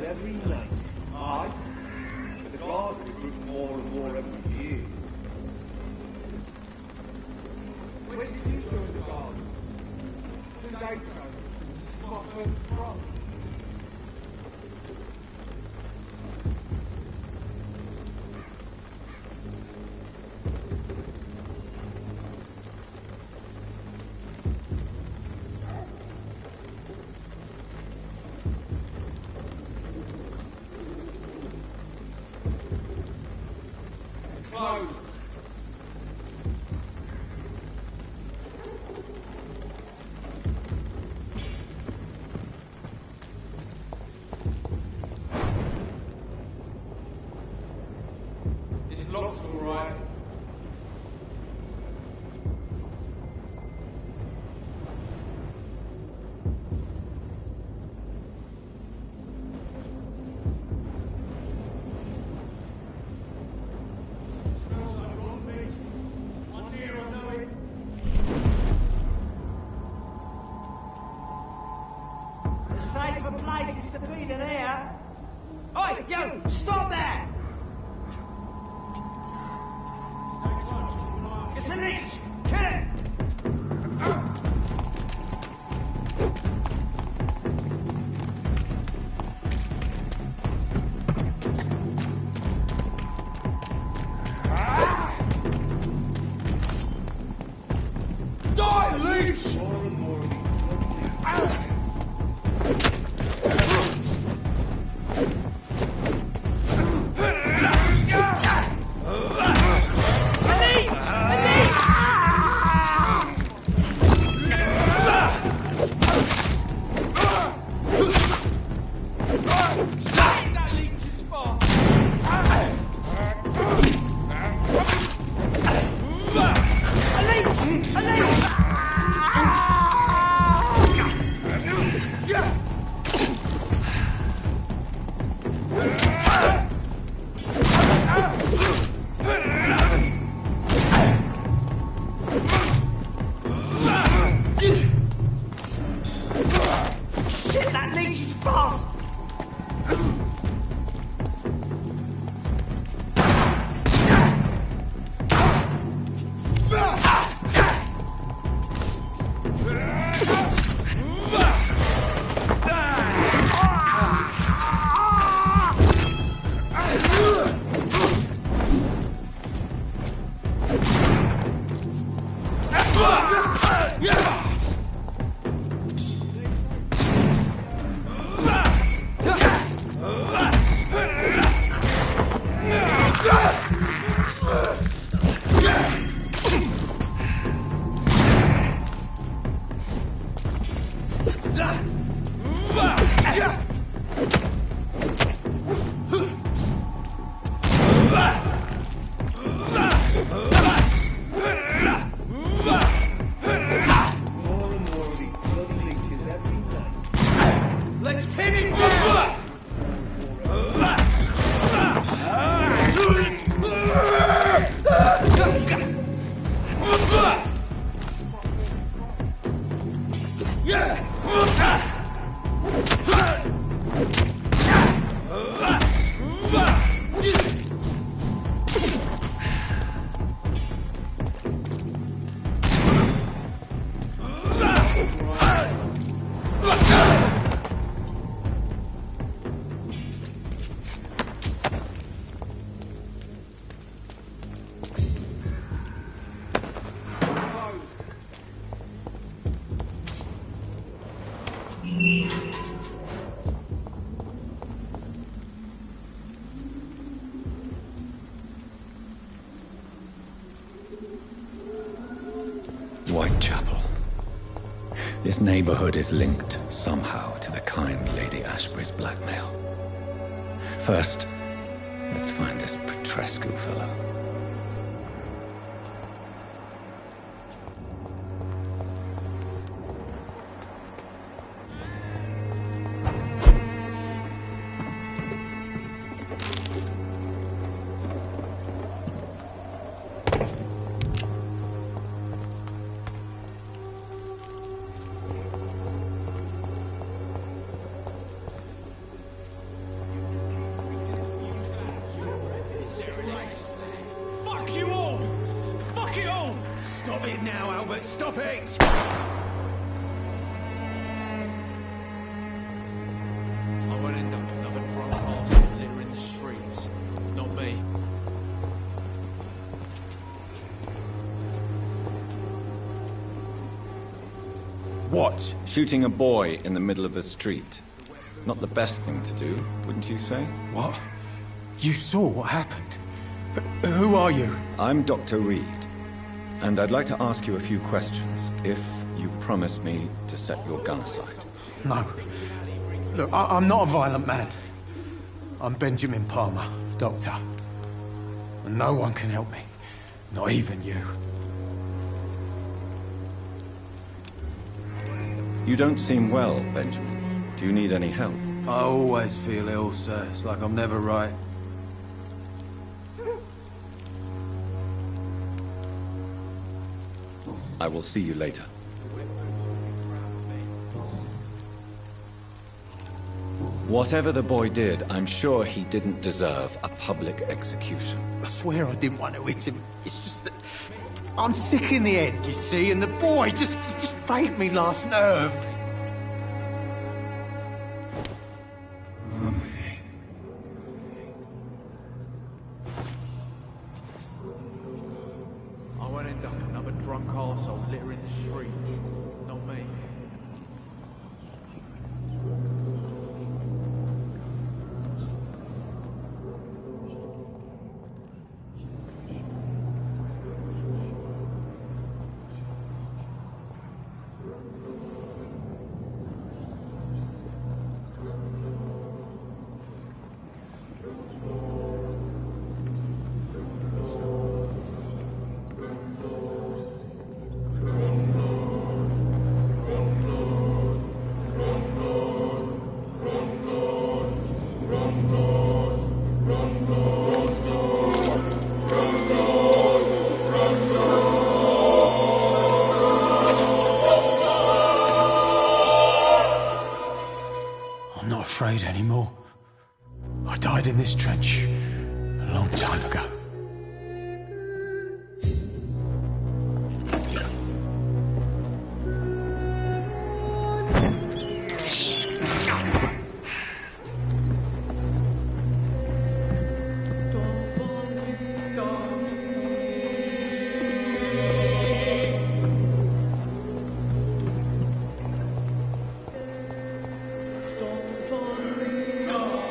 every night. Aye. But the guards recruit more and more every year. When did you join the guard? 2 days ago. This is my first patrol. It's closed. It's locked, all right. Smells like rotten meat. I'm near, I know it. The safer places to be than here. Oi, you! Stop there! Stay close, keep an eye on it. It's a leech! Kill it! Die, leech! More and more of these. That leech is far. A leech! A leech! Shit, that leech is fast! More and more of these bloody leeches every night. Let's pin it down! Whitechapel. This neighborhood is linked somehow to the kind Lady Ashbury's blackmail. First, let's find this Petrescu fellow. it now, Albert! Stop it! I won't end up another drunk arsehole littering the streets. Not me. What? Shooting a boy in the middle of the street. Not the best thing to do, wouldn't you say? What? You saw what happened? Who are you? I'm Dr. Reed, and I'd like to ask you a few questions, if you promise me to set your gun aside. No. Look, I'm not a violent man. I'm Benjamin Palmer, doctor. And no one can help me. Not even you. You don't seem well, Benjamin. Do you need any help? I always feel ill, sir. It's like I'm never right. I will see you later. Whatever the boy did, I'm sure he didn't deserve a public execution. I swear I didn't want to hit him. It's just that I'm sick in the head, you see, and the boy just faked me last nerve. I won't end up another drunk arsehole littering the streets. Not me. I'm not afraid anymore. I died in this trench a long time ago.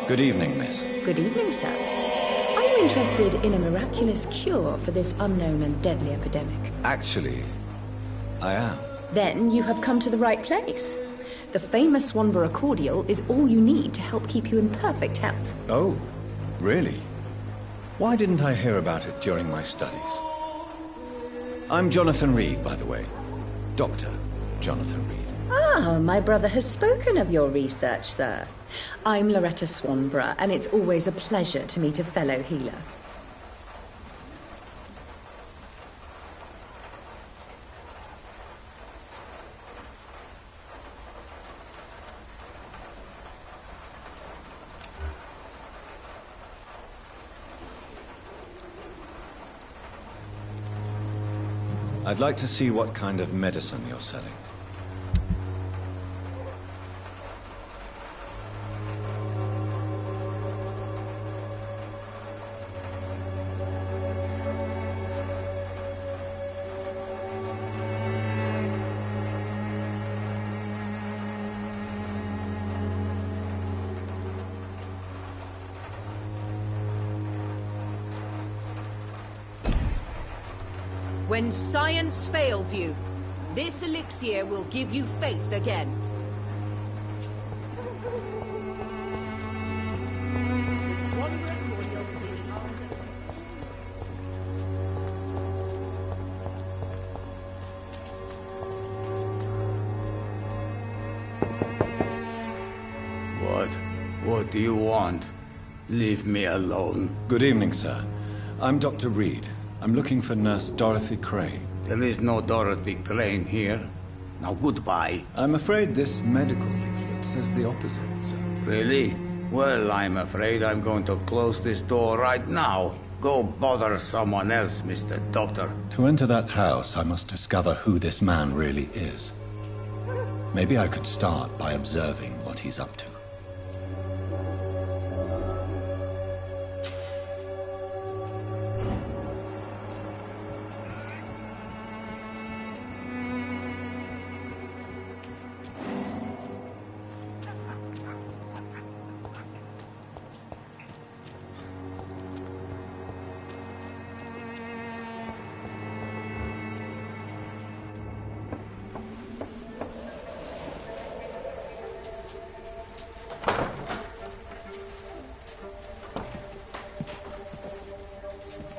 Good evening, miss. Good evening, sir. Are you interested in a miraculous cure for this unknown and deadly epidemic? Actually, I am. Then you have come to the right place. The famous Swanborough cordial is all you need to help keep you in perfect health. Oh, really? Why didn't I hear about it during my studies? I'm Jonathan Reed, by the way. Dr. Jonathan Reed. Ah, my brother has spoken of your research, sir. I'm Loretta Swanborough, and it's always a pleasure to meet a fellow healer. I'd like to see what kind of medicine you're selling. When science fails you, this elixir will give you faith again. The Swanborough cordial will be the answer. What do you want? Leave me alone. Good evening, sir. I'm Dr. Reed. I'm looking for Nurse Dorothy Crane. There is no Dorothy Crane here. Now goodbye. I'm afraid this medical leaflet says the opposite, sir. Really? Well, I'm afraid I'm going to close this door right now. Go bother someone else, Mr. Doctor. To enter that house, I must discover who this man really is. Maybe I could start by observing what he's up to.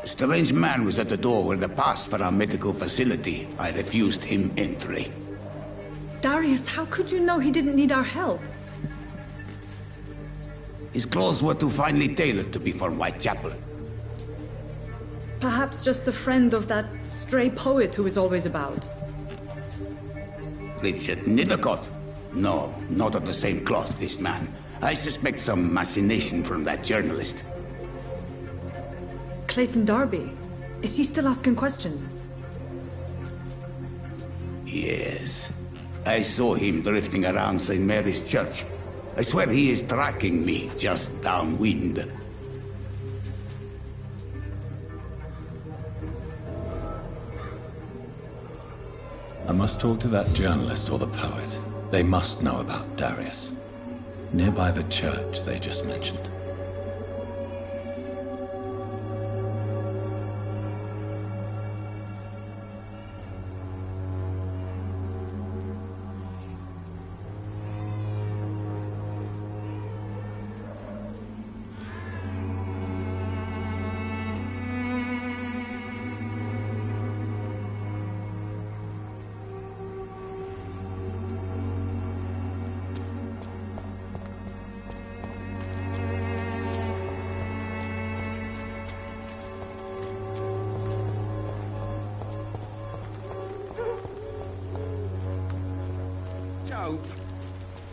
A strange man was at the door with a pass for our medical facility. I refused him entry. Darius, how could you know he didn't need our help? His clothes were too finely tailored to be for Whitechapel. Perhaps just a friend of that stray poet who is always about. Richard Nithercott? No, not of the same cloth, this man. I suspect some machination from that journalist. Clayton Darby. Is he still asking questions? Yes. I saw him drifting around St. Mary's Church. I swear he is tracking me just downwind. I must talk to that journalist or the poet. They must know about Darius. Nearby the church they just mentioned.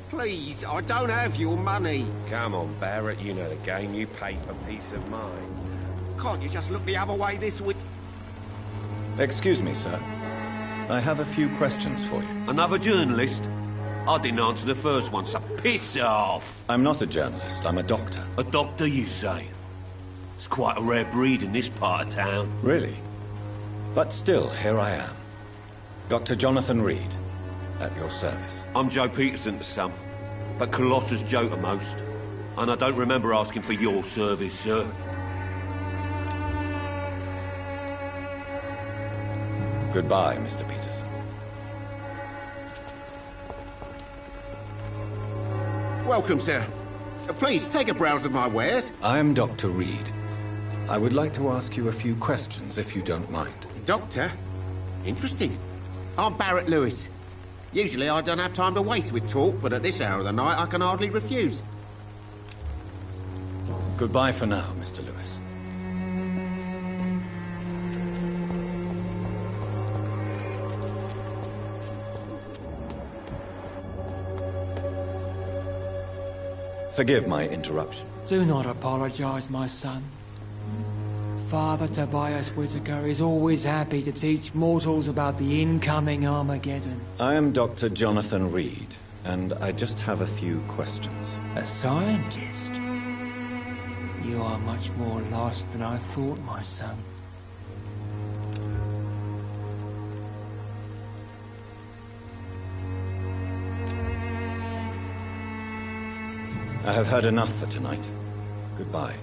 Please, I don't have your money. Come on, Barrett, you know the game. You pay for peace of mind. Can't you just look the other way this week? Excuse me, sir. I have a few questions for you. Another journalist? I didn't answer the first one, so piss off! I'm not a journalist, I'm a doctor. A doctor, you say? It's quite a rare breed in this part of town. Really? But still, here I am. Dr. Jonathan Reed, at your service. I'm Joe Peterson to some, but Colossus Joe to most. And I don't remember asking for your service, sir. Goodbye, Mr. Peterson. Welcome, sir. Please, take a browse of my wares. I am Dr. Reed. I would like to ask you a few questions, if you don't mind. Doctor? Interesting. I'm Barrett Lewis. Usually I don't have time to waste with talk, but at this hour of the night I can hardly refuse. Goodbye for now, Mr. Lewis. Forgive my interruption. Do not apologize, my son. Father Tobias Whitaker is always happy to teach mortals about the incoming Armageddon. I am Dr. Jonathan Reed, and I just have a few questions. A scientist? You are much more lost than I thought, my son. I have heard enough for tonight. Goodbye.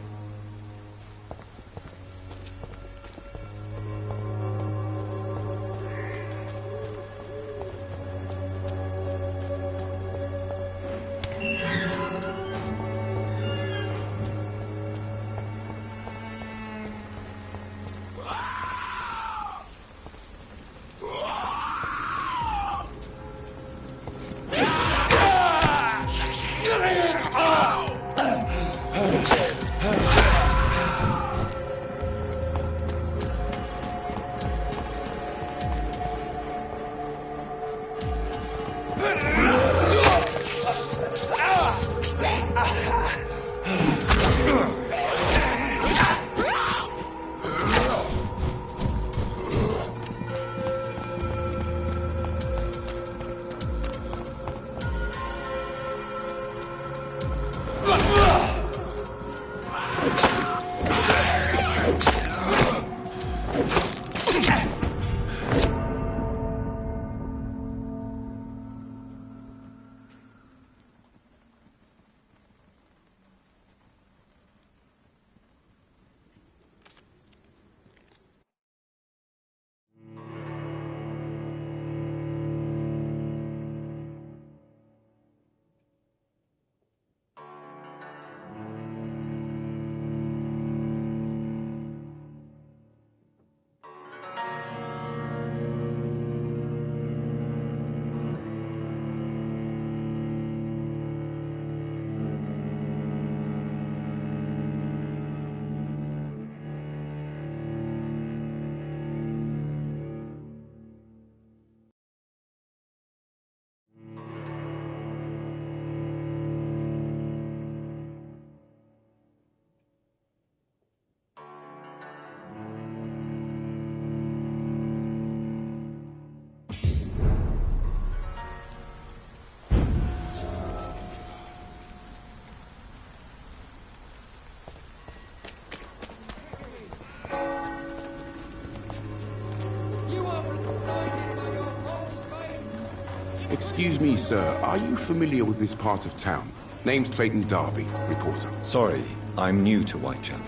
Excuse me, sir. Are you familiar with this part of town? Name's Clayton Darby, reporter. Sorry, I'm new to Whitechapel.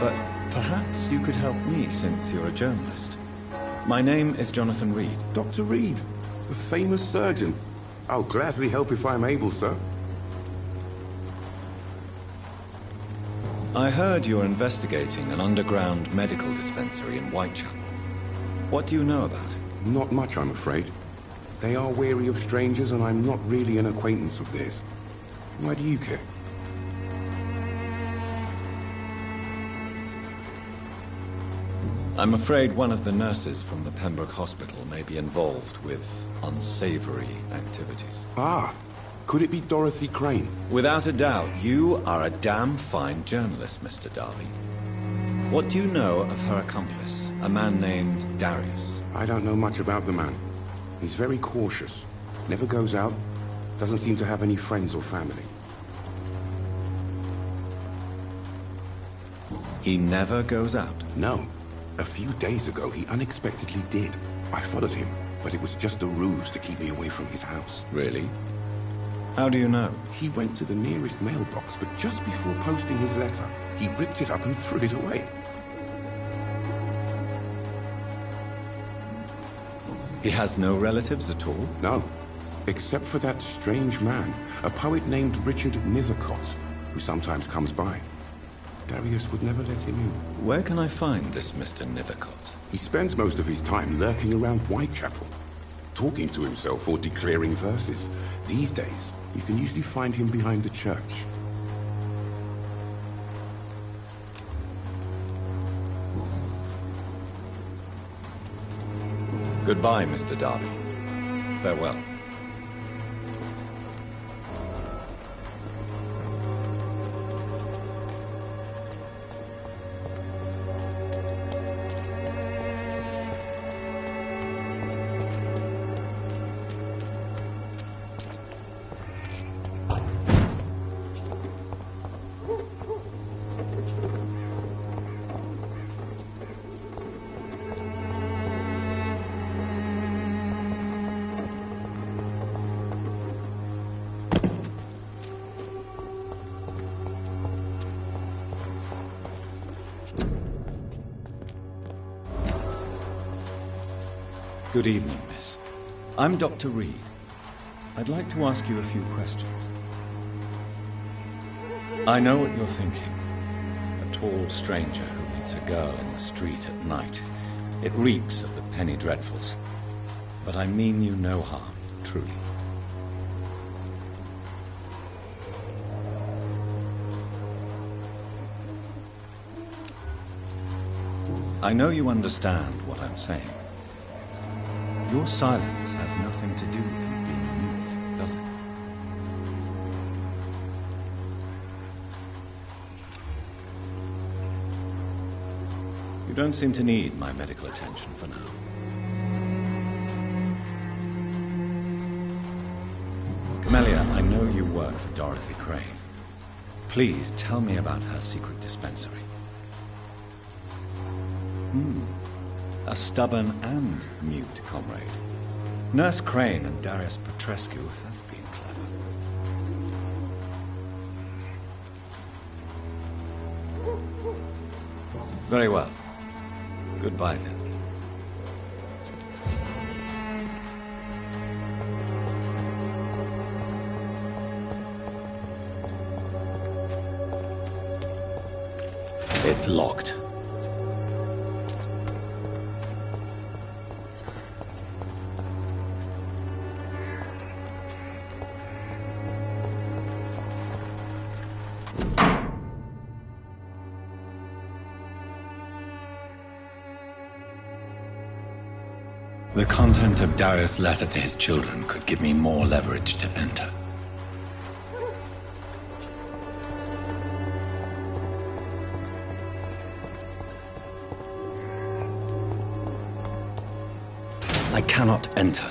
But perhaps you could help me since you're a journalist. My name is Jonathan Reed. Dr. Reed, the famous surgeon. I'll gladly help if I'm able, sir. I heard you're investigating an underground medical dispensary in Whitechapel. What do you know about it? Not much, I'm afraid. They are wary of strangers, and I'm not really an acquaintance of theirs. Why do you care? I'm afraid one of the nurses from the Pembroke Hospital may be involved with unsavory activities. Ah, could it be Dorothy Crane? Without a doubt, you are a damn fine journalist, Mr. Darby. What do you know of her accomplice, a man named Darius? I don't know much about the man. He's very cautious. Never goes out. Doesn't seem to have any friends or family. He never goes out? No. A few days ago, he unexpectedly did. I followed him, but it was just a ruse to keep me away from his house. Really? How do you know? He went to the nearest mailbox, but just before posting his letter, he ripped it up and threw it away. He has no relatives at all? No, except for that strange man, a poet named Richard Nethercott, who sometimes comes by. Darius would never let him in. Where can I find this Mr. Nethercott? He spends most of his time lurking around Whitechapel, talking to himself or declaring verses. These days, you can usually find him behind the church. Goodbye, Mr. Darby. Farewell. Good evening, miss. I'm Dr. Reed. I'd like to ask you a few questions. I know what you're thinking. A tall stranger who meets a girl in the street at night. It reeks of the penny dreadfuls. But I mean you no harm, truly. I know you understand what I'm saying. Your silence has nothing to do with you being mute, does it? You don't seem to need my medical attention for now. Camellia, I know you work for Dorothy Crane. Please tell me about her secret dispensary. A stubborn and mute comrade. Nurse Crane and Darius Petrescu have been clever. Very well. Goodbye then. It's locked. The content of Darius' letter to his children could give me more leverage to enter. I cannot enter.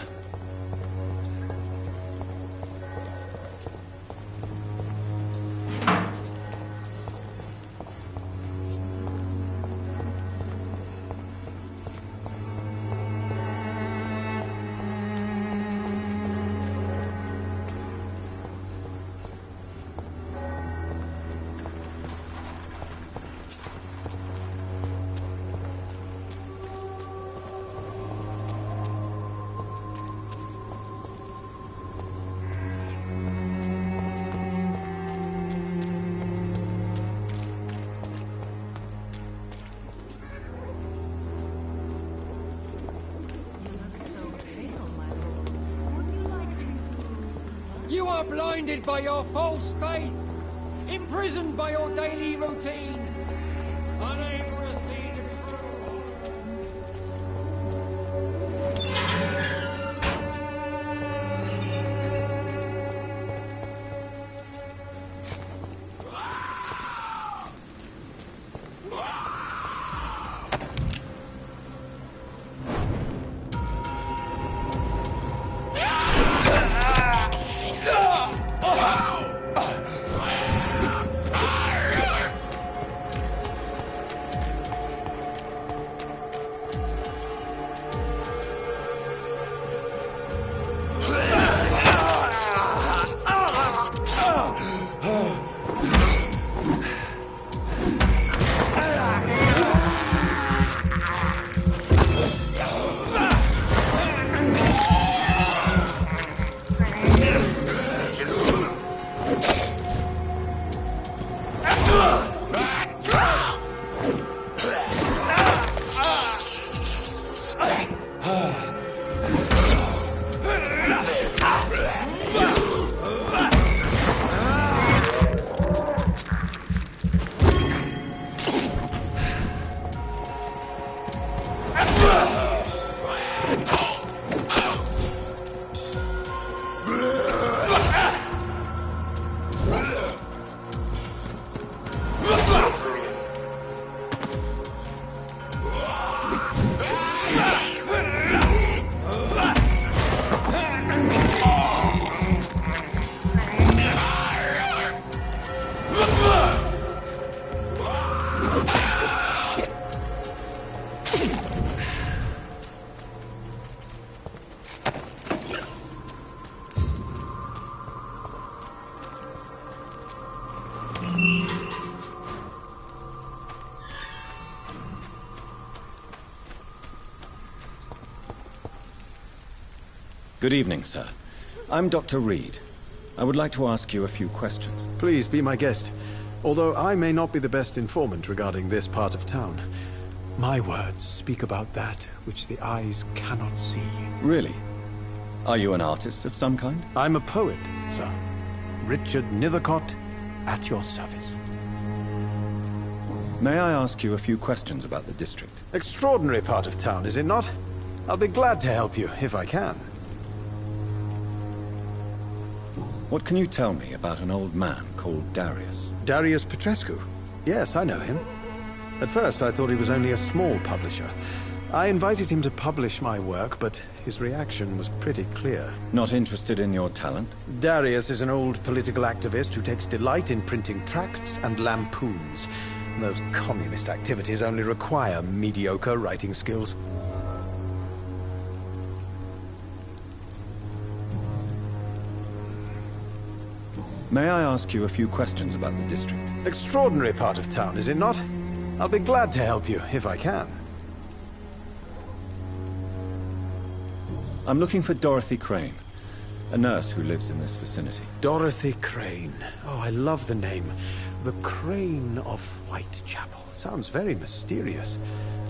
blinded by your false faith, imprisoned by your daily routine, unable to see the true. Good evening, sir. I'm Dr. Reed. I would like to ask you a few questions. Please be my guest. Although I may not be the best informant regarding this part of town, my words speak about that which the eyes cannot see. Really? Are you an artist of some kind? I'm a poet, sir. Richard Nethercott, at your service. May I ask you a few questions about the district? Extraordinary part of town, is it not? I'll be glad to help you, if I can. What can you tell me about an old man called Darius? Darius Petrescu? Yes, I know him. At first, I thought he was only a small publisher. I invited him to publish my work, but his reaction was pretty clear. Not interested in your talent? Darius is an old political activist who takes delight in printing tracts and lampoons. Those communist activities only require mediocre writing skills. May I ask you a few questions about the district? Extraordinary part of town, is it not? I'll be glad to help you, if I can. I'm looking for Dorothy Crane, a nurse who lives in this vicinity. Dorothy Crane. Oh, I love the name. The Crane of Whitechapel. Sounds very mysterious.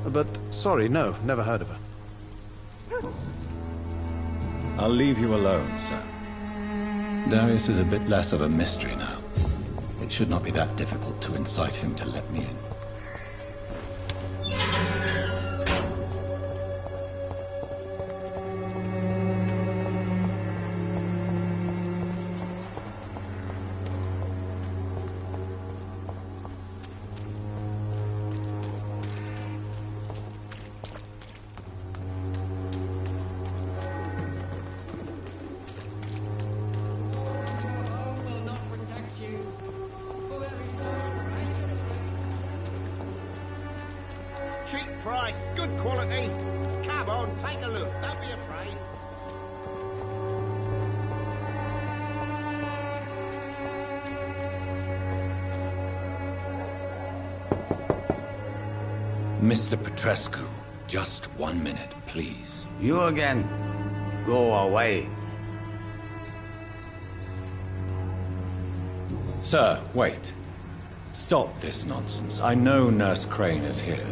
But, sorry, no, never heard of her. I'll leave you alone, sir. Darius is a bit less of a mystery now. It should not be that difficult to incite him to let me in. Cheap price, good quality. Come on, take a look. Don't be afraid. Mr. Petrescu, just 1 minute, please. You again. Go away. Sir, wait. Stop this nonsense. I know Nurse Crane is here.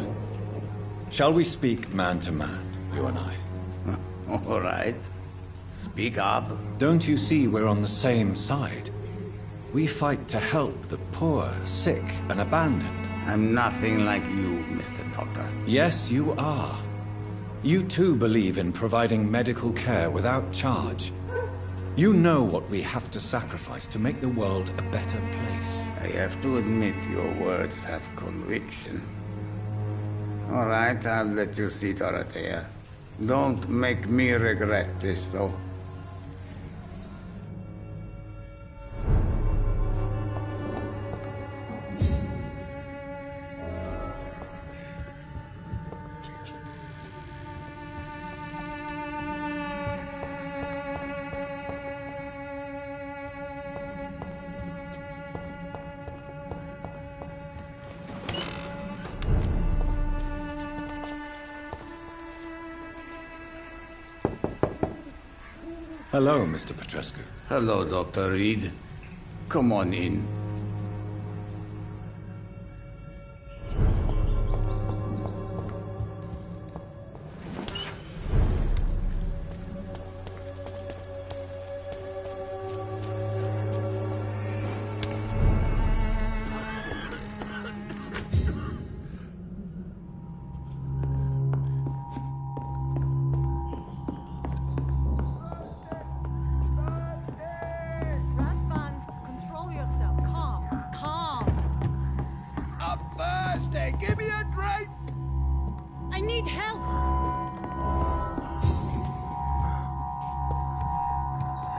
Shall we speak man to man, you and I? All right. Speak up. Don't you see we're on the same side? We fight to help the poor, sick, and abandoned. I'm nothing like you, Mr. Doctor. Yes, you are. You too believe in providing medical care without charge. You know what we have to sacrifice to make the world a better place. I have to admit your words have conviction. All right, I'll let you see, Dorothea. Don't make me regret this, though. Hello, Mr. Petrescu. Hello, Dr. Reed. Come on in. Give me a drink! I need help!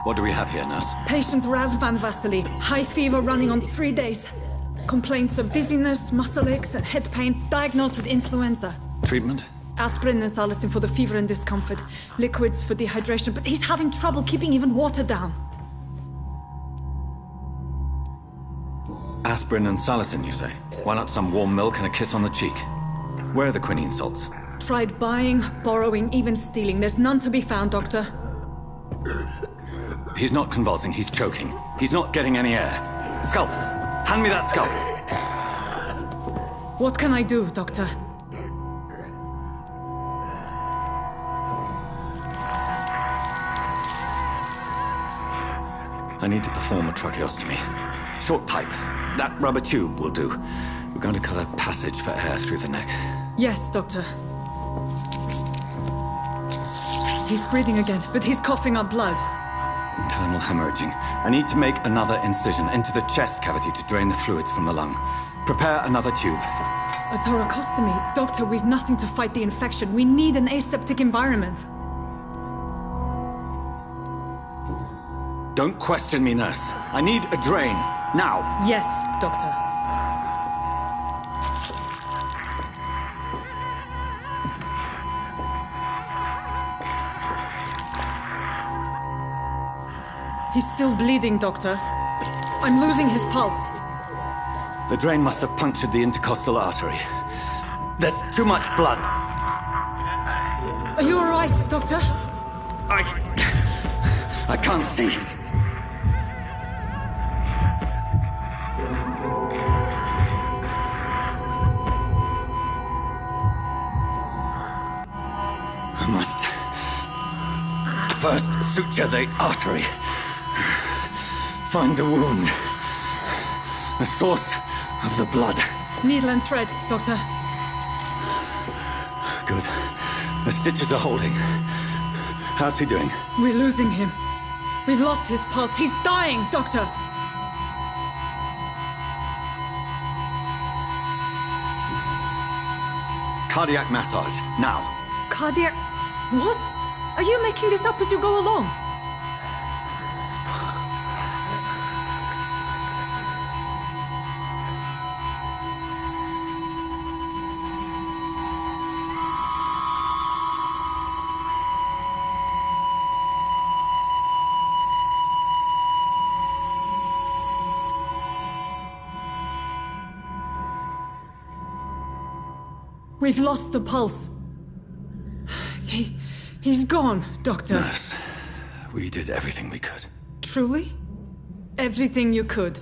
What do we have here, nurse? Patient Razvan Vasily. High fever running on 3 days. Complaints of dizziness, muscle aches, and head pain. Diagnosed with influenza. Treatment? Aspirin and salicin for the fever and discomfort. Liquids for dehydration, but he's having trouble keeping even water down. Aspirin and salicin, you say? Why not some warm milk and a kiss on the cheek? Where are the quinine salts? Tried buying, borrowing, even stealing. There's none to be found, Doctor. He's not convulsing, he's choking. He's not getting any air. Scalpel! Hand me that scalpel! What can I do, Doctor? I need to perform a tracheostomy. Short pipe. That rubber tube will do. We're going to cut a passage for air through the neck. Yes, Doctor. He's breathing again, but he's coughing up blood. Internal hemorrhaging. I need to make another incision into the chest cavity to drain the fluids from the lung. Prepare another tube. A thoracostomy? Doctor, we've nothing to fight the infection. We need an aseptic environment. Don't question me, nurse. I need a drain. Now. Yes, Doctor. He's still bleeding, Doctor. I'm losing his pulse. The drain must have punctured the intercostal artery. There's too much blood. Are you all right, Doctor? I can't see. I must first suture the artery. Find the wound. The source of the blood. Needle and thread, Doctor. Good. The stitches are holding. How's he doing? We're losing him. We've lost his pulse. He's dying, Doctor! Cardiac massage, now. Cardiac... What? Are you making this up as you go along? We've lost the pulse. He's gone, Doctor. Nurse, we did everything we could. Truly? Everything you could?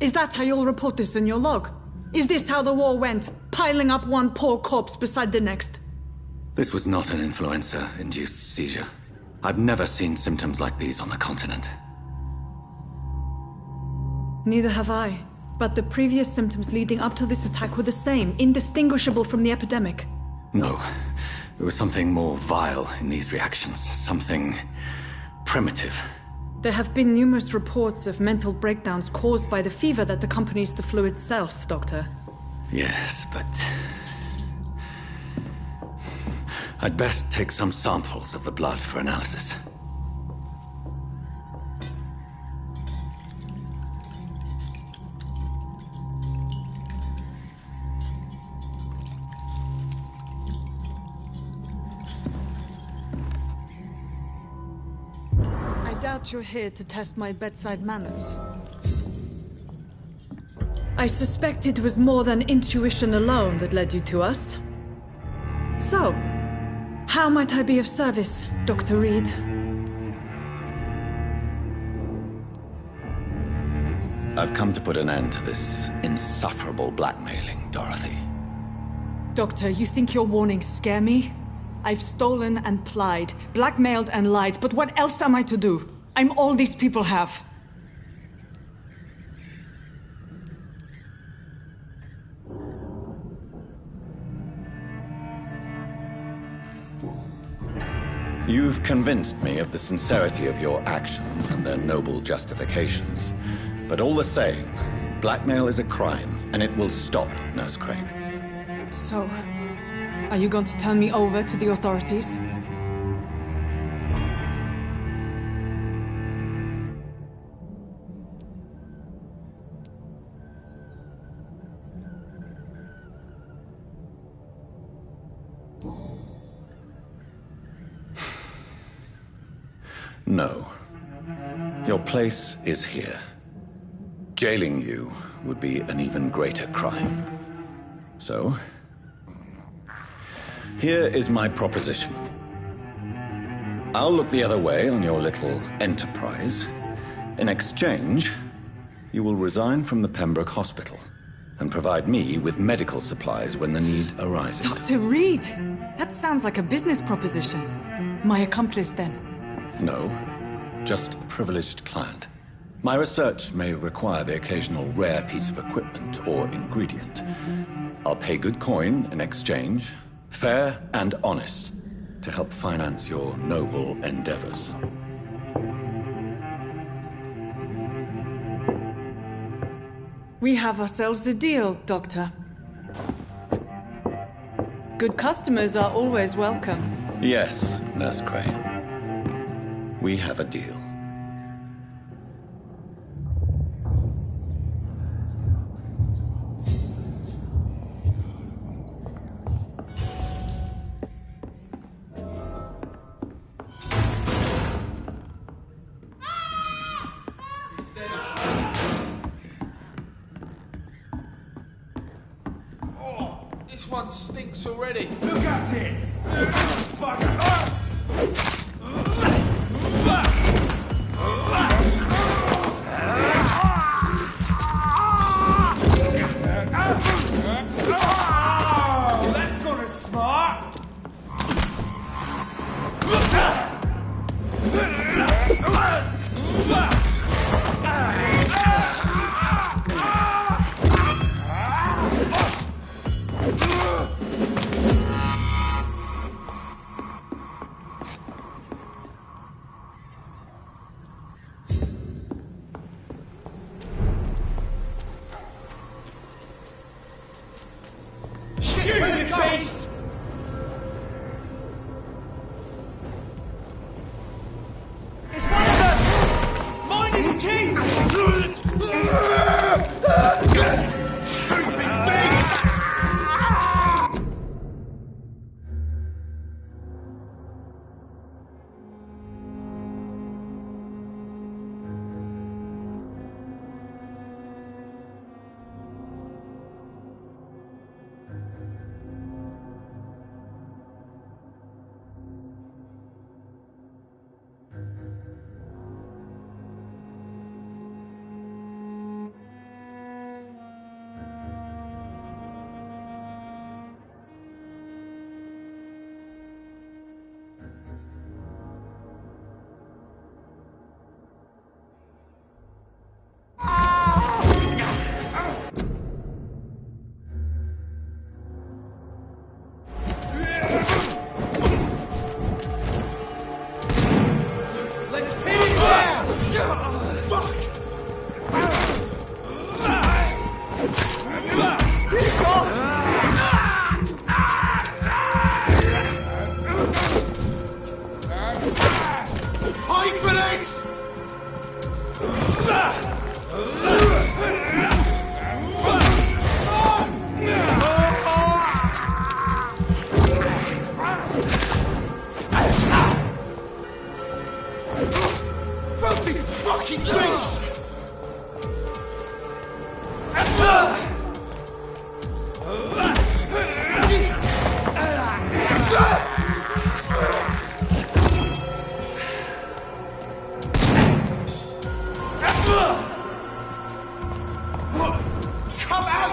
Is that how you'll report this in your log? Is this how the war went? Piling up one poor corpse beside the next? This was not an influenza-induced seizure. I've never seen symptoms like these on the continent. Neither have I. But the previous symptoms leading up to this attack were the same, indistinguishable from the epidemic. No. There was something more vile in these reactions. Something primitive. There have been numerous reports of mental breakdowns caused by the fever that accompanies the flu itself, Doctor. Yes, but... I'd best take some samples of the blood for analysis. I doubt you're here to test my bedside manners. I suspect it was more than intuition alone that led you to us. So, how might I be of service, Dr. Reed? I've come to put an end to this insufferable blackmailing, Dorothy. Doctor, you think your warnings scare me? I've stolen and plied, blackmailed and lied, but what else am I to do? I'm all these people have. You've convinced me of the sincerity of your actions and their noble justifications. But all the same, blackmail is a crime, and it will stop, Nurse Crane. So, are you going to turn me over to the authorities? No. Your place is here. Jailing you would be an even greater crime. So, here is my proposition. I'll look the other way on your little enterprise. In exchange, you will resign from the Pembroke Hospital and provide me with medical supplies when the need arises. Dr. Reed! That sounds like a business proposition. My accomplice, then? No, just a privileged client. My research may require the occasional rare piece of equipment or ingredient. I'll pay good coin in exchange, fair and honest, to help finance your noble endeavors. We have ourselves a deal, Doctor. Good customers are always welcome. Yes, Nurse Crane. We have a deal. Oh, this one stinks already. Look at it! This bugger! That's gonna smart!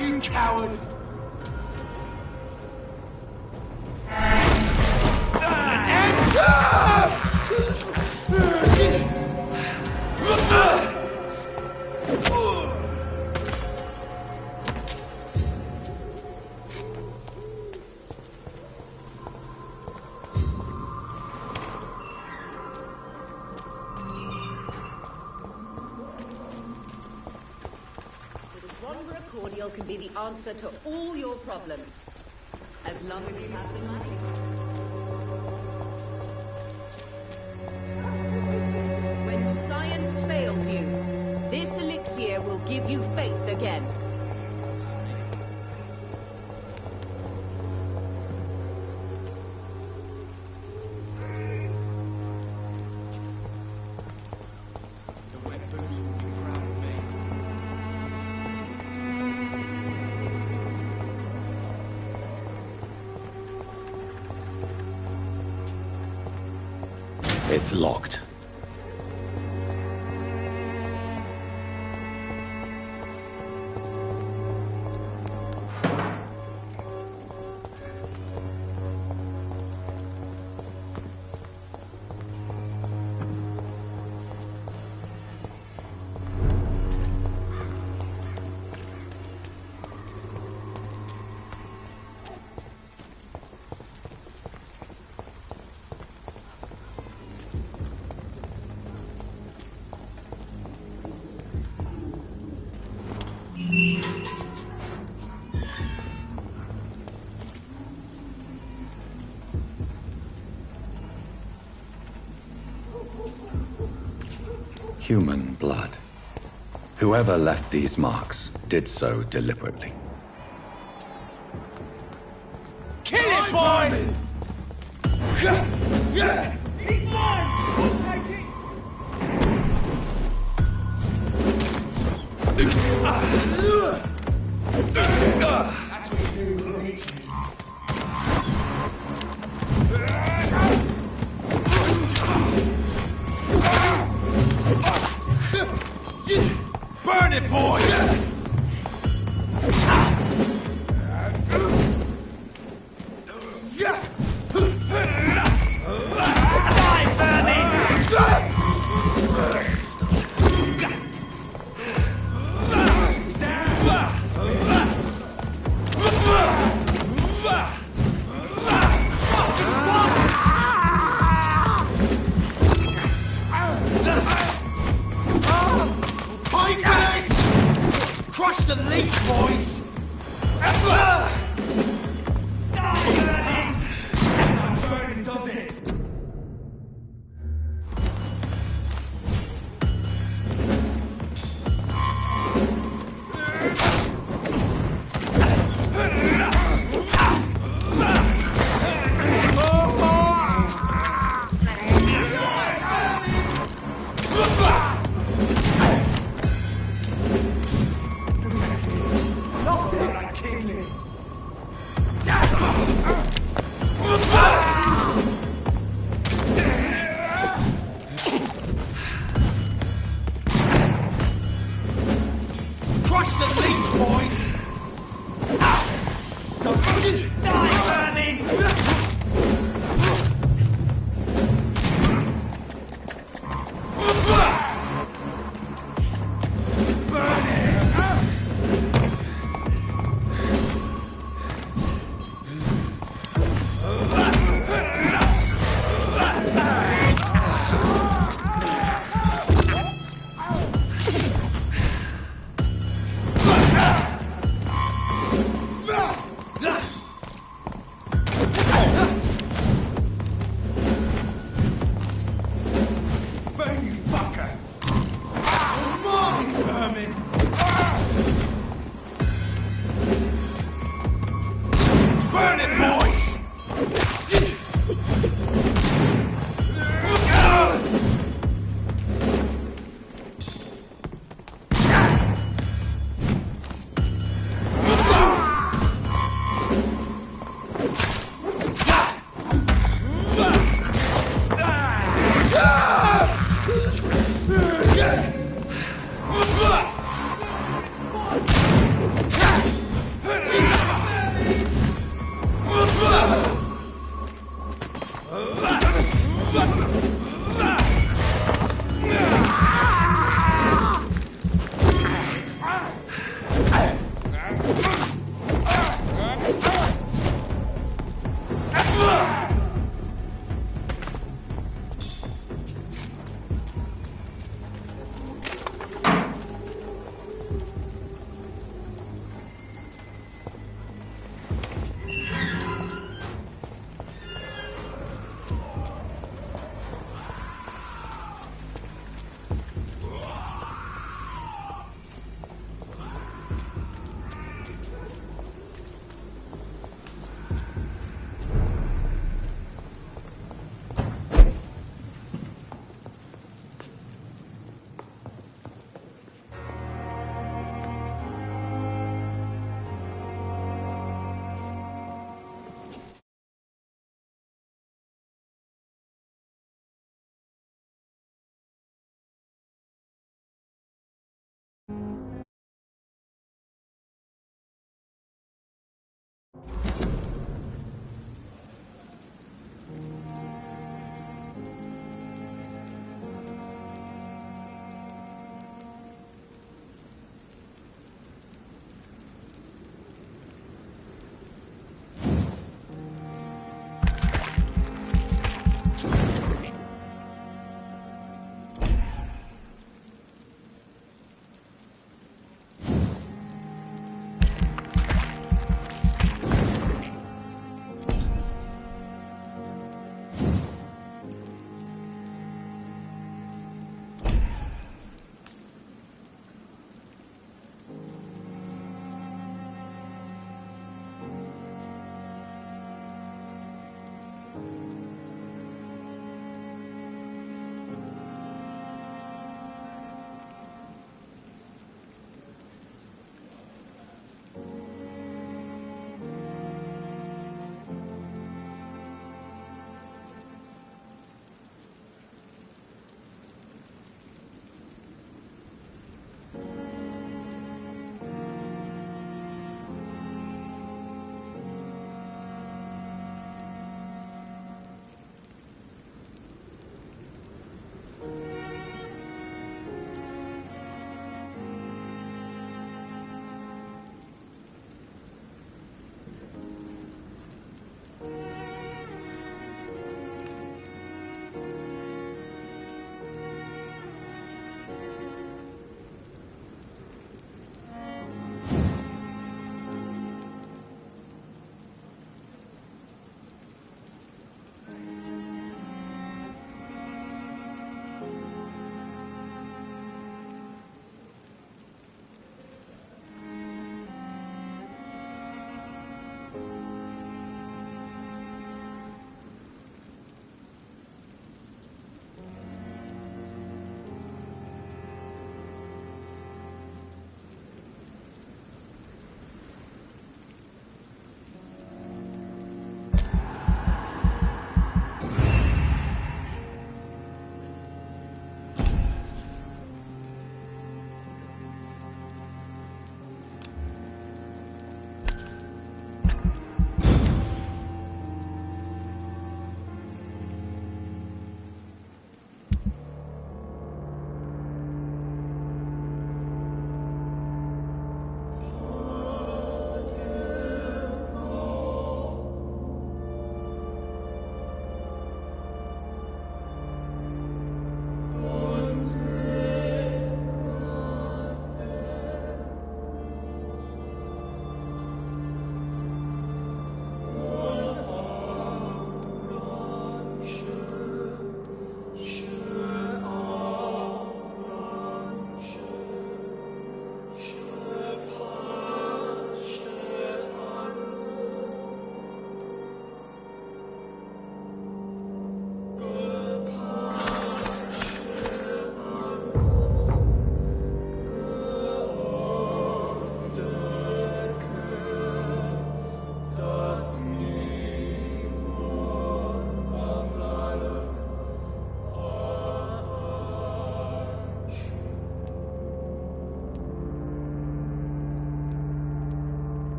You coward! Cordial can be the answer to all your problems. As long as you have the money. When science fails you, this elixir will give you faith again. It's locked. Human blood. Whoever left these marks did so deliberately. Kill it, boy! He's mine! I'll take it! That's what you do with leeches. Burn it, boy! Die, vermin!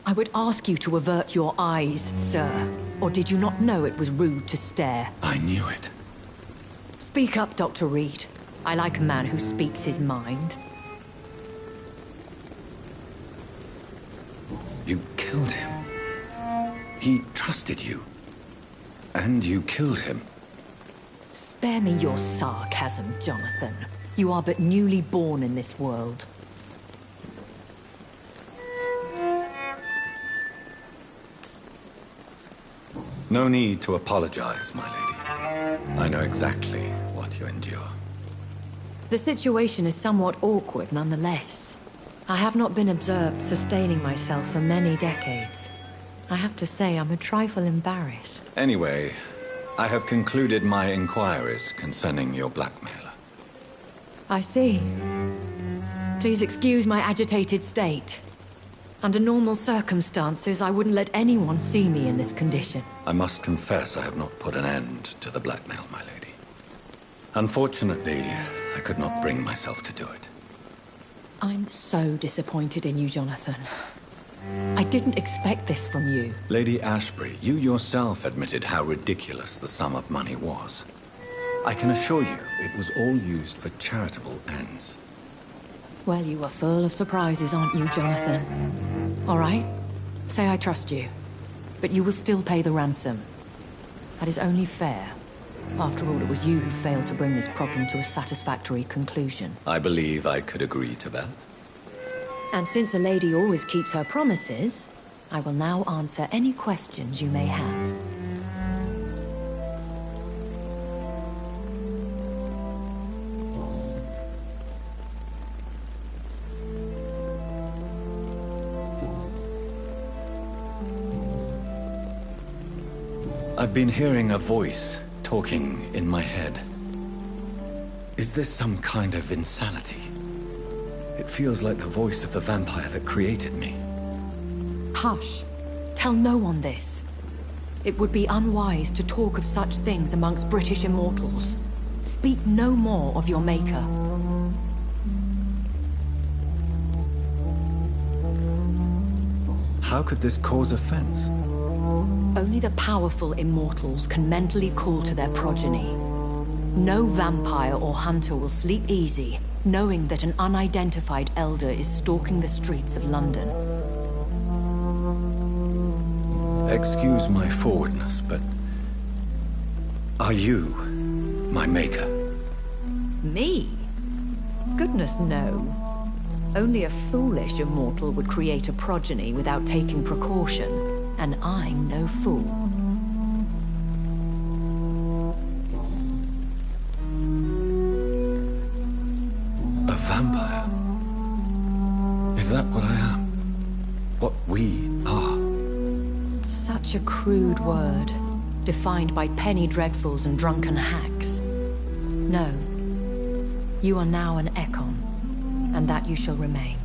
I would ask you to avert your eyes, sir. Or did you not know it was rude to stare? I knew it. Speak up, Dr. Reed. I like a man who speaks his mind. You killed him. He trusted you. And you killed him. Spare me your sarcasm, Jonathan. You are but newly born in this world. No need to apologize, my lady. I know exactly what you endure. The situation is somewhat awkward nonetheless. I have not been observed sustaining myself for many decades. I have to say I'm a trifle embarrassed. Anyway, I have concluded my inquiries concerning your blackmailer. I see. Please excuse my agitated state. Under normal circumstances, I wouldn't let anyone see me in this condition. I must confess I have not put an end to the blackmail, my lady. Unfortunately, I could not bring myself to do it. I'm so disappointed in you, Jonathan. I didn't expect this from you. Lady Ashbury, you yourself admitted how ridiculous the sum of money was. I can assure you, it was all used for charitable ends. Well, you are full of surprises, aren't you, Jonathan? All right, say I trust you. But you will still pay the ransom. That is only fair. After all, it was you who failed to bring this problem to a satisfactory conclusion. I believe I could agree to that. And since a lady always keeps her promises, I will now answer any questions you may have. I've been hearing a voice talking in my head. Is this some kind of insanity? It feels like the voice of the vampire that created me. Hush. Tell no one this. It would be unwise to talk of such things amongst British immortals. Speak no more of your maker. How could this cause offense? Only the powerful immortals can mentally call to their progeny. No vampire or hunter will sleep easy, knowing that an unidentified elder is stalking the streets of London. Excuse my forwardness, but... are you my maker? Me? Goodness, no. Only a foolish immortal would create a progeny without taking precaution, and I'm no fool. A vampire? Is that what I am? What we are? Such a crude word, defined by penny dreadfuls and drunken hacks. No. You are now an Ekon, and that you shall remain.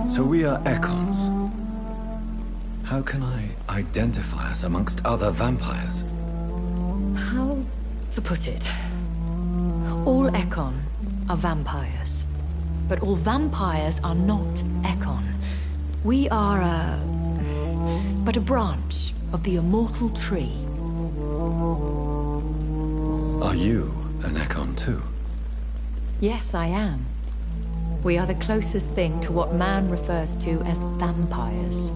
So we are Ekons. How can I identify us amongst other vampires? How to put it? All Ekon are vampires. But all vampires are not Ekon. We are but a branch of the immortal tree. Are you an Ekon too? Yes, I am. We are the closest thing to what man refers to as vampires.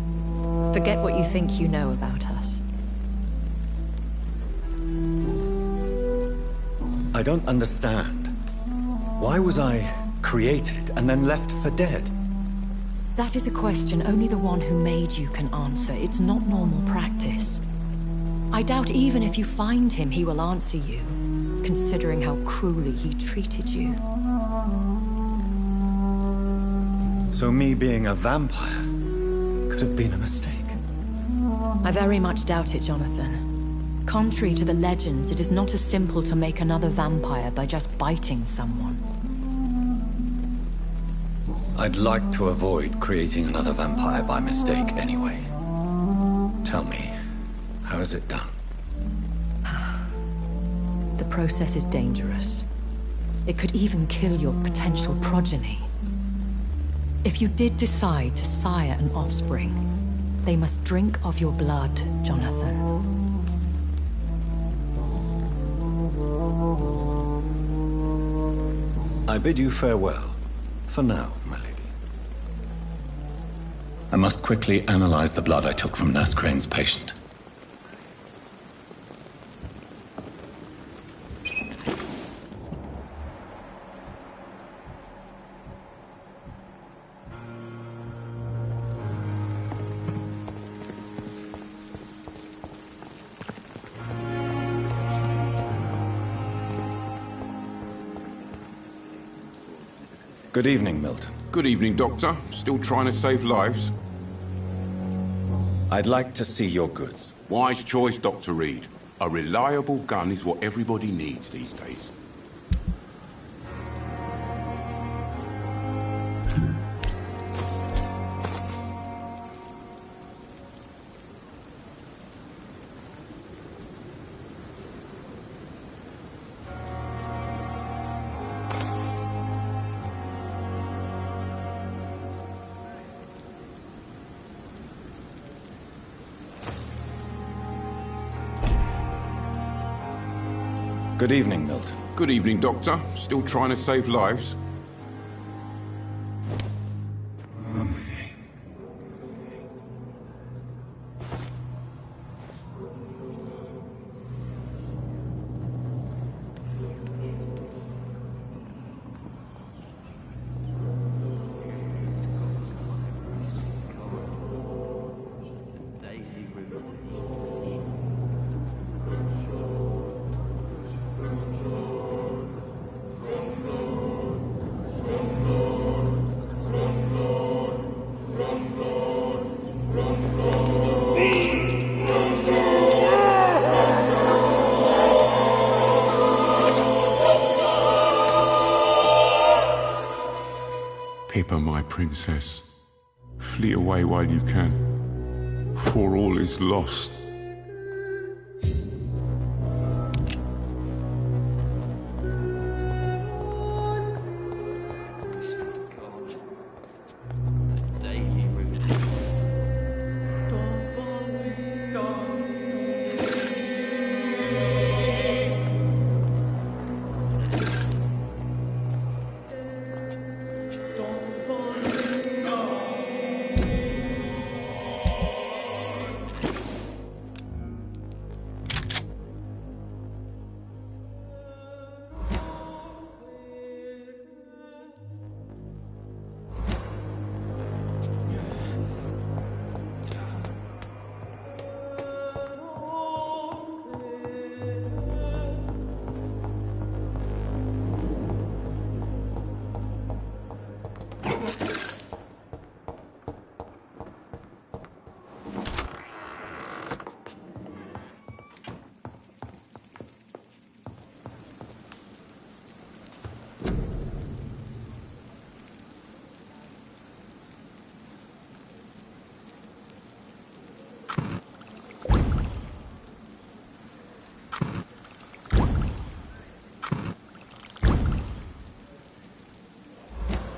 Forget what you think you know about us. I don't understand. Why was I created and then left for dead? That is a question only the one who made you can answer. It's not normal practice. I doubt even if you find him, he will answer you, considering how cruelly he treated you. So me being a vampire could have been a mistake. I very much doubt it, Jonathan. Contrary to the legends, it is not as simple to make another vampire by just biting someone. I'd like to avoid creating another vampire by mistake anyway. Tell me, how is it done? The process is dangerous. It could even kill your potential progeny. If you did decide to sire an offspring, they must drink of your blood, Jonathan. I bid you farewell. For now, my lady. I must quickly analyze the blood I took from Nurse Crane's patient. Good evening, Milton. Good evening, Doctor. Still trying to save lives? I'd like to see your goods. Wise choice, Dr. Reed. A reliable gun is what everybody needs these days. Good evening, Milton. Good evening, Doctor. Still trying to save lives? Pippa, my princess, flee away while you can, for all is lost.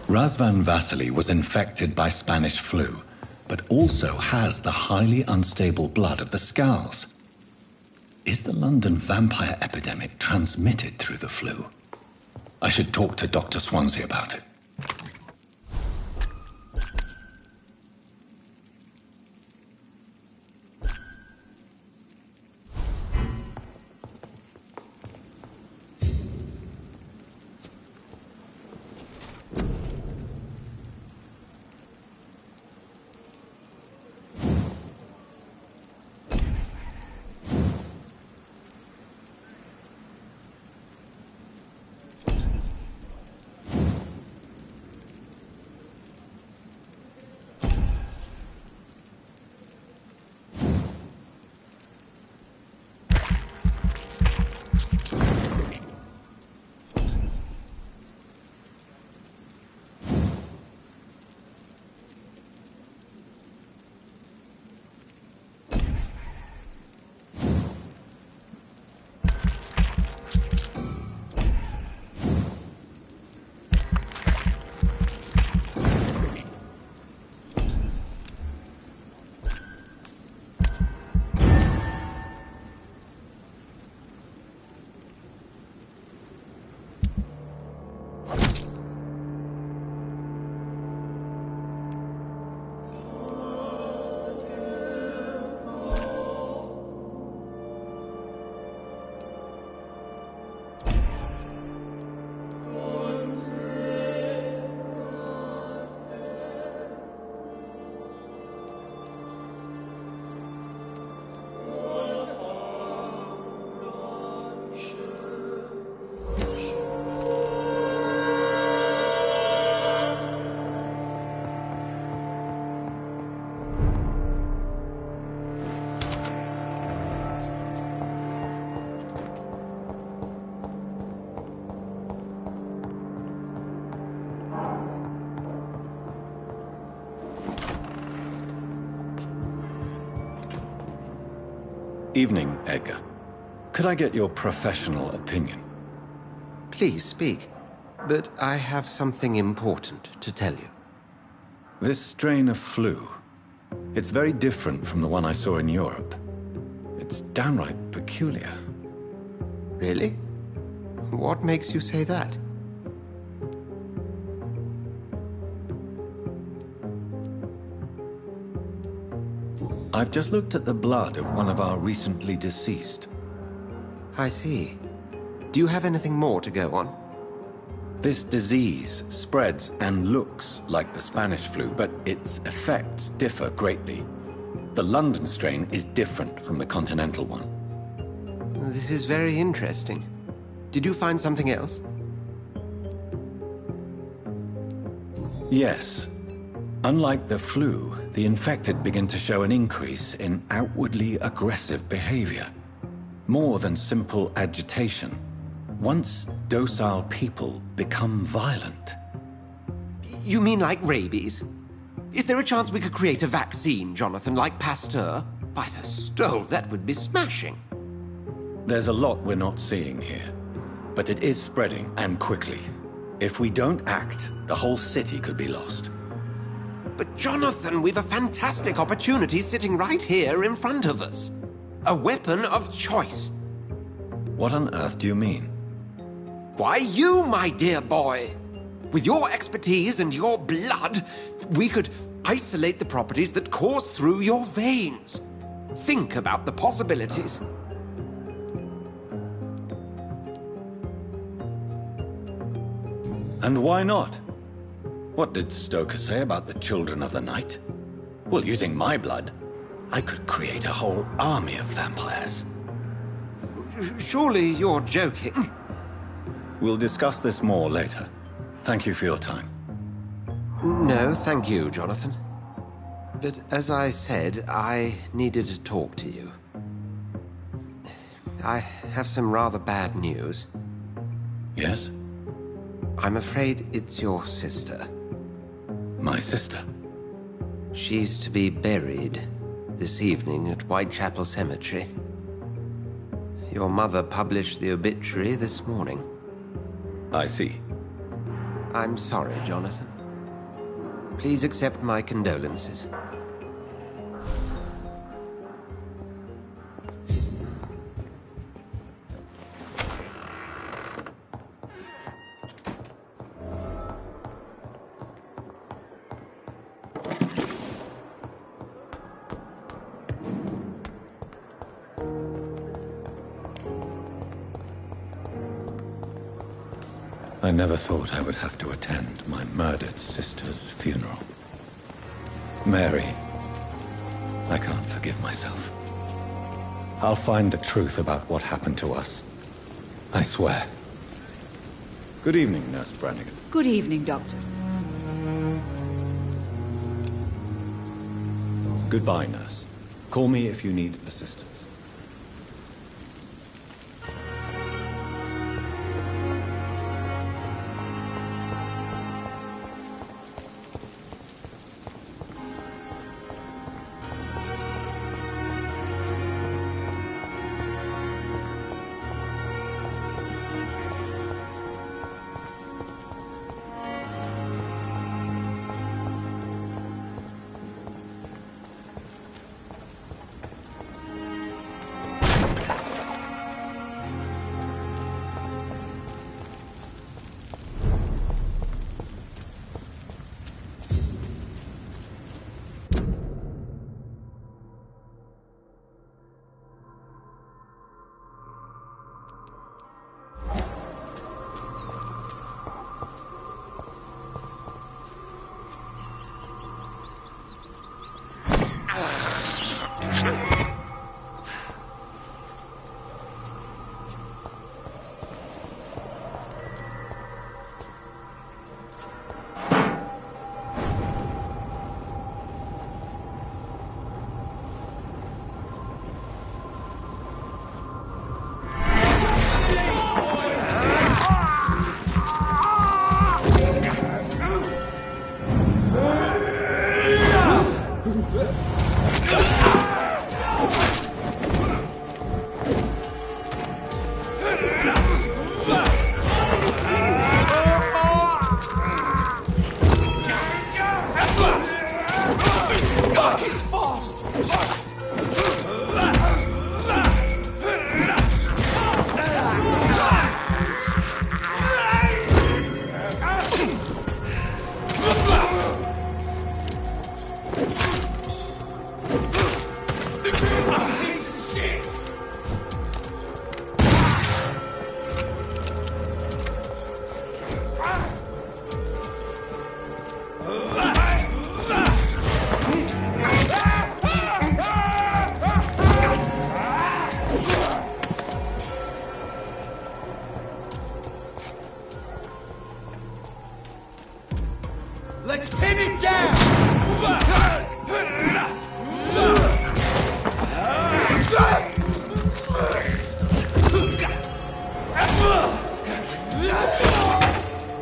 Razvan Vasily was infected by Spanish flu, but also has the highly unstable blood of the Scowls. Is the London vampire epidemic transmitted through the flu? I should talk to Dr. Swansea about it. Evening, Edgar. Could I get your professional opinion? Please speak. But I have something important to tell you. This strain of flu, it's very different from the one I saw in Europe. It's downright peculiar. Really? What makes you say that? I've just looked at the blood of one of our recently deceased. I see. Do you have anything more to go on? This disease spreads and looks like the Spanish flu, but its effects differ greatly. The London strain is different from the continental one. This is very interesting. Did you find something else? Yes. Unlike the flu, the infected begin to show an increase in outwardly aggressive behavior. More than simple agitation. Once docile people become violent. You mean like rabies? Is there a chance we could create a vaccine, Jonathan, like Pasteur? By the stove, that would be smashing. There's a lot we're not seeing here. But it is spreading, and quickly. If we don't act, the whole city could be lost. But Jonathan, we've a fantastic opportunity sitting right here in front of us. A weapon of choice. What on earth do you mean? Why, you, my dear boy. With your expertise and your blood, we could isolate the properties that course through your veins. Think about the possibilities. And why not? What did Stoker say about the Children of the Night? Well, using my blood, I could create a whole army of vampires. Surely you're joking. We'll discuss this more later. Thank you for your time. No, thank you, Jonathan. But as I said, I needed to talk to you. I have some rather bad news. Yes? I'm afraid it's your sister. My sister? She's to be buried this evening at Whitechapel Cemetery. Your mother published the obituary this morning. I see. I'm sorry, Jonathan. Please accept my condolences. I never thought I would have to attend my murdered sister's funeral. Mary, I can't forgive myself. I'll find the truth about what happened to us. I swear. Good evening, Nurse Brannigan. Good evening, Doctor. Goodbye, Nurse. Call me if you need assistance. Let's pin it down!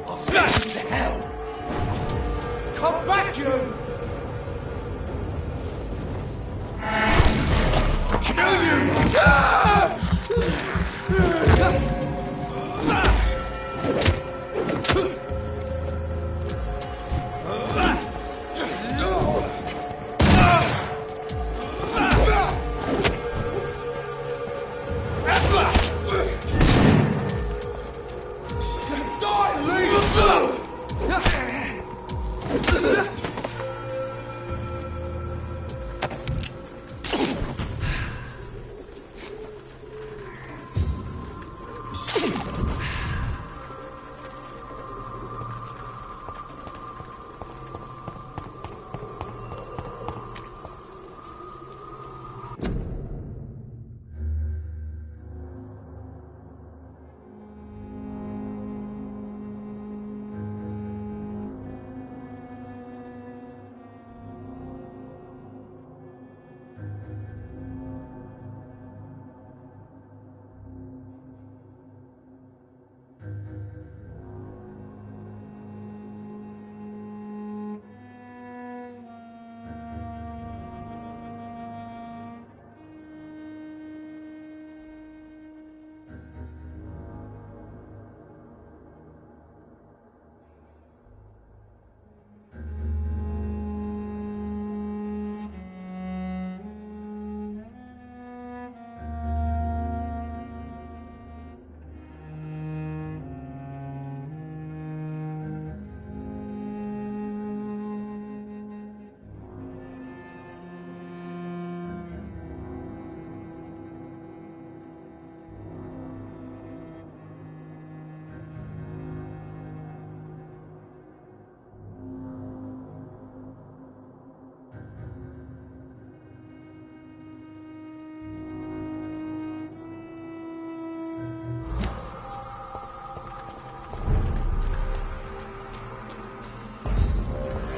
I'll send you to hell! Come back, you! Kill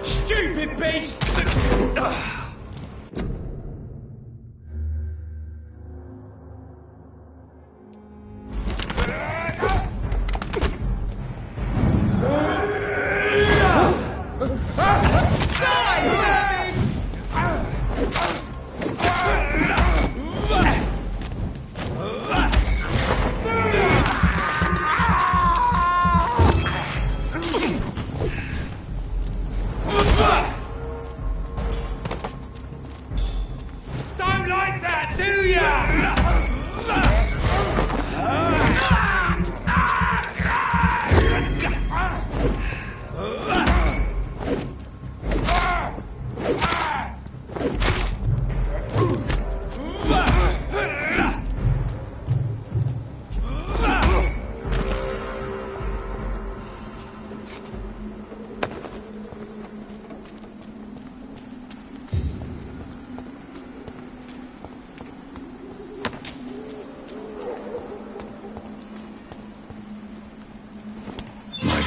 Stupid beast!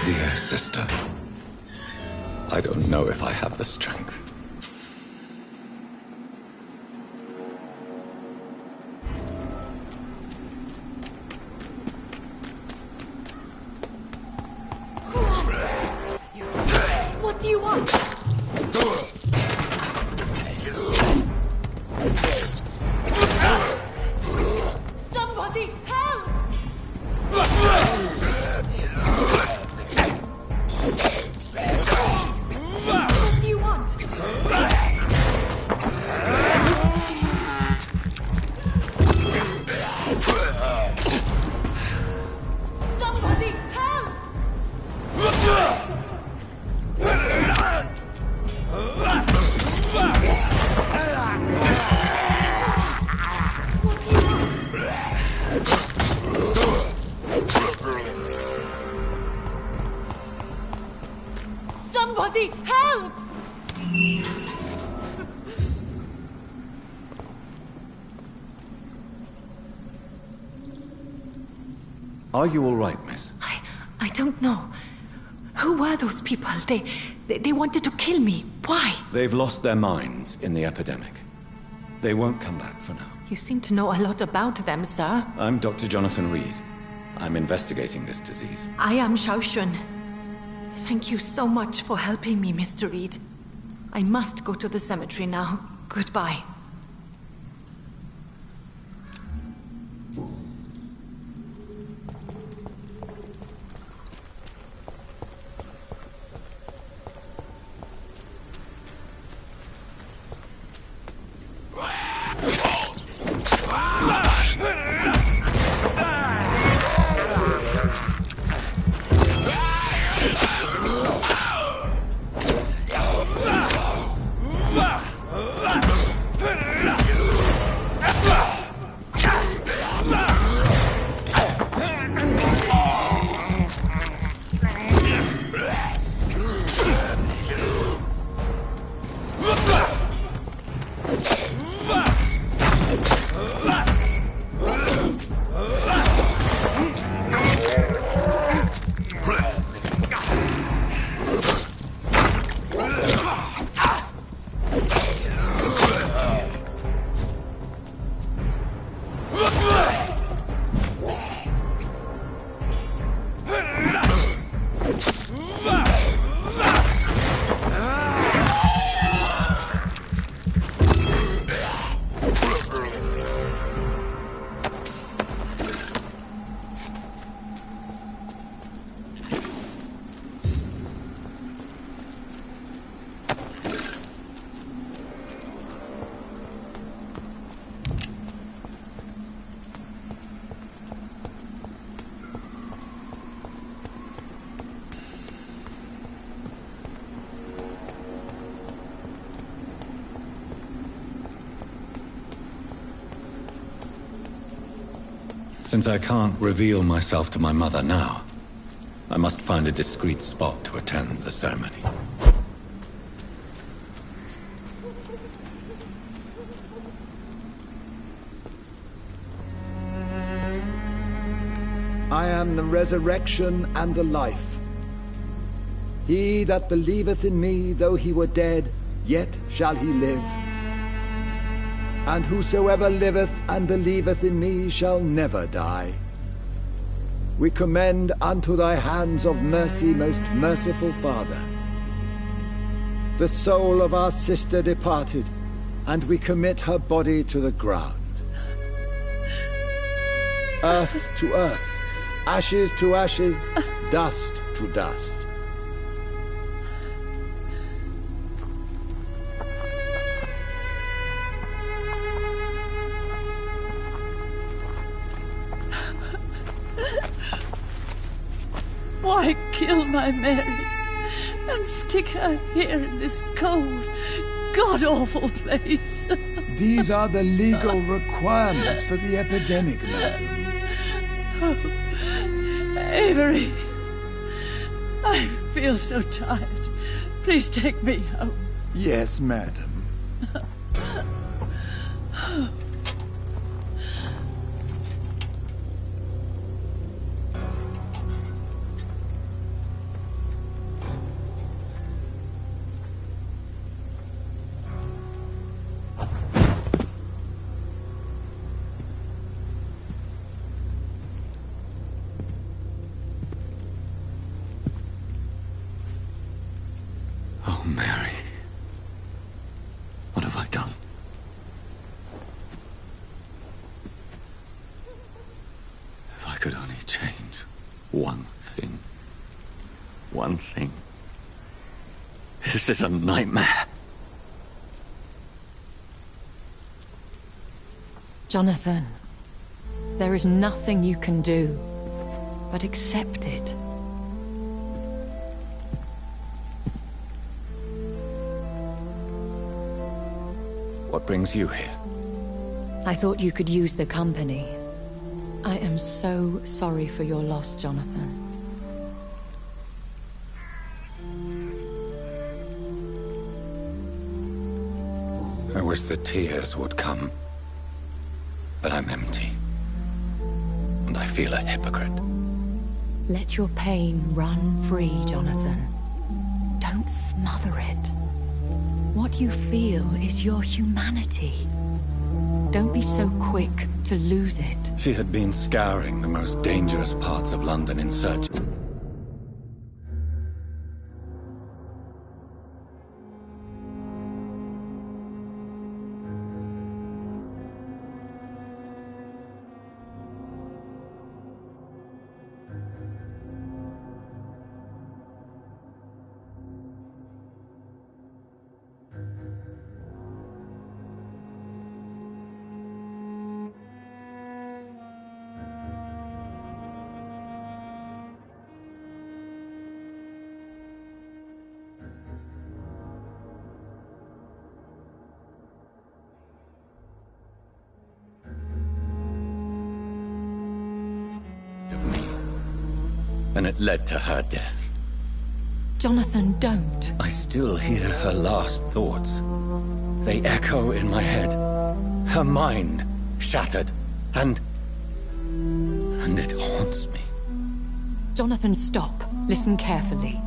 Dear sister, I don't know if I have the strength. What do you want? Somebody help! What do you want? Somebody help! Somebody help! Are you all right, miss? I don't know. Who were those people? They wanted to kill me. Why? They've lost their minds in the epidemic. They won't come back for now. You seem to know a lot about them, sir. I'm Dr. Jonathan Reed. I'm investigating this disease. I am Xiaoxun. Thank you so much for helping me, Mr. Reed. I must go to the cemetery now. Goodbye. Since I can't reveal myself to my mother now, I must find a discreet spot to attend the ceremony. I am the resurrection and the life. He that believeth in me, though he were dead, yet shall he live. And whosoever liveth and believeth in me shall never die. We commend unto thy hands of mercy, most merciful Father, the soul of our sister departed, and we commit her body to the ground. Earth to earth, ashes to ashes, dust to dust. Why kill my Mary and stick her here in this cold, god-awful place? These are the legal requirements for the epidemic, madam. Oh, Avery, I feel so tired. Please take me home. Yes, madam. Oh, Mary. What have I done? If I could only change one thing. One thing. This is a nightmare. Jonathan, there is nothing you can do but accept it. What brings you here? I thought you could use the company. I am so sorry for your loss, Jonathan. I wish the tears would come. But I'm empty. And I feel a hypocrite. Let your pain run free, Jonathan. Don't smother it. What you feel is your humanity. Don't be so quick to lose it. She had been scouring the most dangerous parts of London in search. And it led to her death. Jonathan, don't. I still hear her last thoughts. They echo in my head. Her mind shattered, and it haunts me. Jonathan, stop. Listen carefully.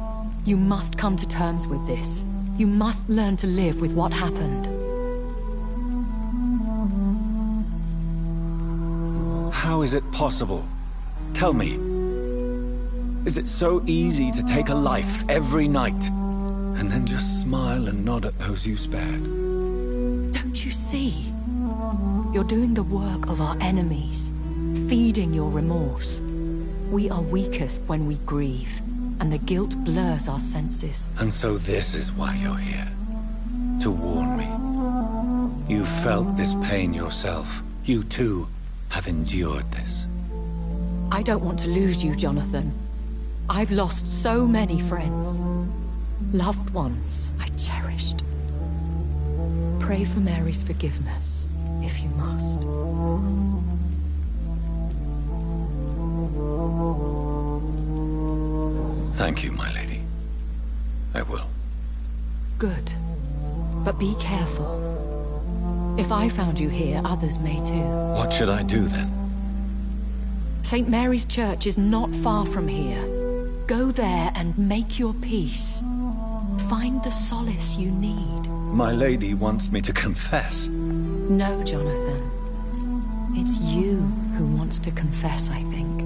You must come to terms with this. You must learn to live with what happened. How is it possible? Tell me. Is it so easy to take a life every night, and then just smile and nod at those you spared? Don't you see? You're doing the work of our enemies, feeding your remorse. We are weakest when we grieve, and the guilt blurs our senses. And so this is why you're here. To warn me. You've felt this pain yourself. You too have endured this. I don't want to lose you, Jonathan. I've lost so many friends. Loved ones I cherished. Pray for Mary's forgiveness, if you must. Thank you, my lady. I will. Good. But be careful. If I found you here, others may too. What should I do then? St. Mary's Church is not far from here. Go there and make your peace. Find the solace you need. My lady wants me to confess. No, Jonathan. It's you who wants to confess, I think.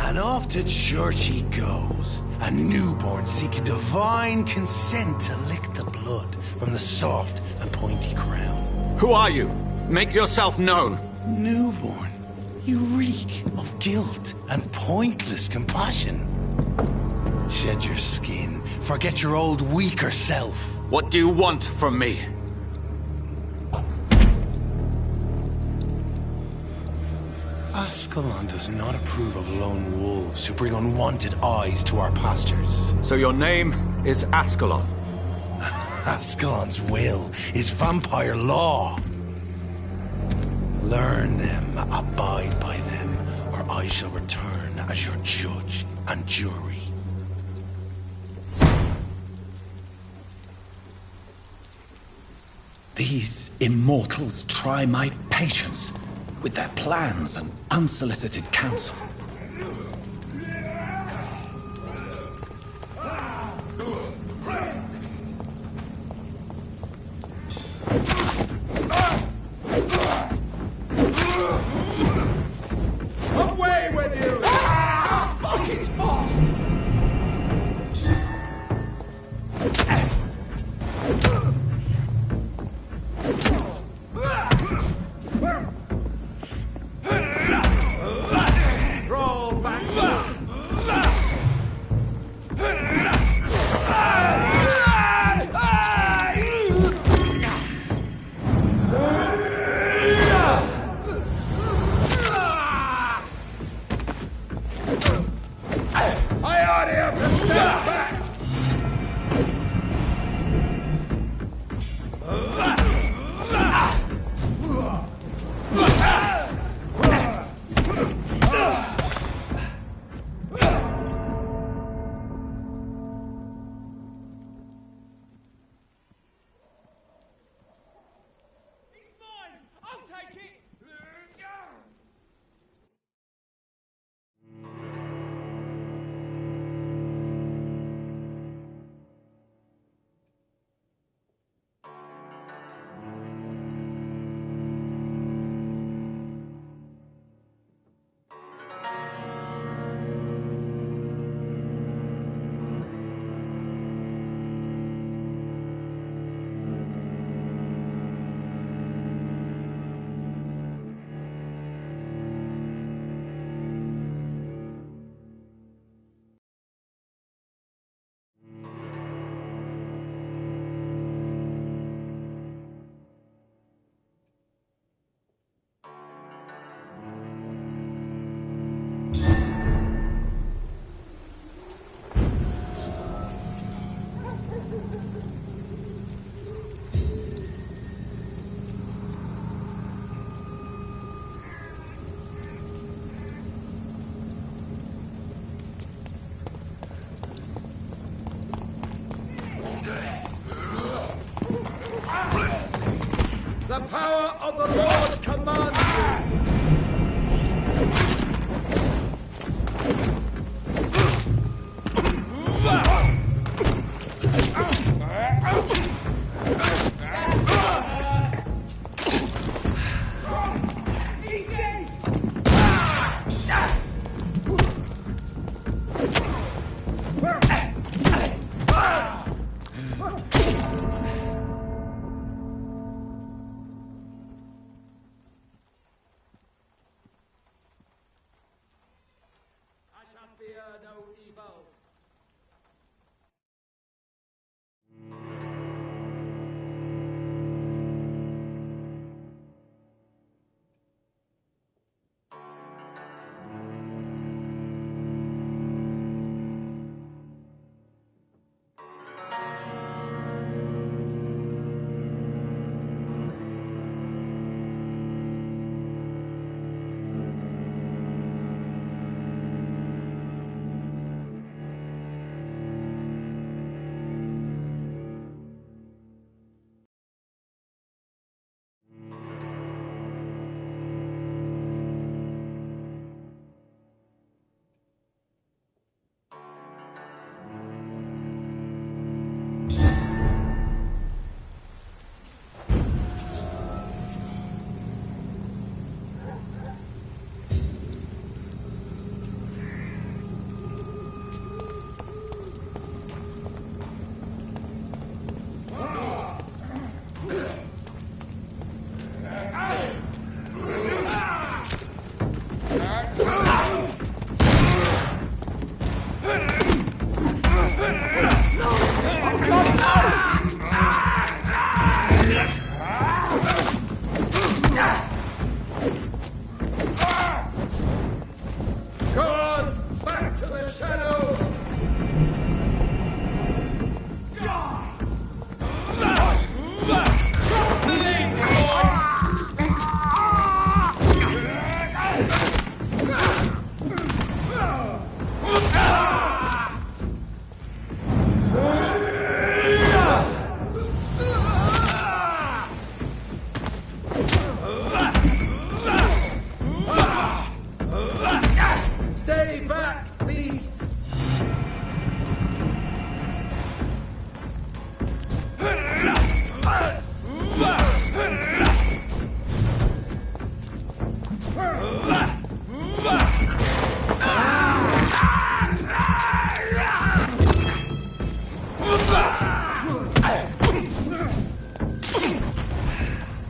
And off to church he goes, a newborn seeking divine consent to lick the blood from the soft and pointy crown. Who are you? Make yourself known. Newborn, you reek of guilt and pointless compassion. Shed your skin, forget your old weaker self. What do you want from me? Ascalon does not approve of lone wolves who bring unwanted eyes to our pastures. So your name is Ascalon? Ascalon's will is vampire law. Learn them, abide by them, or I shall return as your judge and jury. These immortals try my patience with their plans and unsolicited counsel. Away with you! Ah, fuck, it's fast!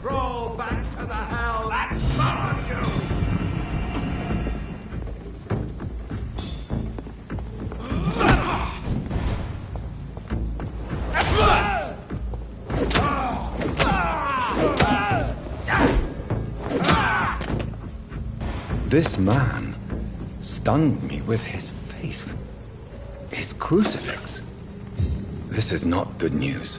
Roll back to the hell that followed you! This man stunned me with his faith. His crucifix. This is not good news.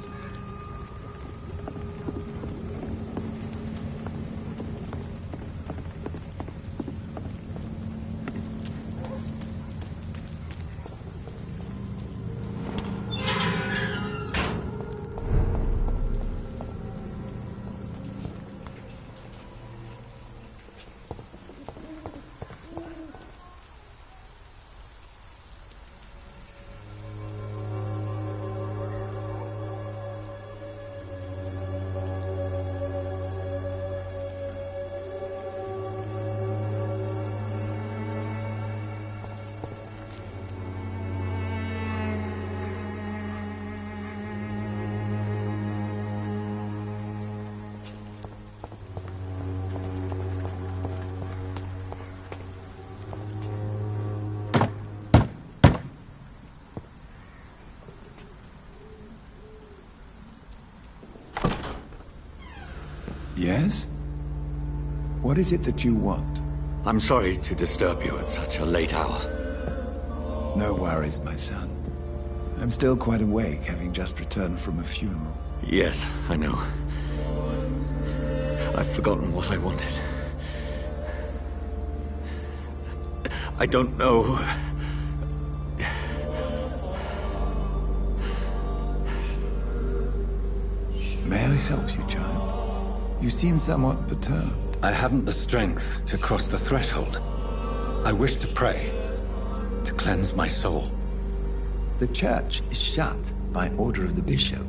Yes? What is it that you want? I'm sorry to disturb you at such a late hour. No worries, my son. I'm still quite awake, having just returned from a funeral. Yes, I know. I've forgotten what I wanted. I don't know. May I help you, child? You seem somewhat perturbed. I haven't the strength to cross the threshold. I wish to pray, to cleanse my soul. The church is shut by order of the bishop.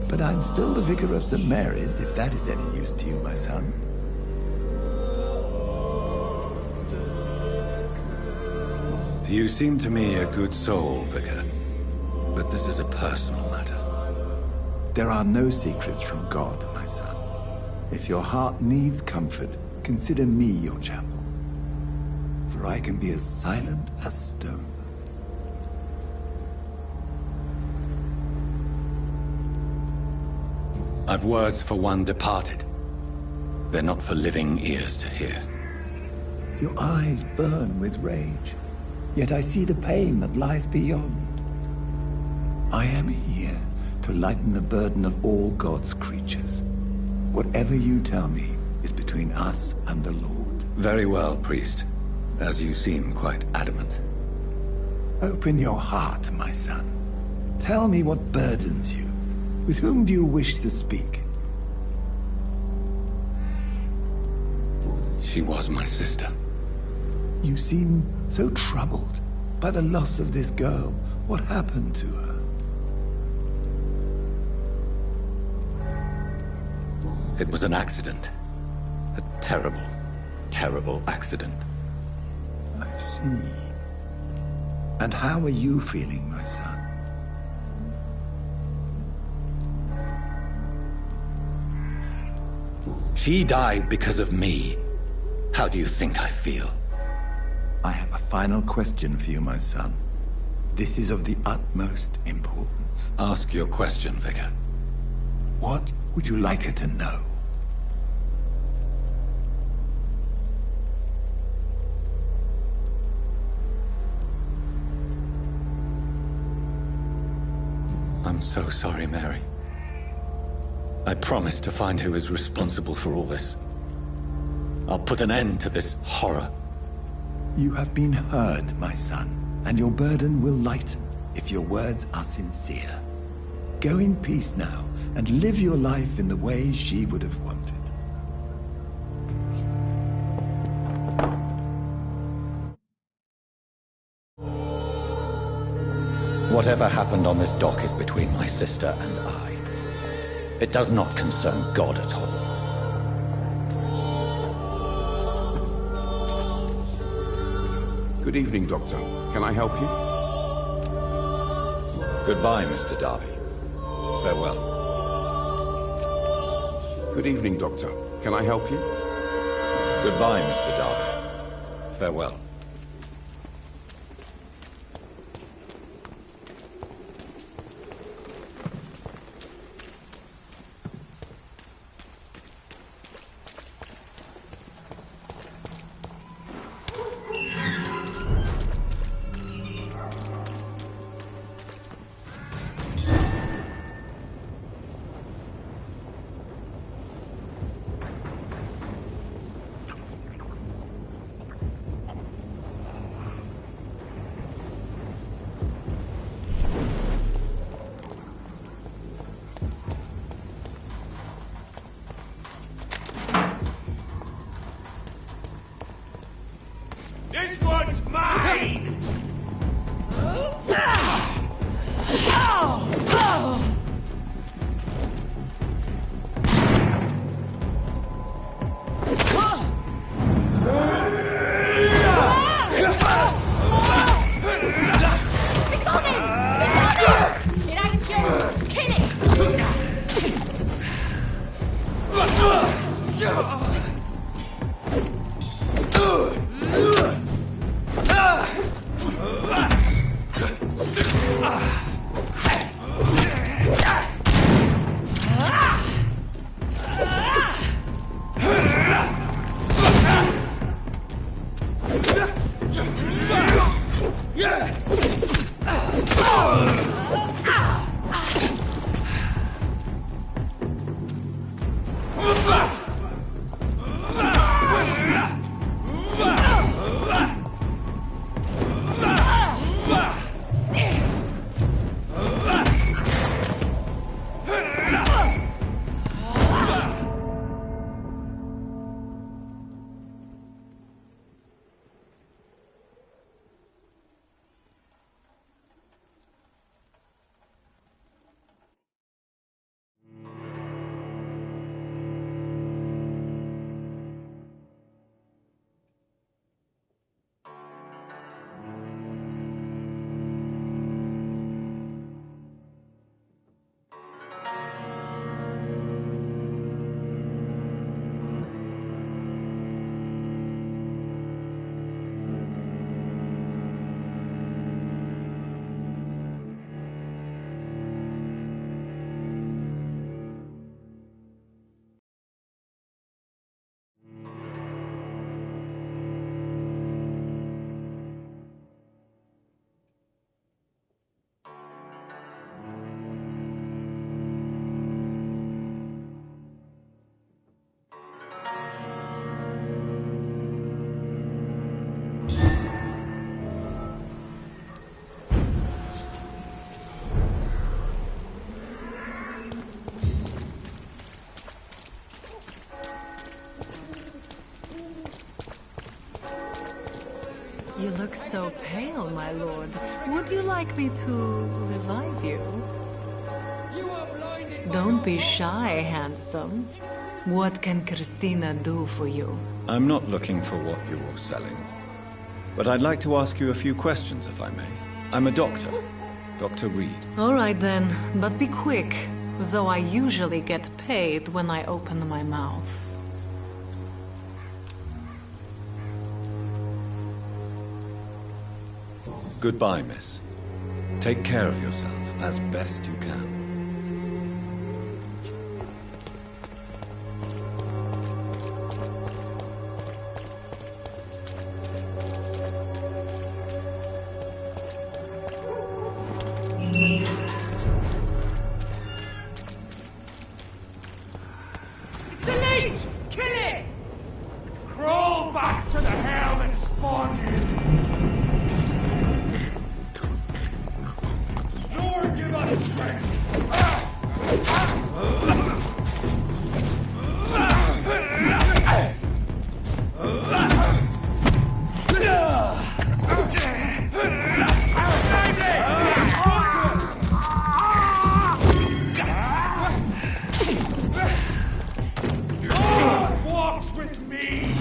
But I'm still the vicar of St. Mary's, if that is any use to you, my son. You seem to me a good soul, Vicar. But this is a personal matter. There are no secrets from God, my son. If your heart needs comfort, consider me your chapel. For I can be as silent as stone. I've words for one departed. They're not for living ears to hear. Your eyes burn with rage, yet I see the pain that lies beyond. I am here to lighten the burden of all God's creatures. Whatever you tell me is between us and the Lord. Very well, priest. As you seem quite adamant. Open your heart, my son. Tell me what burdens you. With whom do you wish to speak? She was my sister. You seem so troubled by the loss of this girl. What happened to her? It was an accident. A terrible, terrible accident. I see. And how are you feeling, my son? She died because of me. How do you think I feel? I have a final question for you, my son. This is of the utmost importance. Ask your question, Vicar. What would you like her to know? I'm so sorry, Mary. I promise to find who is responsible for all this. I'll put an end to this horror. You have been heard, my son, and your burden will lighten if your words are sincere. Go in peace now, and live your life in the way she would have wanted. Whatever happened on this dock is between my sister and I. It does not concern God at all. Good evening, Doctor. Can I help you? Goodbye, Mr. Darby. Farewell. Good evening, Doctor. Can I help you? Goodbye, Mr. Darby. Farewell. This one's mine! It's on him! It's on him! It ain't you! Kill it! You look so pale, my lord. Would you like me to revive you? Don't be shy, handsome. What can Christina do for you? I'm not looking for what you're selling. But I'd like to ask you a few questions, if I may. I'm a doctor. Dr. Reed. All right then, but be quick, though I usually get paid when I open my mouth. Goodbye, miss. Take care of yourself as best you can. It's a leech! Kill it! Crawl back to the hell that spawned you! Lord, give us strength! Walks with me!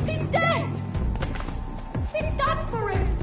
He's dead! He's done for him!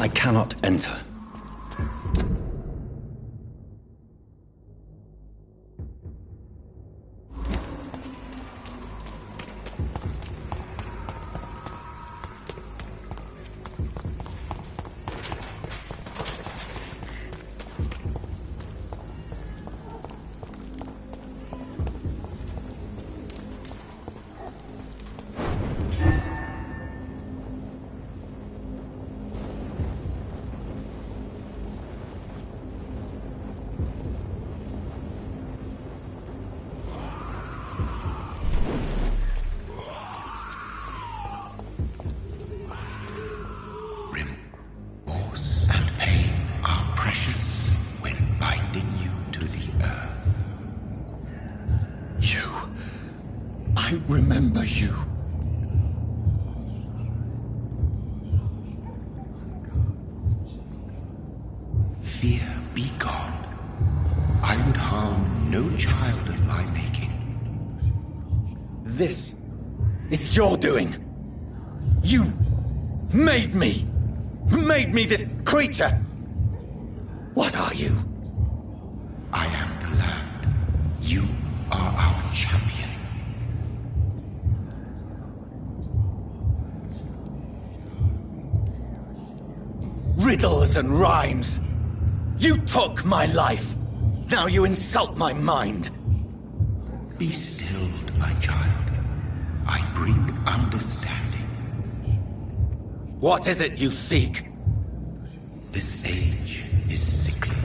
I cannot enter. Remember you. Fear be gone. I would harm no child of my making. This is your doing. You made me this creature. What are you? I am the land. You are our champion. Riddles and rhymes. You took my life. Now you insult my mind. Be stilled, my child. I bring understanding. What is it you seek? This age is sickly.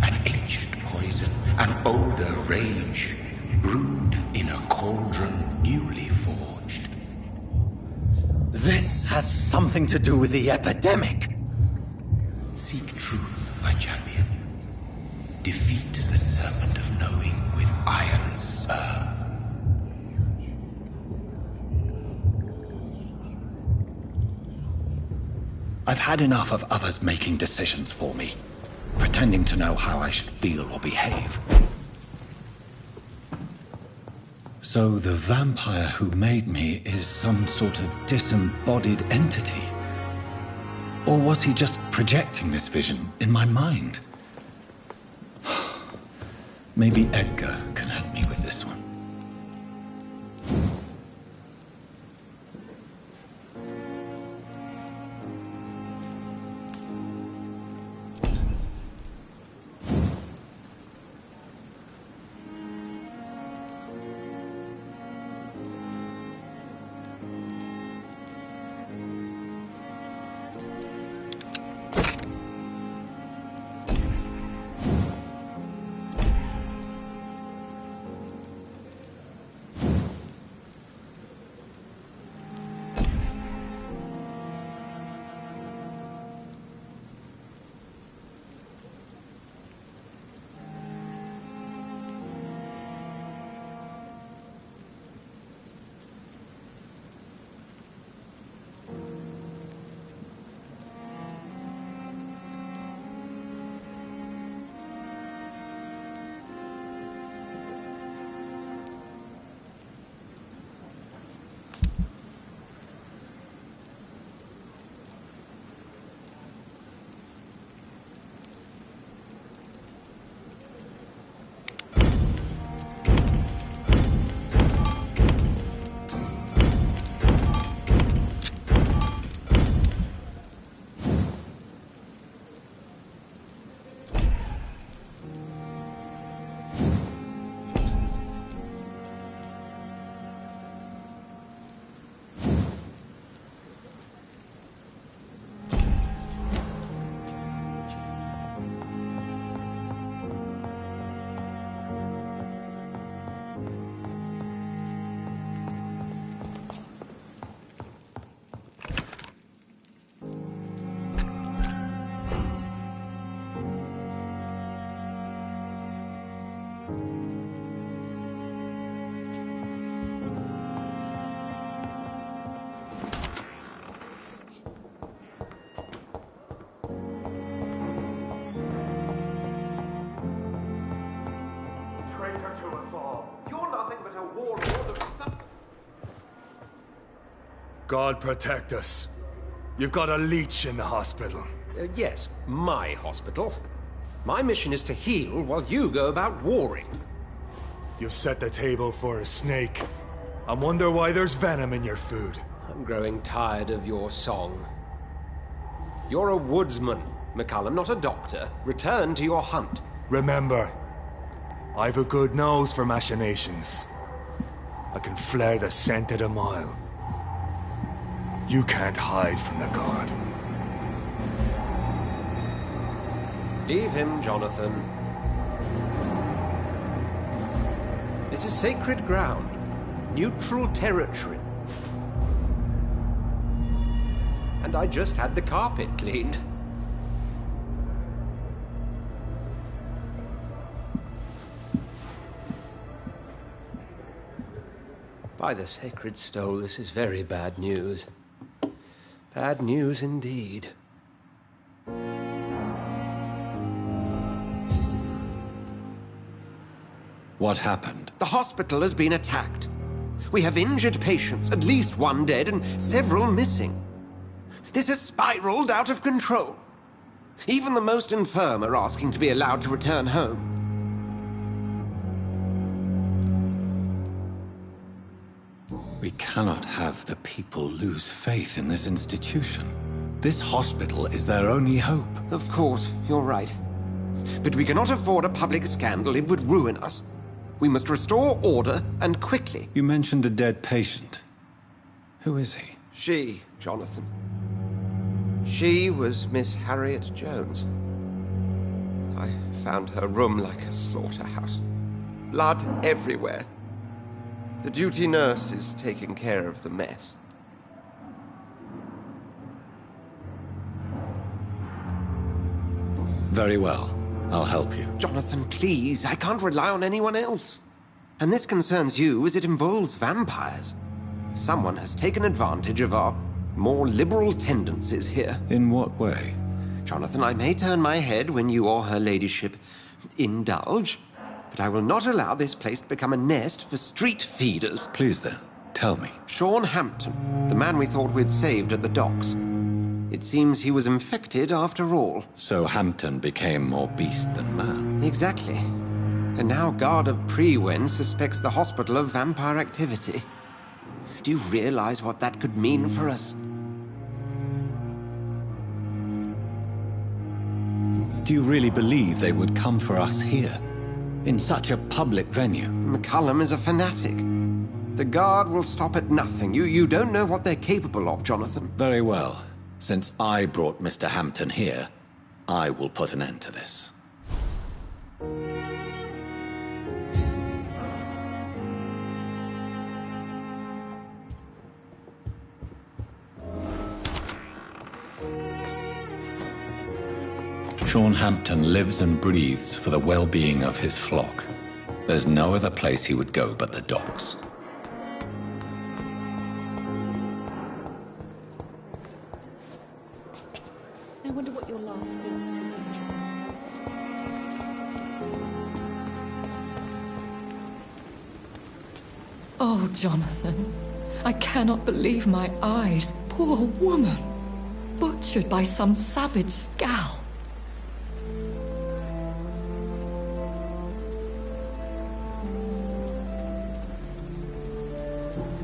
An ancient poison, an older rage, brewed in a cauldron newly forged. This has something to do with the epidemic. Seek truth, my champion. Defeat the serpent of knowing with iron spur. I've had enough of others making decisions for me, pretending to know how I should feel or behave. So the vampire who made me is some sort of disembodied entity? Or was he just projecting this vision in my mind? Maybe Edgar can help me with this one. God protect us. You've got a leech in the hospital. Yes, my hospital. My mission is to heal while you go about warring. You've set the table for a snake. I wonder why there's venom in your food. I'm growing tired of your song. You're a woodsman, McCullum, not a doctor. Return to your hunt. Remember, I've a good nose for machinations. I can flare the scent at a mile. You can't hide from the guard. Leave him, Jonathan. This is sacred ground. Neutral territory. And I just had the carpet cleaned. By the sacred stole, this is very bad news. Bad news indeed. What happened? The hospital has been attacked. We have injured patients, at least one dead and several missing. This has spiraled out of control. Even the most infirm are asking to be allowed to return home. We cannot have the people lose faith in this institution. This hospital is their only hope. Of course, you're right. But we cannot afford a public scandal. It would ruin us. We must restore order, and quickly. You mentioned a dead patient. Who is he? She, Jonathan. She was Miss Harriet Jones. I found her room like a slaughterhouse. Blood everywhere. The duty nurse is taking care of the mess. Very well. I'll help you. Jonathan, please. I can't rely on anyone else. And this concerns you as it involves vampires. Someone has taken advantage of our more liberal tendencies here. In what way? Jonathan, I may turn my head when you or her ladyship indulge, but I will not allow this place to become a nest for street feeders. Please then, tell me. Sean Hampton, the man we thought we'd saved at the docks. It seems he was infected after all. So Hampton became more beast than man. Exactly. And now Guard of Prewen suspects the hospital of vampire activity. Do you realize what that could mean for us? Do you really believe they would come for us here? In such a public venue? McCullum is a fanatic. The Guard will stop at nothing. You don't know what they're capable of, Jonathan. Very well. Since I brought Mr. Hampton here, I will put an end to this. Sean Hampton lives and breathes for the well-being of his flock. There's no other place he would go but the docks. I wonder what your last thoughts were. Oh, Jonathan, I cannot believe my eyes. Poor woman, butchered by some savage scowl.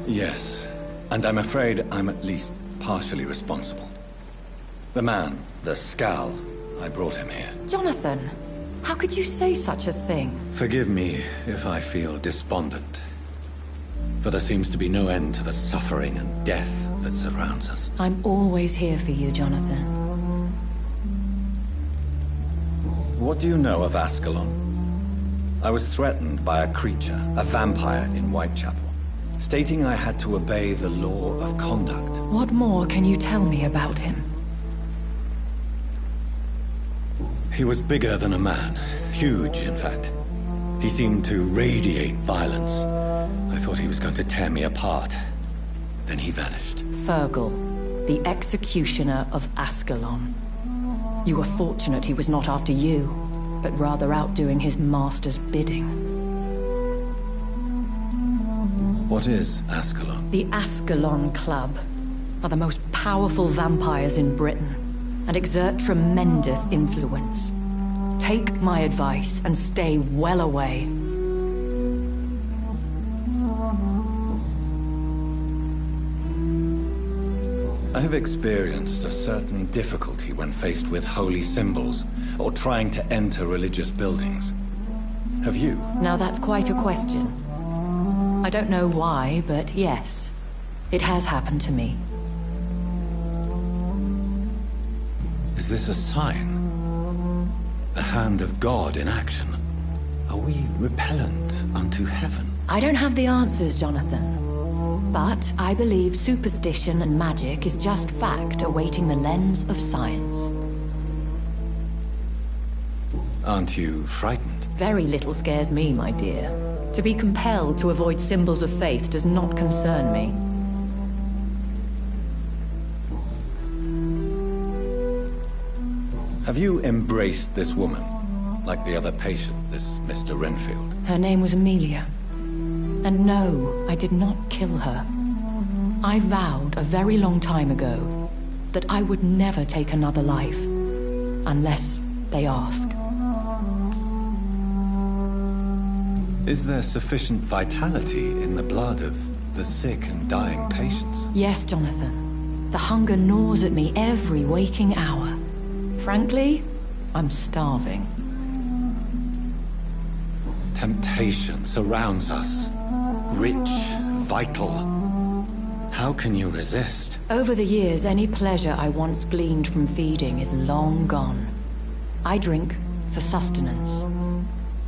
Yes, and I'm afraid I'm at least partially responsible. The man, the Scowl, I brought him here. Jonathan, how could you say such a thing? Forgive me if I feel despondent. For there seems to be no end to the suffering and death that surrounds us. I'm always here for you, Jonathan. What do you know of Ascalon? I was threatened by a creature, a vampire in Whitechapel, stating I had to obey the law of conduct. What more can you tell me about him? He was bigger than a man. Huge, in fact. He seemed to radiate violence. I thought he was going to tear me apart. Then he vanished. Fergal, the executioner of Ascalon. You were fortunate he was not after you, but rather out doing his master's bidding. What is Ascalon? The Ascalon Club. are the most powerful vampires in Britain and exert tremendous influence. Take my advice and stay well away. I have experienced a certain difficulty when faced with holy symbols or trying to enter religious buildings. Have you? Now that's quite a question. I don't know why, but yes, it has happened to me. Is this a sign? The hand of God in action? Are we repellent unto heaven? I don't have the answers, Jonathan. But I believe superstition and magic is just fact awaiting the lens of science. Aren't you frightened? Very little scares me, my dear. To be compelled to avoid symbols of faith does not concern me. Have you embraced this woman, like the other patient, this Mr. Renfield? Her name was Amelia. And no, I did not kill her. I vowed a very long time ago that I would never take another life, unless they ask. Is there sufficient vitality in the blood of the sick and dying patients? Yes, Jonathan. The hunger gnaws at me every waking hour. Frankly, I'm starving. Temptation surrounds us. Rich, vital. How can you resist? Over the years, any pleasure I once gleaned from feeding is long gone. I drink for sustenance.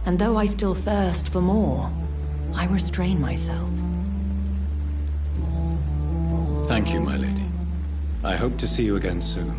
And though I still thirst for more, I restrain myself. Thank you, my lady. I hope to see you again soon.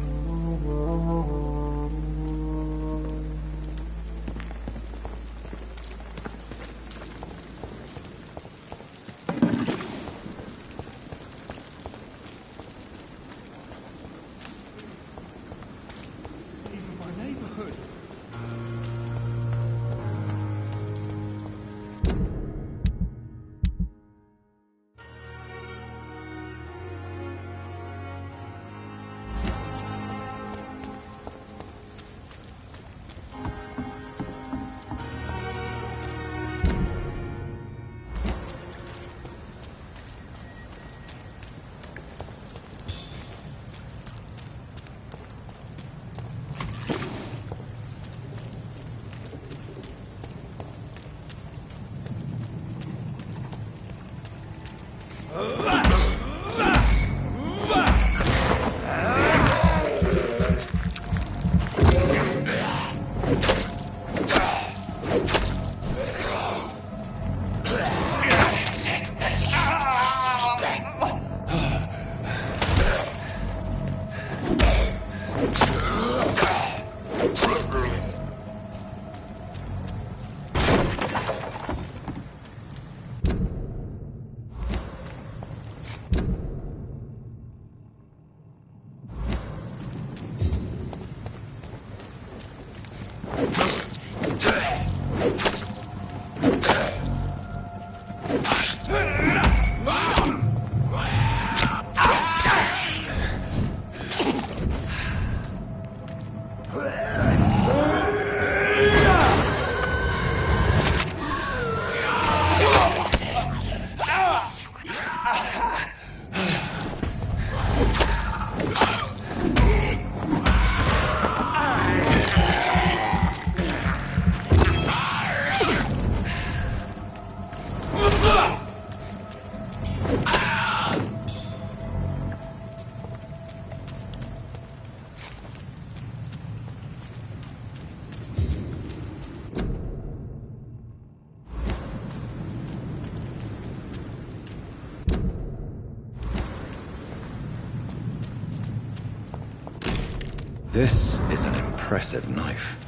This is an impressive knife.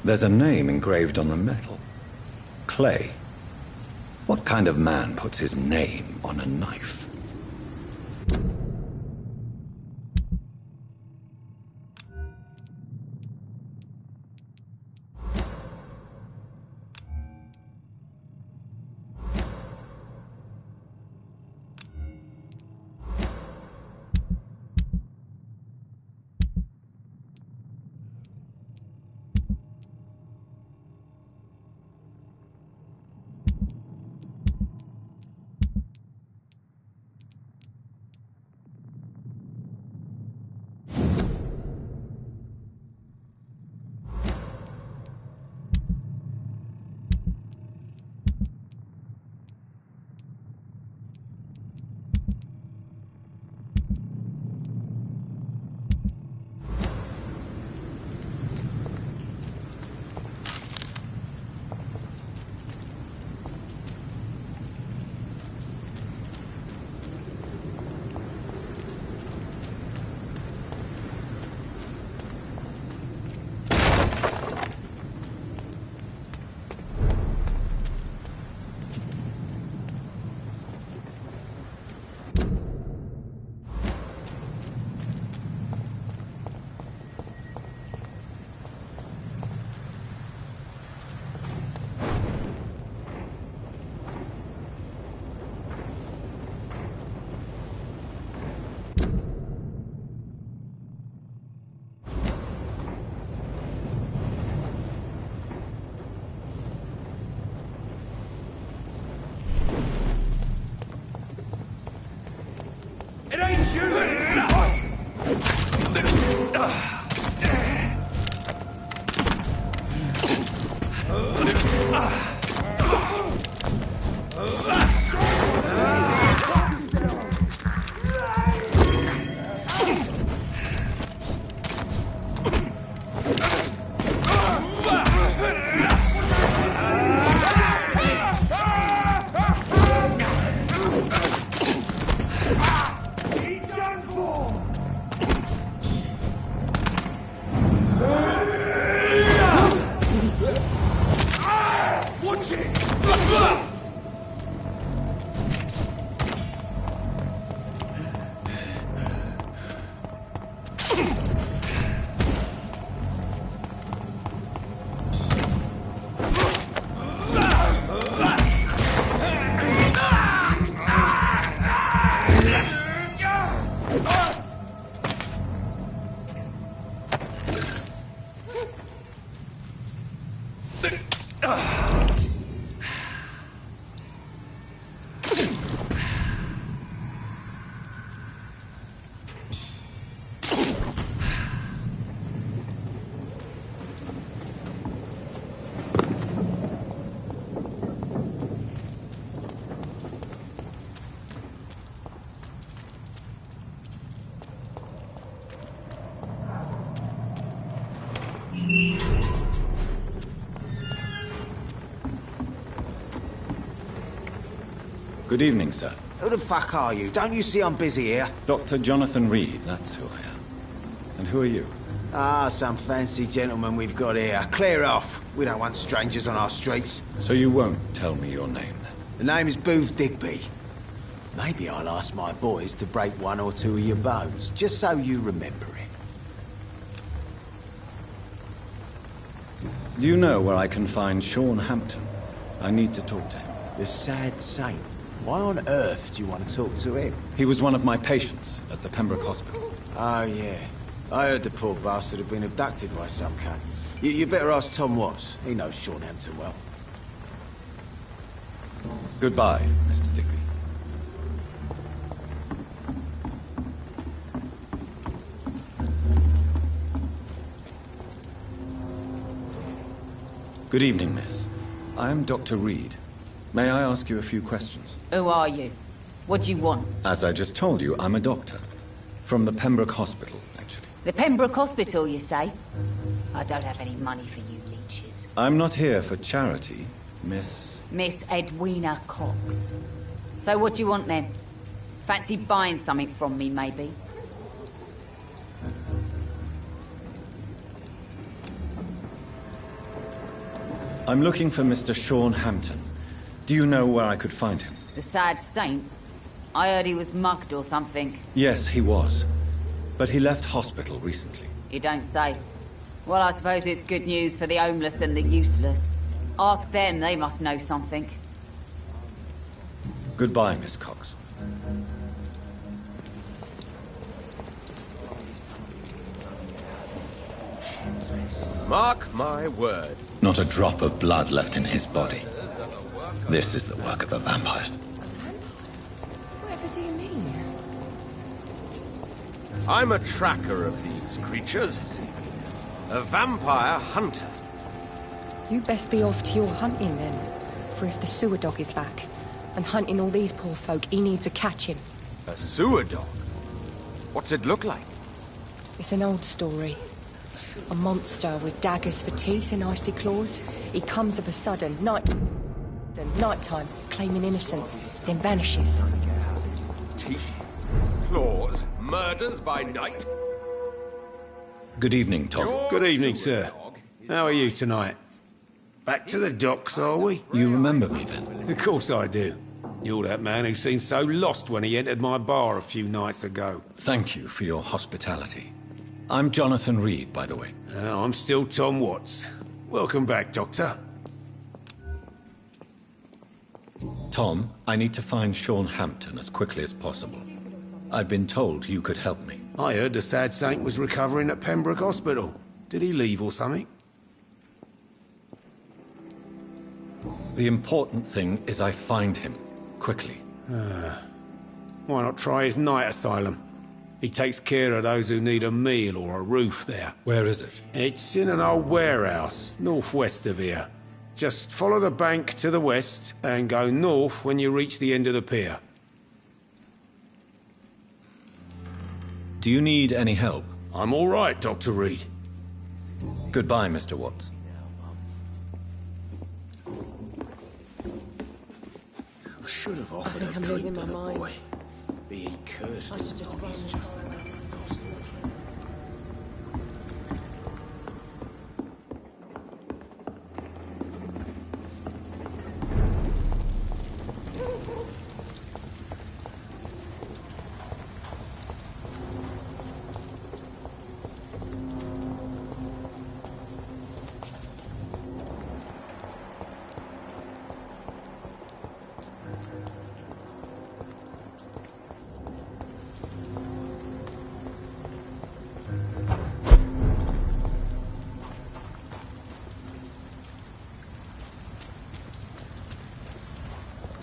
There's a name engraved on the metal. Clay. What kind of man puts his name on a knife? Watch it! Good evening, sir. Who the fuck are you? Don't you see I'm busy here? Dr. Jonathan Reed, that's who I am. And who are you? Ah, some fancy gentleman we've got here. Clear off. We don't want strangers on our streets. So you won't tell me your name, then? The name is Booth Digby. Maybe I'll ask my boys to break one or two of your bones, just so you remember it. Do you know where I can find Sean Hampton? I need to talk to him. The sad saint. Why on earth do you want to talk to him? He was one of my patients at the Pembroke Hospital. Oh, yeah. I heard the poor bastard had been abducted by some cunt. You better ask Tom Watts. He knows Sean Hampton well. Goodbye, Mr. Digby. Good evening, miss. I am Dr. Reed. May I ask you a few questions? Who are you? What do you want? As I just told you, I'm a doctor. From the Pembroke Hospital, actually. The Pembroke Hospital, you say? I don't have any money for you leeches. I'm not here for charity, Miss... Miss Edwina Cox. So what do you want then? Fancy buying something from me, maybe? I'm looking for Mr. Sean Hampton. Do you know where I could find him? The sad saint? I heard he was mugged or something. Yes, he was. But he left hospital recently. You don't say. Well, I suppose it's good news for the homeless and the useless. Ask them, they must know something. Goodbye, Miss Cox. Mark my words. Not a drop of blood left in his body. This is the work of a vampire. Whatever do you mean? I'm a tracker of these creatures. A vampire hunter. You best be off to your hunting then. For if the sewer dog is back, and hunting all these poor folk, he needs a catching. A sewer dog? What's it look like? It's an old story. A monster with daggers for teeth and icy claws. He comes of a sudden, nighttime, claiming innocence, then vanishes. Teeth, claws, murders by night? Good evening, Tom. Good evening, sir. How are you tonight? Back to the docks, are we? You remember me, then? Of course I do. You're that man who seemed so lost when he entered my bar a few nights ago. Thank you for your hospitality. I'm Jonathan Reed, by the way. I'm still Tom Watts. Welcome back, Doctor. Tom, I need to find Sean Hampton as quickly as possible. I've been told you could help me. I heard the sad saint was recovering at Pembroke Hospital. Did he leave or something? The important thing is I find him, quickly. Why not try his night asylum? He takes care of those who need a meal or a roof there. Where is it? It's in an old warehouse, northwest of here. Just follow the bank to the west and go north when you reach the end of the pier. Do you need any help? I'm all right, Dr. Reed. Goodbye, Mr. Watts. I should have offered. I think I'm losing my mind. Be he cursed. I should just run.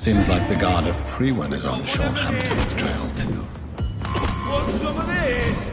Seems like the guard of Prewen is on Sean Hampton's trail, too. Want some of this?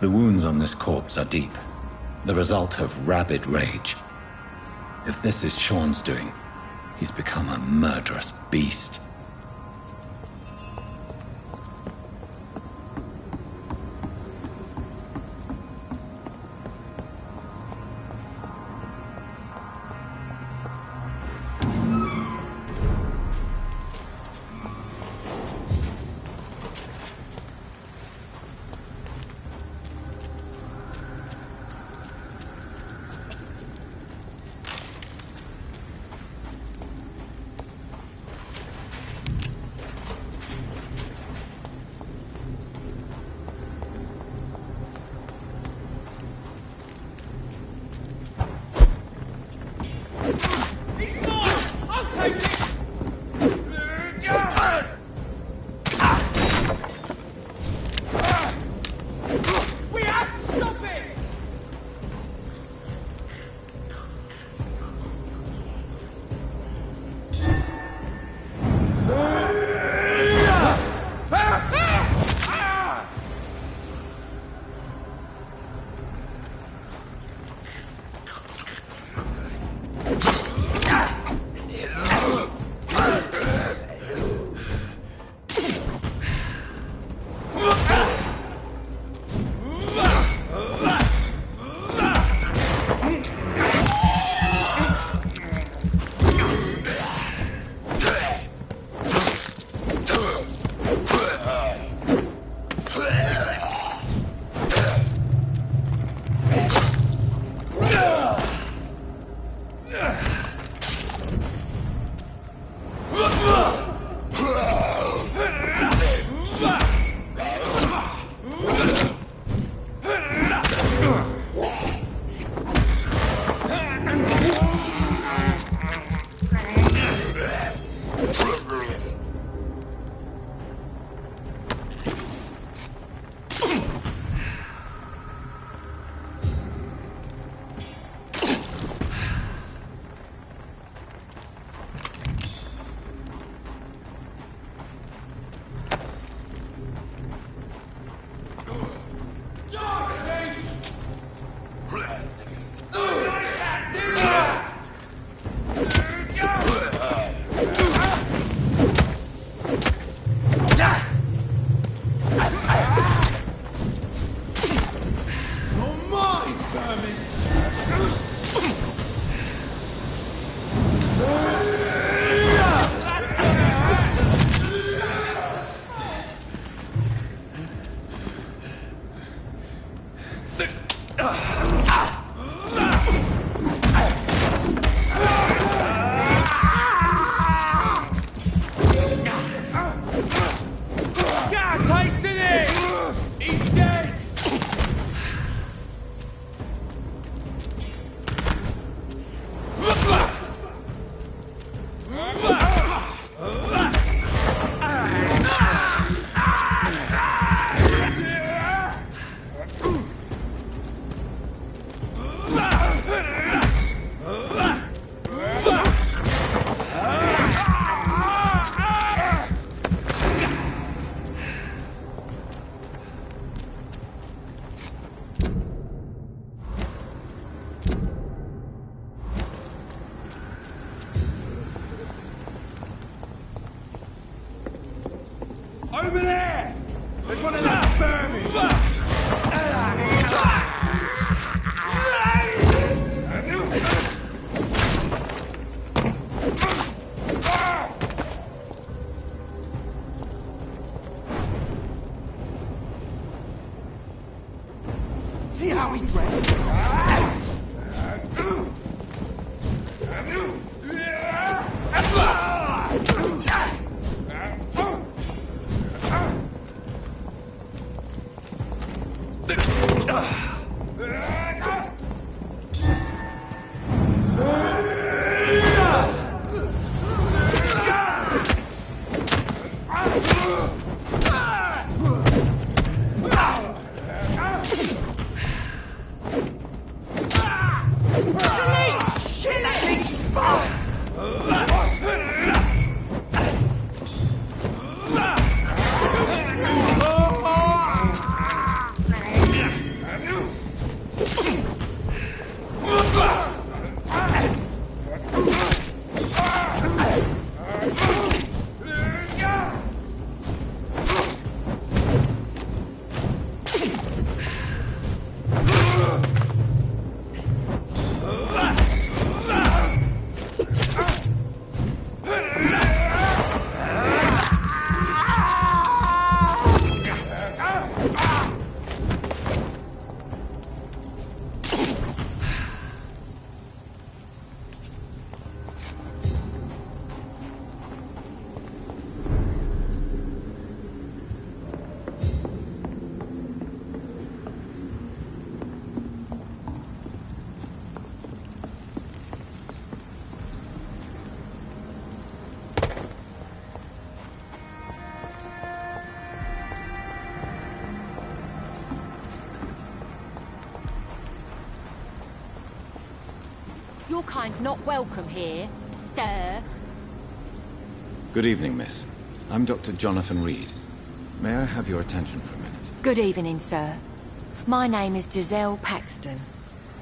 The wounds on this corpse are deep, the result of rabid rage. If this is Sean's doing, he's become a murderous beast. Tasted it! He's dead! Over there! There's one of them vermin! See how he's dressed? Your kind's not welcome here, sir. Good evening, miss. I'm Dr. Jonathan Reed. May I have your attention for a minute? Good evening, sir. My name is Giselle Paxton,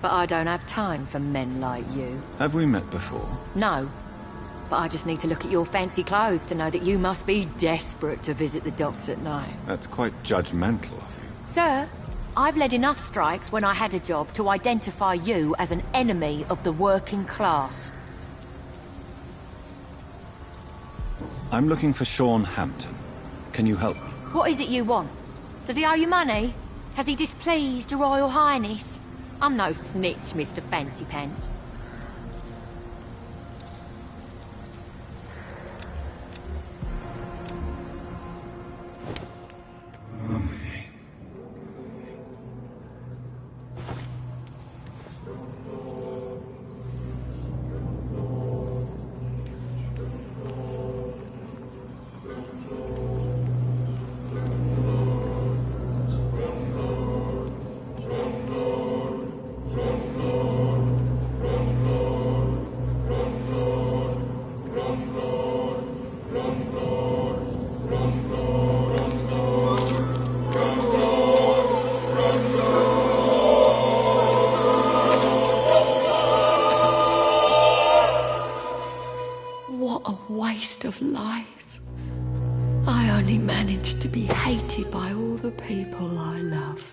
but I don't have time for men like you. Have we met before? No, but I just need to look at your fancy clothes to know that you must be desperate to visit the docks at night. That's quite judgmental of you. Sir, I've led enough strikes when I had a job to identify you as an enemy of the working class. I'm looking for Sean Hampton. Can you help me? What is it you want? Does he owe you money? Has he displeased your Royal Highness? I'm no snitch, Mr. Fancy Pants. What a waste of life. I only managed to be hated by all the people I loved.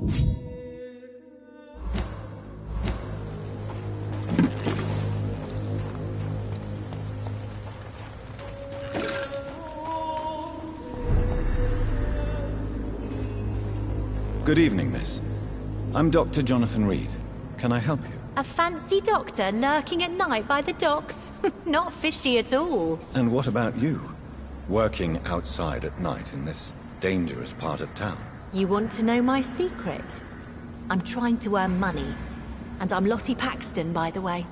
Good evening, miss. I'm Dr. Jonathan Reed. Can I help you? A fancy doctor lurking at night by the docks? Not fishy at all. And what about you? Working outside at night in this dangerous part of town? You want to know my secret? I'm trying to earn money. And I'm Lottie Paxton, by the way.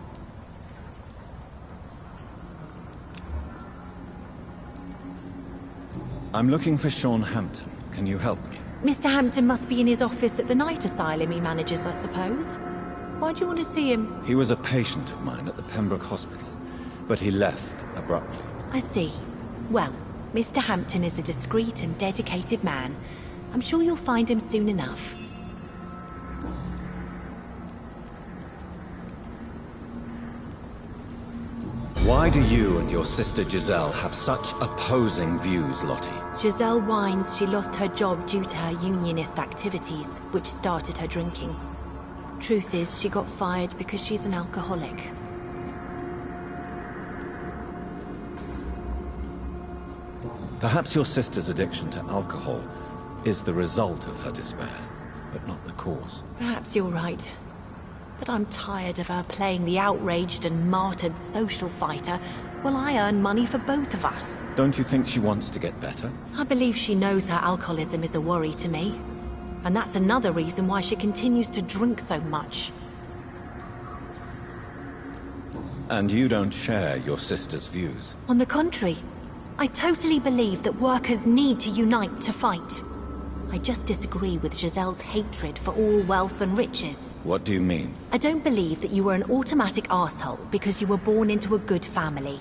I'm looking for Sean Hampton. Can you help me? Mr. Hampton must be in his office at the night asylum he manages, I suppose. Why do you want to see him? He was a patient of mine at the Pembroke Hospital, but he left abruptly. I see. Well, Mr. Hampton is a discreet and dedicated man. I'm sure you'll find him soon enough. Why do you and your sister Giselle have such opposing views, Lottie? Giselle whines she lost her job due to her unionist activities, which started her drinking. Truth is, she got fired because she's an alcoholic. Perhaps your sister's addiction to alcohol is the result of her despair, but not the cause. Perhaps you're right. But I'm tired of her playing the outraged and martyred social fighter while I earn money for both of us. Don't you think she wants to get better? I believe she knows her alcoholism is a worry to me. And that's another reason why she continues to drink so much. And you don't share your sister's views? On the contrary, I totally believe that workers need to unite to fight. I just disagree with Giselle's hatred for all wealth and riches. What do you mean? I don't believe that you were an automatic arsehole because you were born into a good family.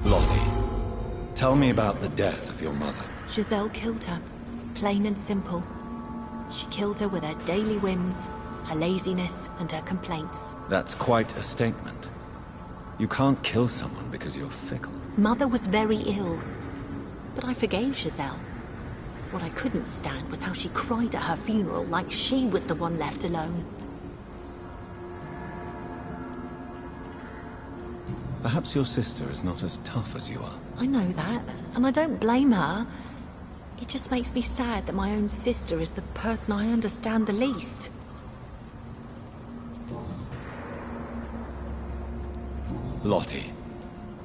Lottie, tell me about the death of your mother. Giselle killed her. Plain and simple. She killed her with her daily whims, her laziness, and her complaints. That's quite a statement. You can't kill someone because you're fickle. Mother was very ill. But I forgave Giselle. What I couldn't stand was how she cried at her funeral like she was the one left alone. Perhaps your sister is not as tough as you are. I know that, and I don't blame her. It just makes me sad that my own sister is the person I understand the least. Lottie,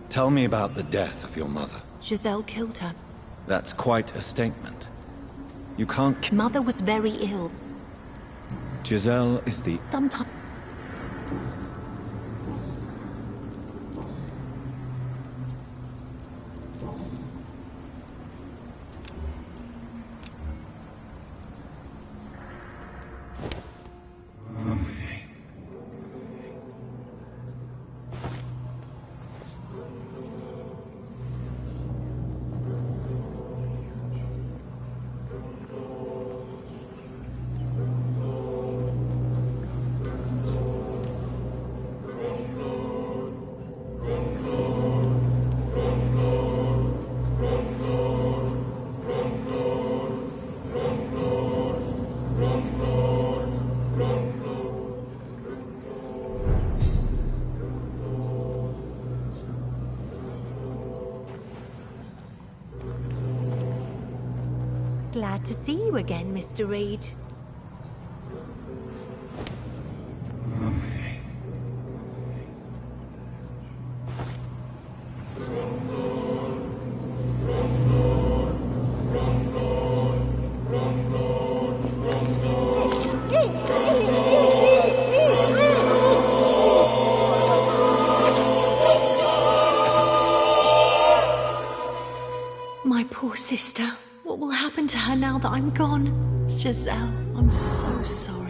tell me about the death of your mother. Giselle killed her. That's quite a statement. You can't Mother was very ill. Giselle is the... Sometimes... Glad to see you again, Mr. Reed. My poor sister. What will happen to her now that I'm gone? Giselle, I'm so sorry.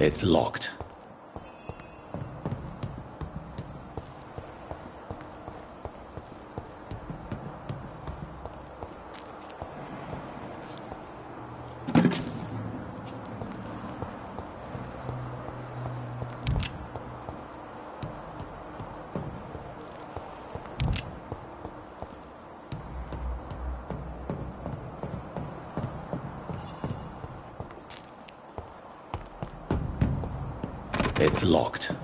It's locked. It's locked.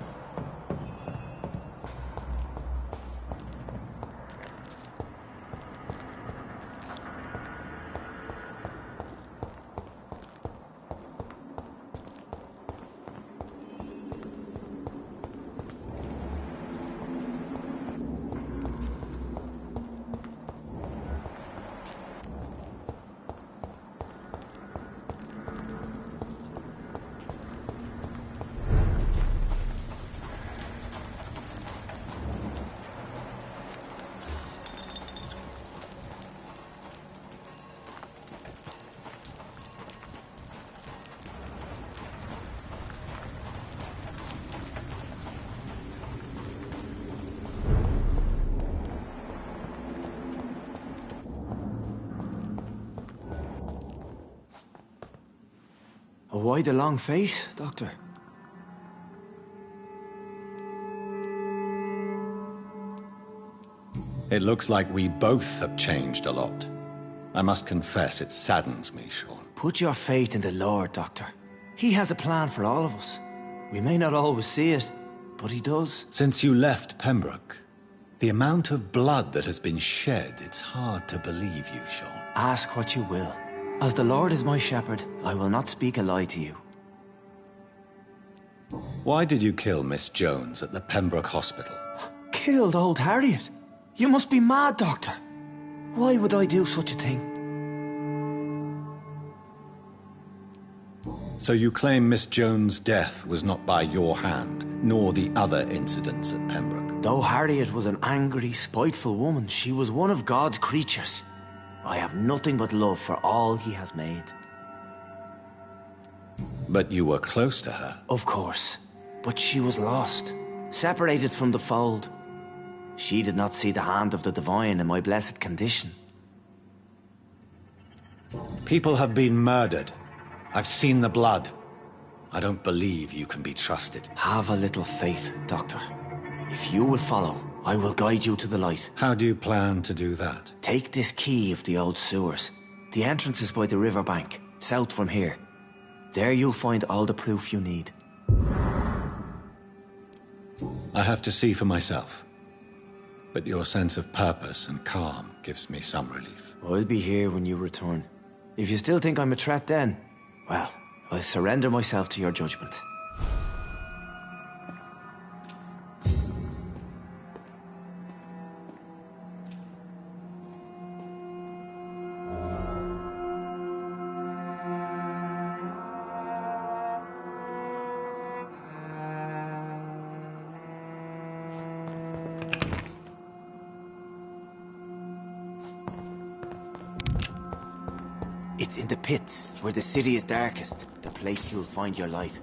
Why the long face, Doctor? It looks like we both have changed a lot. I must confess, it saddens me, Sean. Put your faith in the Lord, Doctor. He has a plan for all of us. We may not always see it, but he does. Since you left Pembroke, the amount of blood that has been shed, it's hard to believe you, Sean. Ask what you will. As the Lord is my shepherd, I will not speak a lie to you. Why did you kill Miss Jones at the Pembroke Hospital? Killed old Harriet? You must be mad, Doctor. Why would I do such a thing? So you claim Miss Jones' death was not by your hand, nor the other incidents at Pembroke? Though Harriet was an angry, spiteful woman, she was one of God's creatures. I have nothing but love for all he has made. But you were close to her. Of course. But she was lost, separated from the fold. She did not see the hand of the divine in my blessed condition. People have been murdered. I've seen the blood. I don't believe you can be trusted. Have a little faith, Doctor. If you will follow, I will guide you to the light. How do you plan to do that? Take this key of the old sewers. The entrance is by the riverbank, south from here. There you'll find all the proof you need. I have to see for myself. But your sense of purpose and calm gives me some relief. I'll be here when you return. If you still think I'm a threat then, well, I'll surrender myself to your judgment. It's in the pits, where the city is darkest, the place you'll find your light.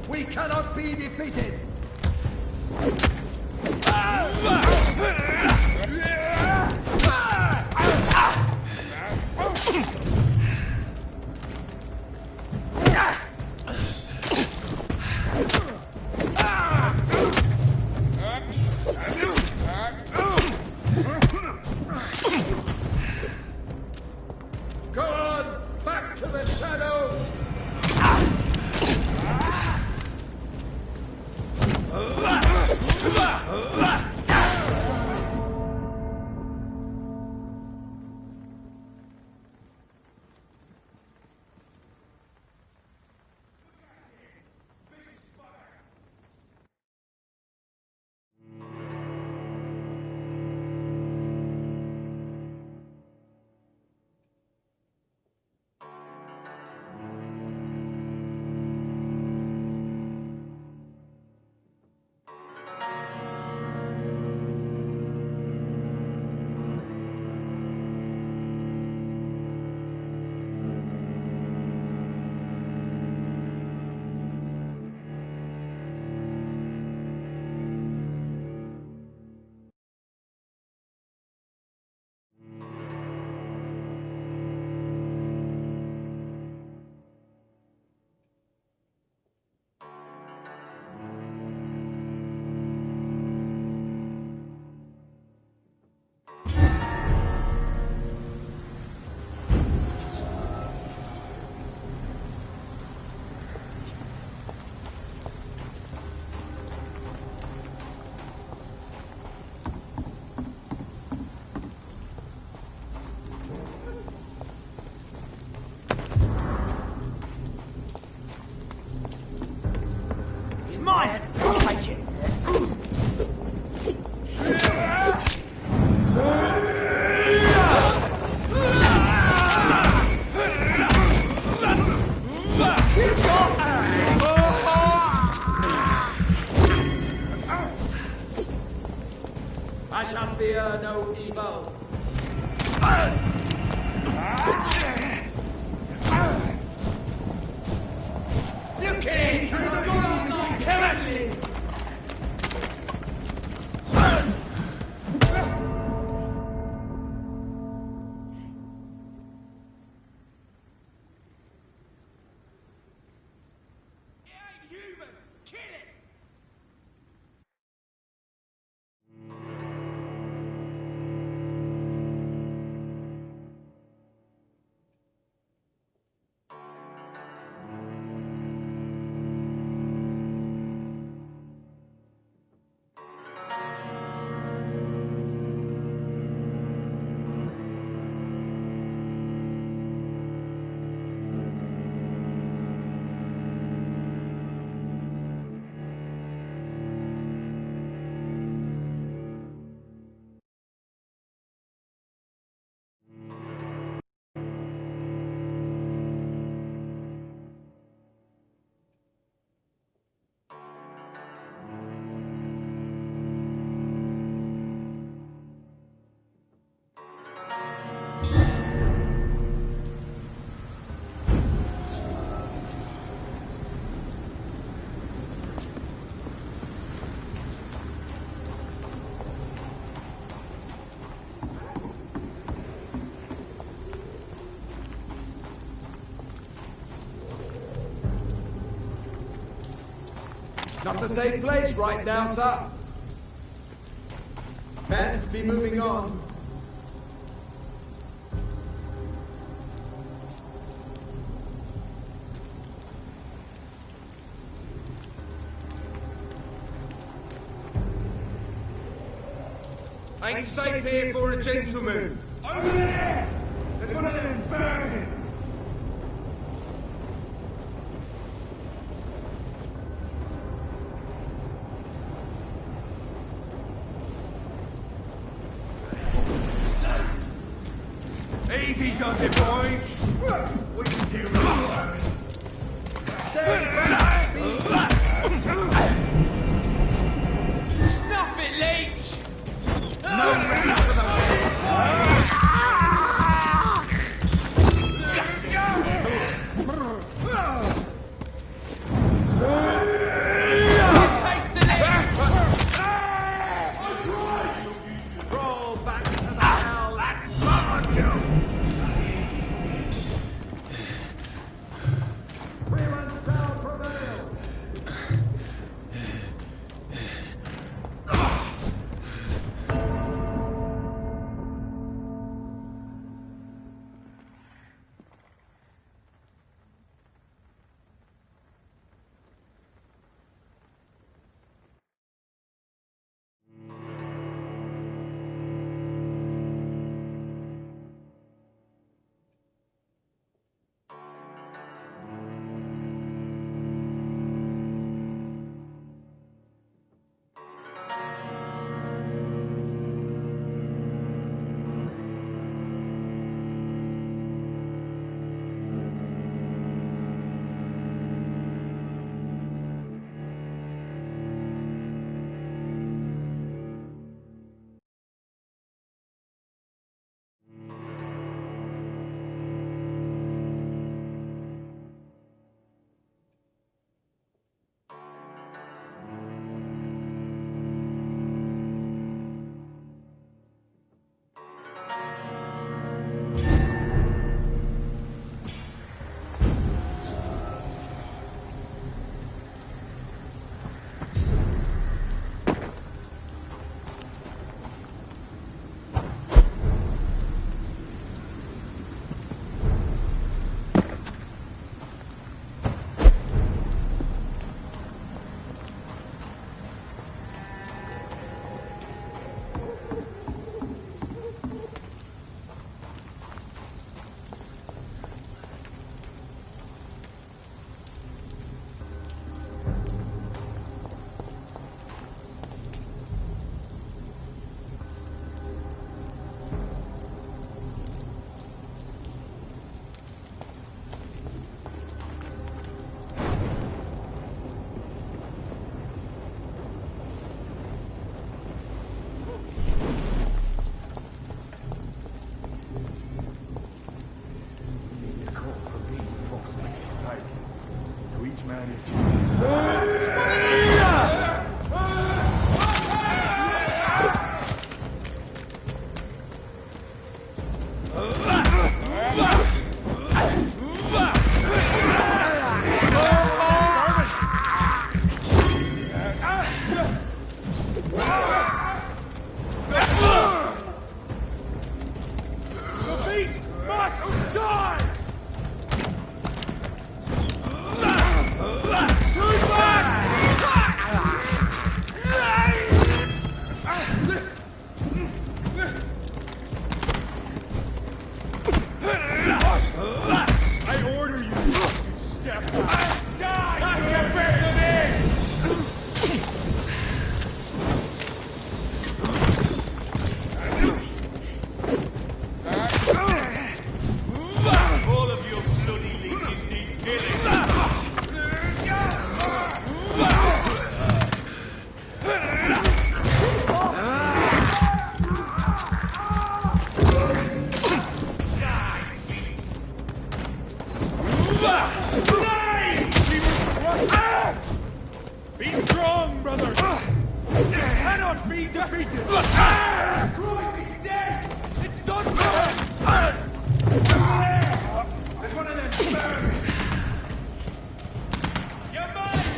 We cannot be defeated! to the shadows! Mine! I'll take it! I shall fear no evil. You can't kill me! Not a safe place right now, sir. Best be moving on. Ain't safe here for a gentleman. Over there! There's one of them burning! Easy does it, boys. We can deal with it. Stay back, beast. Snuff it, leech. No rest for the taste the leech. Roll back to the hell. That's what I do. Be strong, brother! You cannot be defeated! Christ, he's dead! It's done for him! There's one of them spurs! You're mine,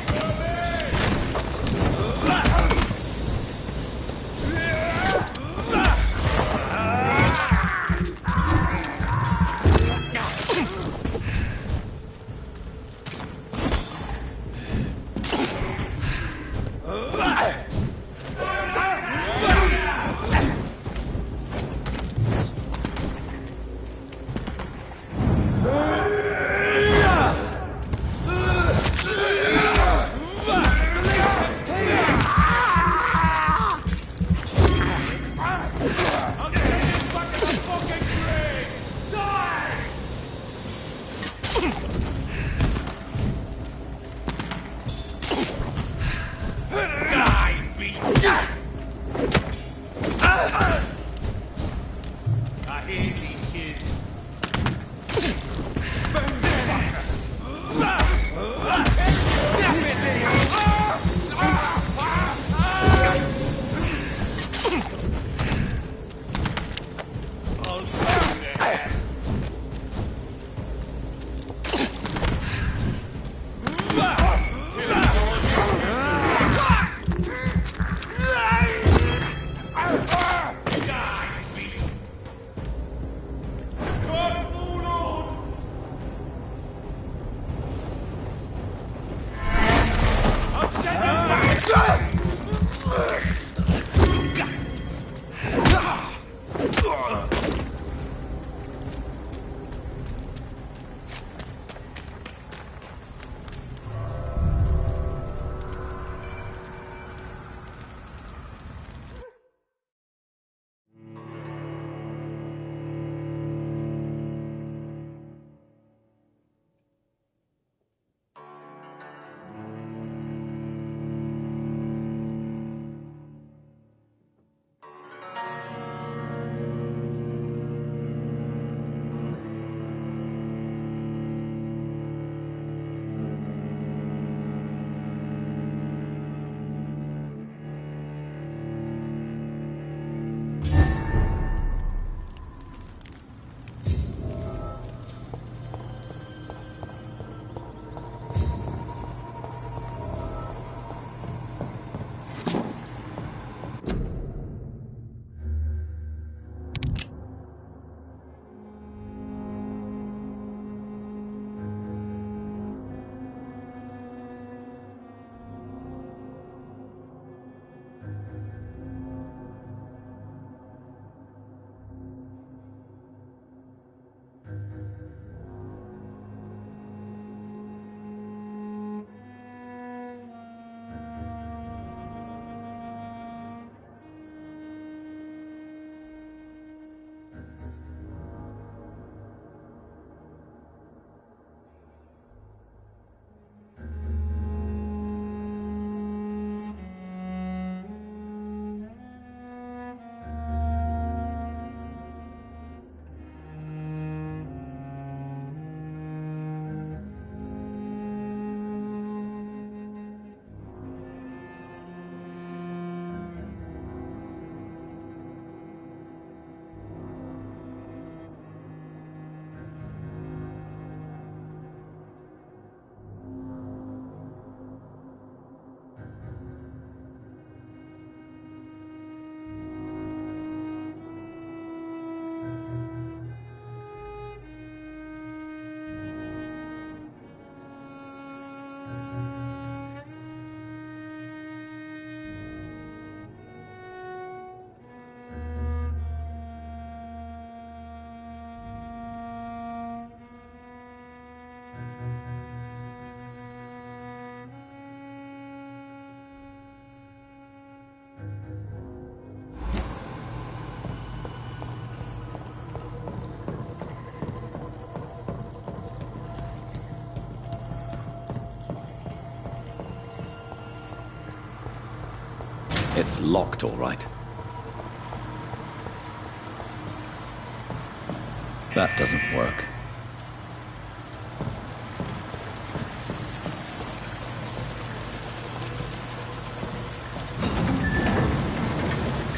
It's locked, all right. That doesn't work.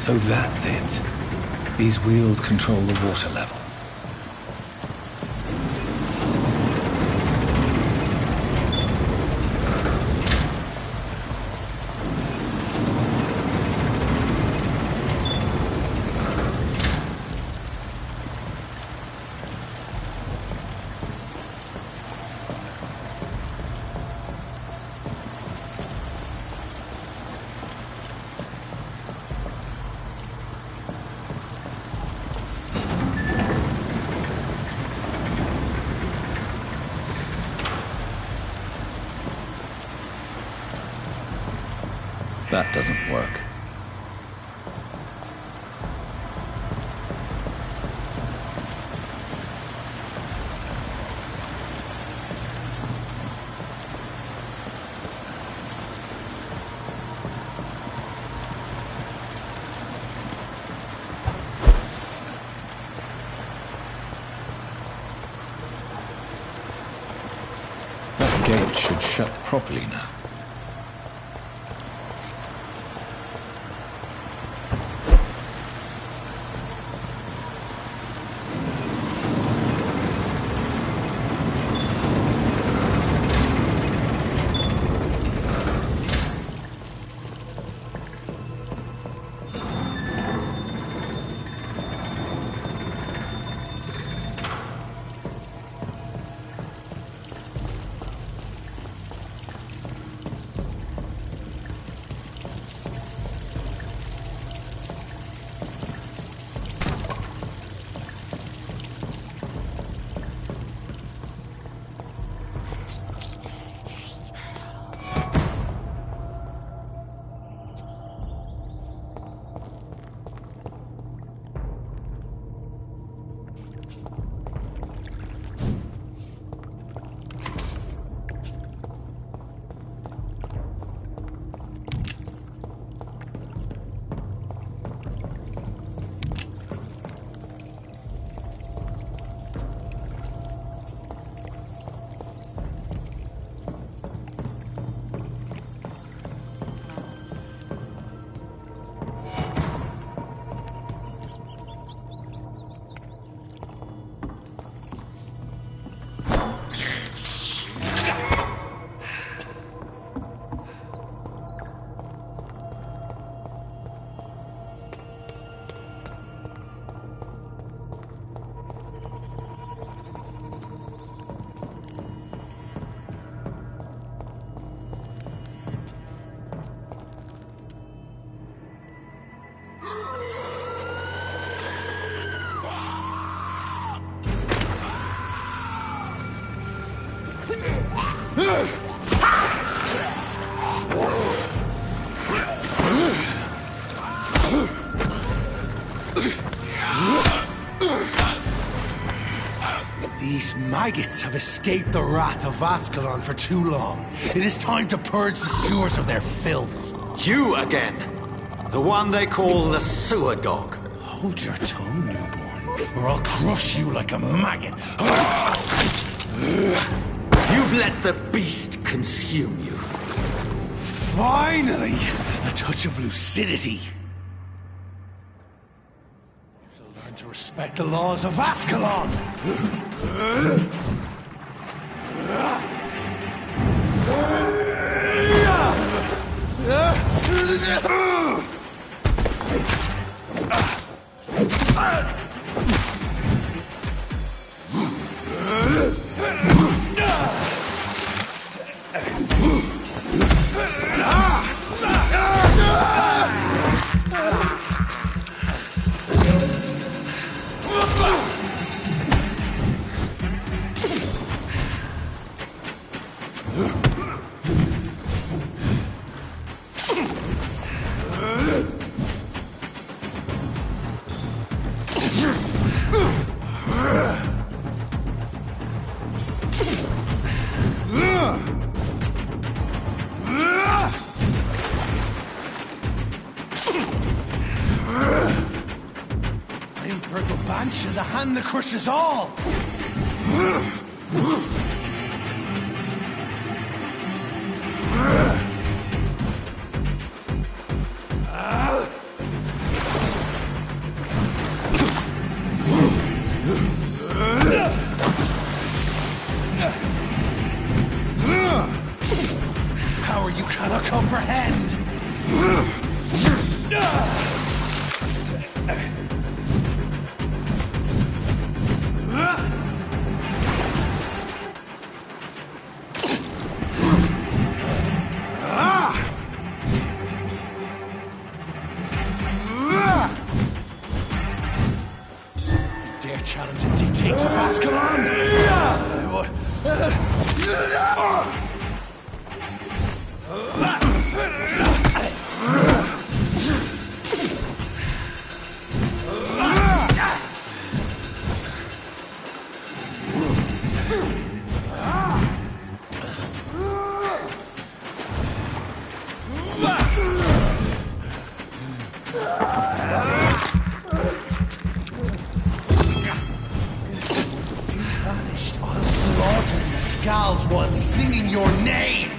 So that's it. These wheels control the water level. That doesn't work. That gate should shut properly now. These maggots have escaped the wrath of Ascalon for too long. It is time to purge the sewers of their filth. You again! The one they call the sewer dog. Hold your tongue, newborn, or I'll crush you like a maggot. You've let the beast consume you. Finally! A touch of lucidity. So learn to respect the laws of Ascalon! The hand that crushes all! you cannot comprehend! Dare challenge the dictates of Ascalon? I'll slaughter these skulls while singing your name!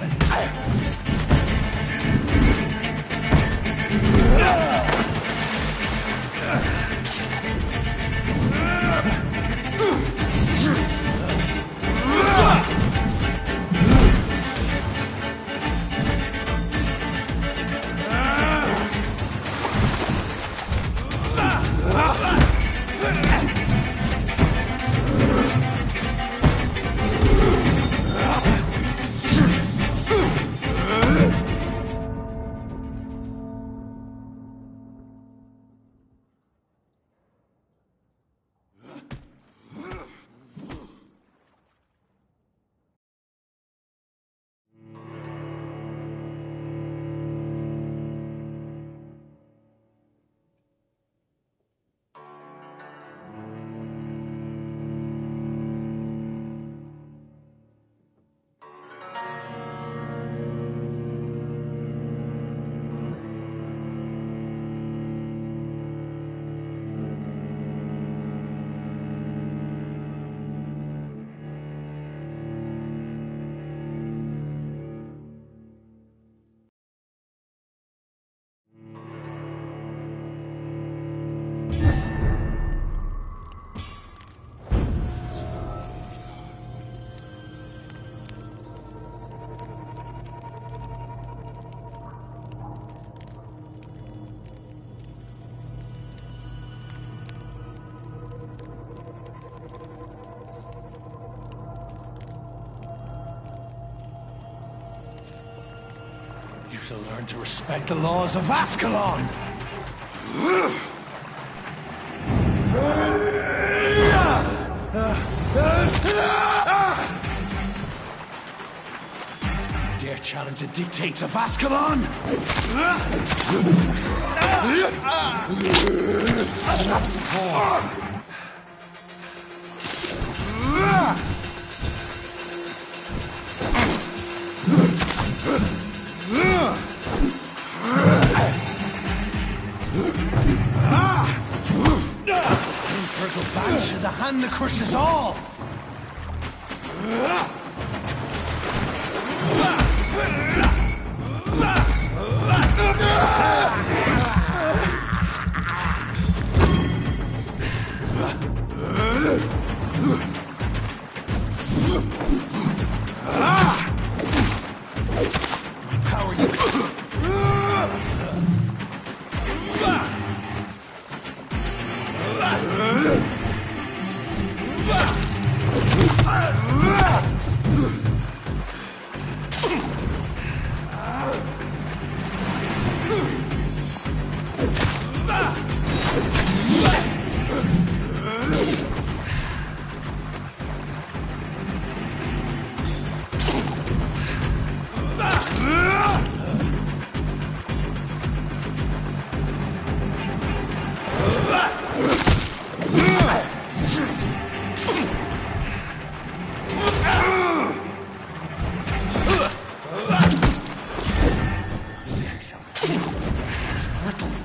You shall learn to respect the laws of Ascalon! You dare challenge the dictates of Ascalon? The hand that crushes all! My power you...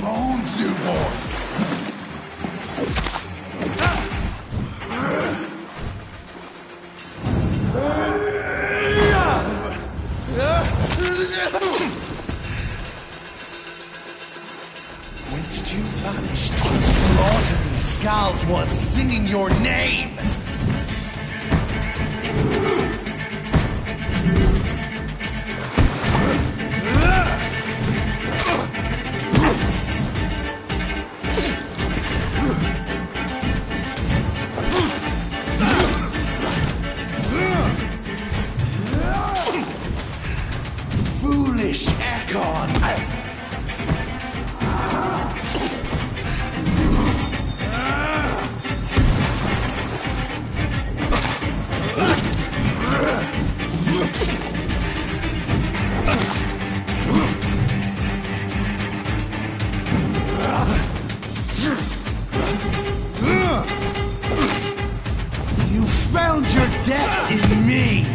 Bones, newborn! Whence you vanished, I'll slaughter these skulls while singing your name! gone! You found your death in me!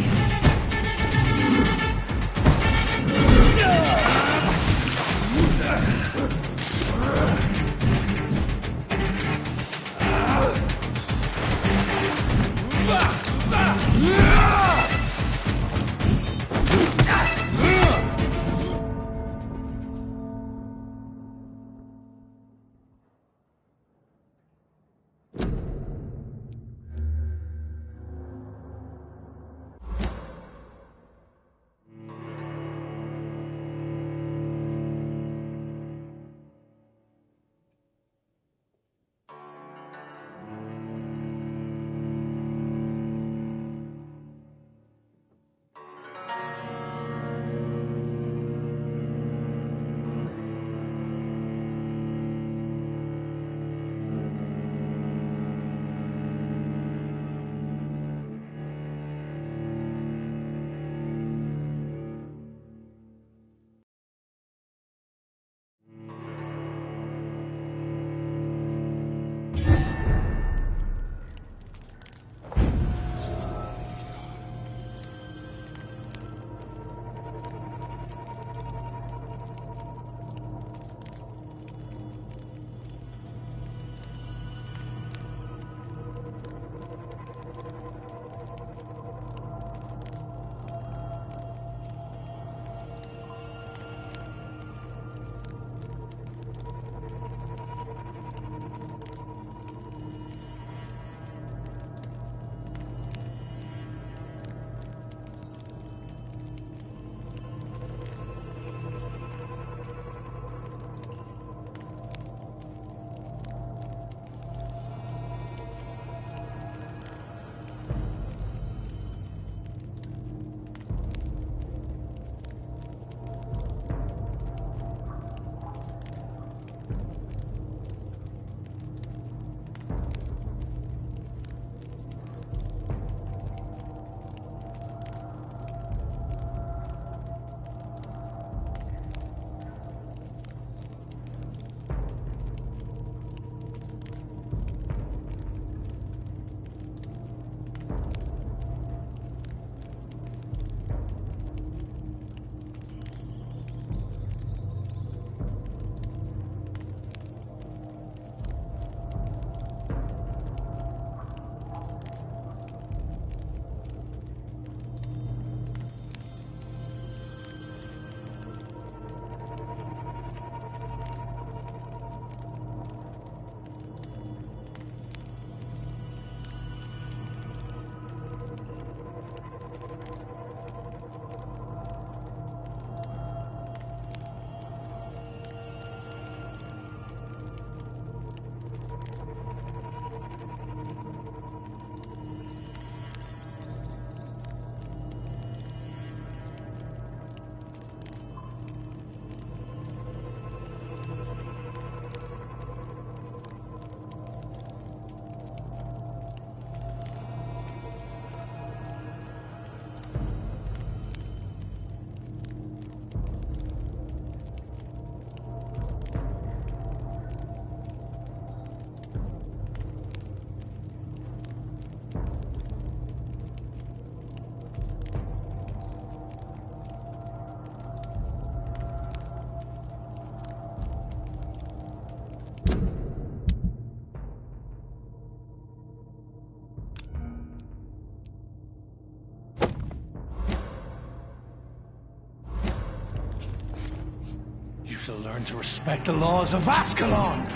To learn to respect the laws of Ascalon!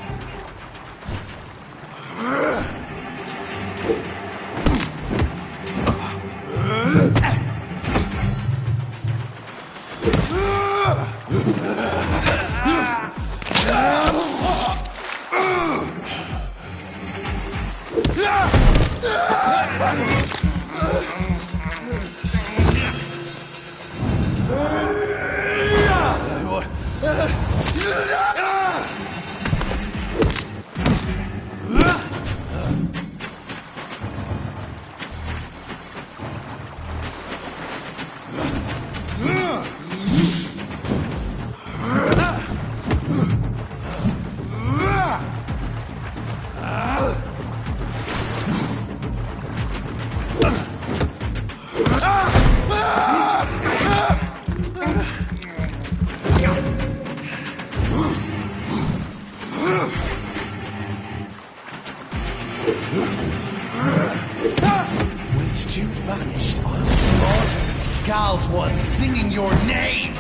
skulls while singing your name!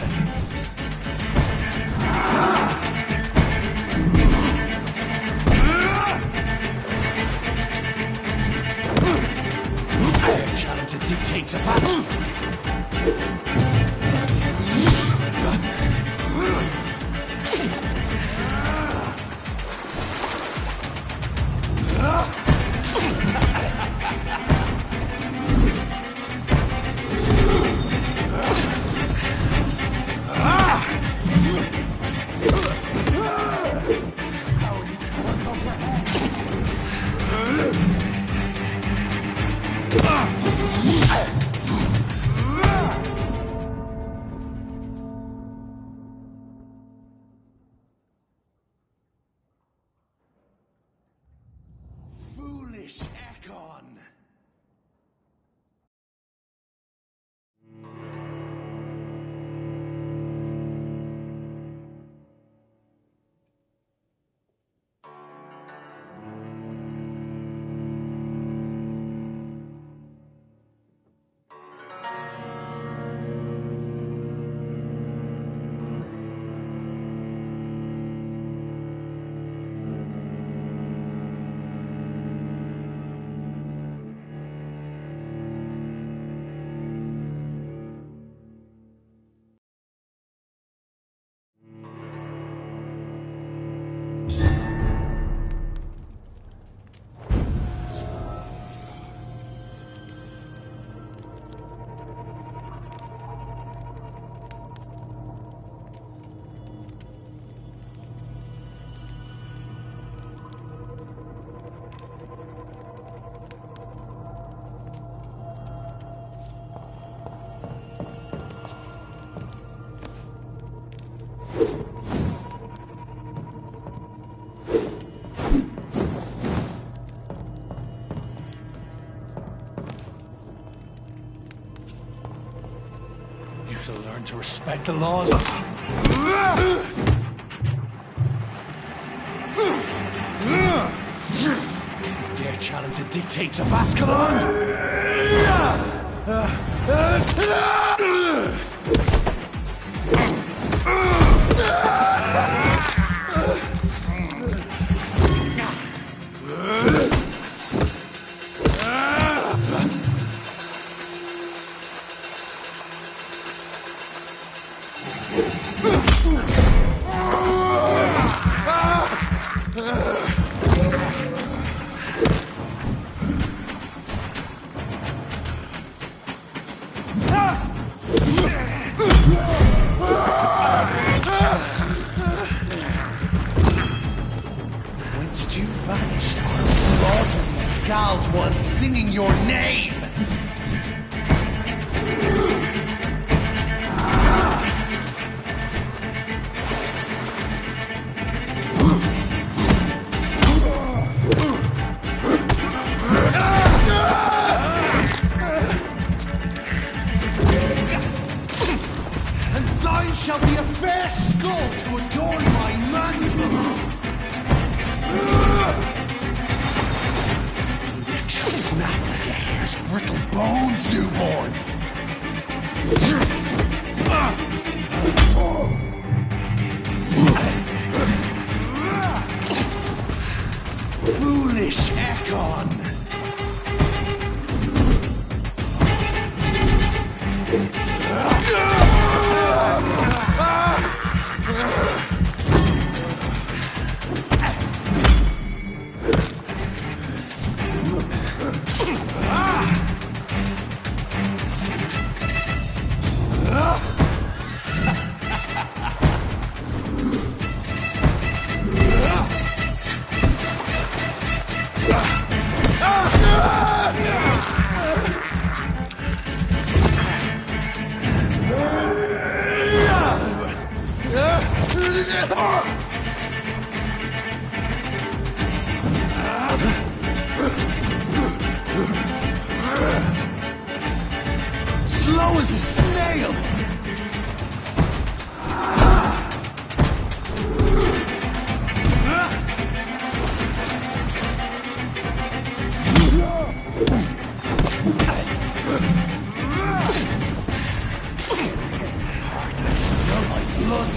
Dare challenge the dictates of Foolish Ekon! You shall learn to respect the laws. You dare challenge the dictates of Ascalon? When did you vanish? I'll slaughter these skulls while singing your name! And thine shall be a fair skull to adorn my mantle! Neck shall snap like a hare's brittle bones, newborn! Foolish Ekon! Slow as a snail!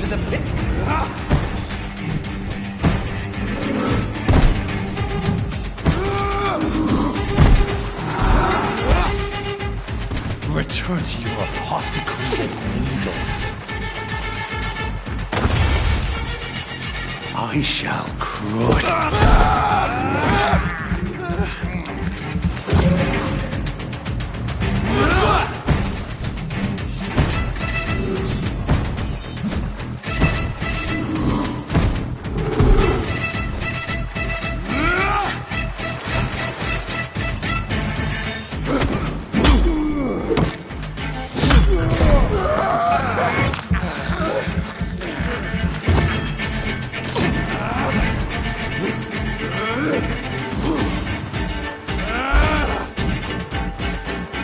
to the pit. Return to your apothecary needles. I shall crush.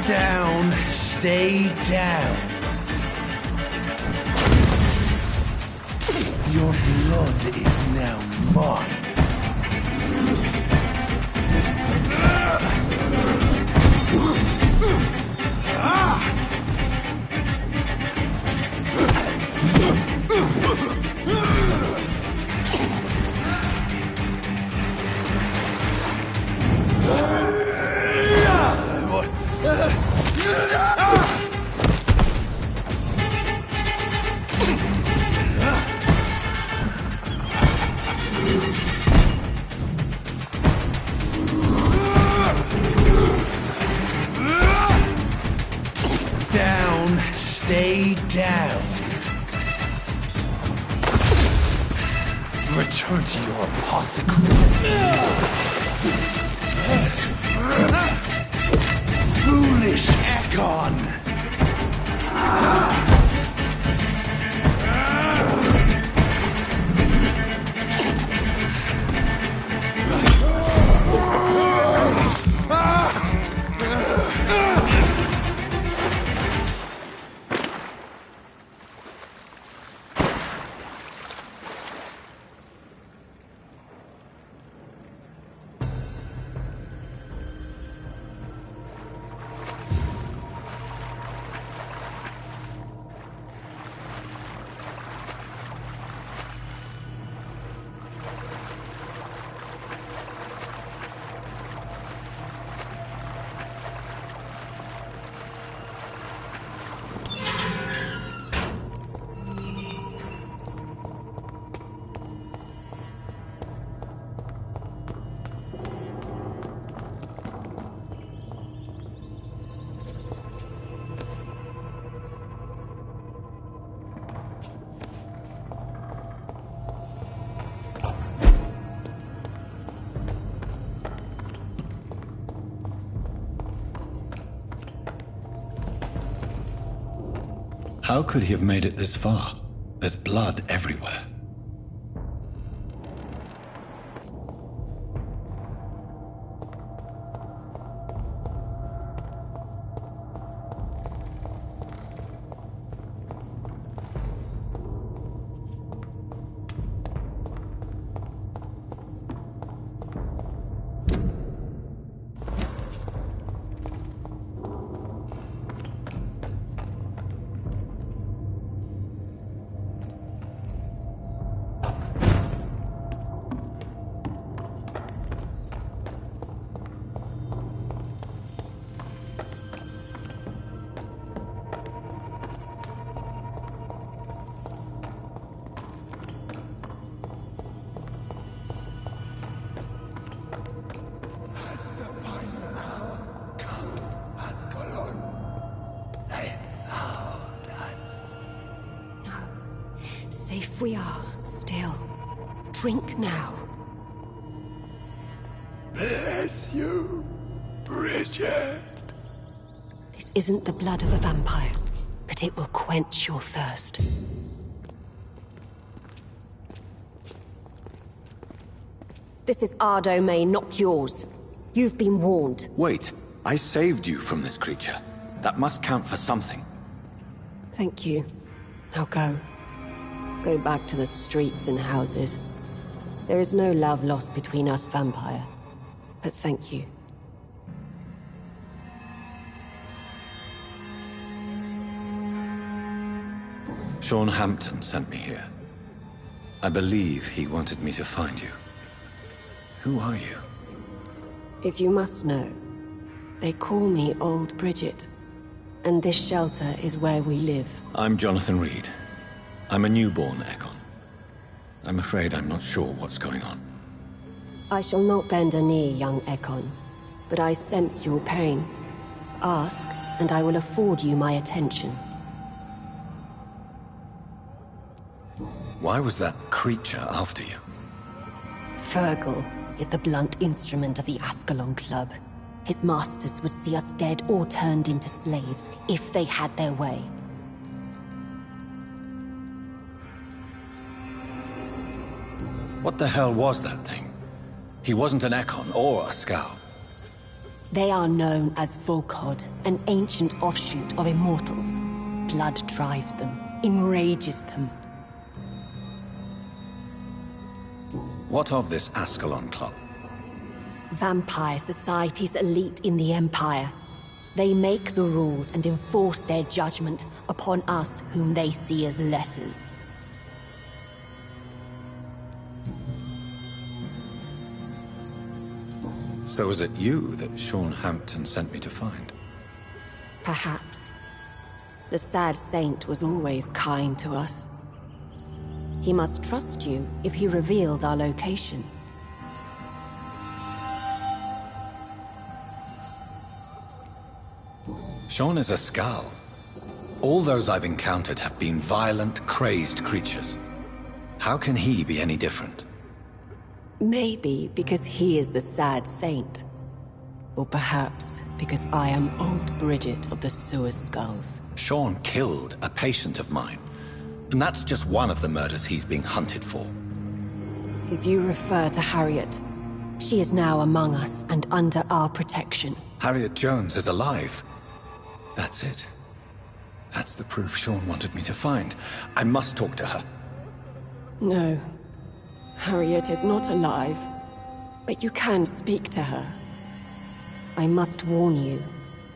Down, stay down. Your blood is now mine. Down, stay down. Return to your apothecary. Foolish Ekon! How could he have made it this far? There's blood everywhere. Safe we are, still. Drink now. Bless you, Bridget. This isn't the blood of a vampire, but it will quench your thirst. This is our domain, not yours. You've been warned. Wait, I saved you from this creature. That must count for something. Thank you. Now go. Go back to the streets and houses. There is no love lost between us, vampire. But thank you. Sean Hampton sent me here. I believe he wanted me to find you. Who are you? If you must know, they call me Old Bridget, and this shelter is where we live. I'm Jonathan Reed. I'm a newborn Ekon. I'm afraid I'm not sure what's going on. I shall not bend a knee, young Ekon, but I sense your pain. Ask, and I will afford you my attention. Why was that creature after you? Fergal is the blunt instrument of the Ascalon Club. His masters would see us dead or turned into slaves if they had their way. What the hell was that thing? He wasn't an Ekon or a Scout. They are known as Volkod, an ancient offshoot of immortals. Blood drives them, enrages them. What of this Ascalon Club? Vampire society's elite in the Empire. They make the rules and enforce their judgment upon us whom they see as lessers. So is it you that Sean Hampton sent me to find? Perhaps. The sad saint was always kind to us. He must trust you if he revealed our location. Sean is a Skal. All those I've encountered have been violent, crazed creatures. How can he be any different? Maybe because he is the sad saint. Or perhaps because I am Old Bridget of the Sewer Skulls. Sean killed a patient of mine. And that's just one of the murders he's being hunted for. If you refer to Harriet, she is now among us and under our protection. Harriet Jones is alive. That's it. That's the proof Sean wanted me to find. I must talk to her. No. Harriet is not alive. But you can speak to her. I must warn you,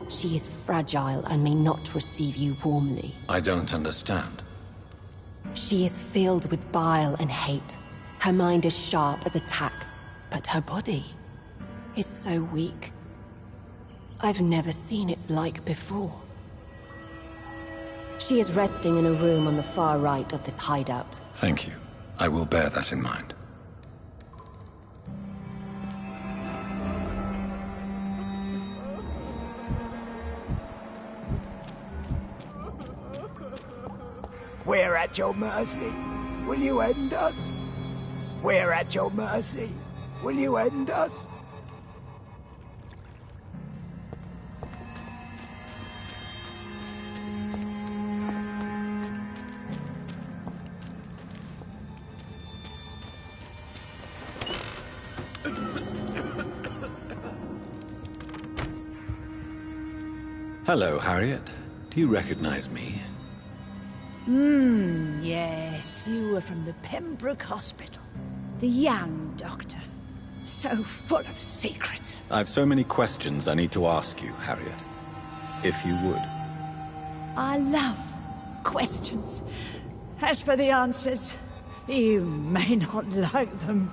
she is fragile and may not receive you warmly. I don't understand. She is filled with bile and hate. Her mind is sharp as a tack, but her body is so weak. I've never seen its like before. She is resting in a room on the far right of this hideout. Thank you. I will bear that in mind. We're at your mercy. Will you end us? We're at your mercy. Will you end us? Hello, Harriet. Do you recognize me? Yes, you were from the Pembroke Hospital. The young doctor. So full of secrets. I've so many questions I need to ask you, Harriet. If you would. I love questions. As for the answers, you may not like them.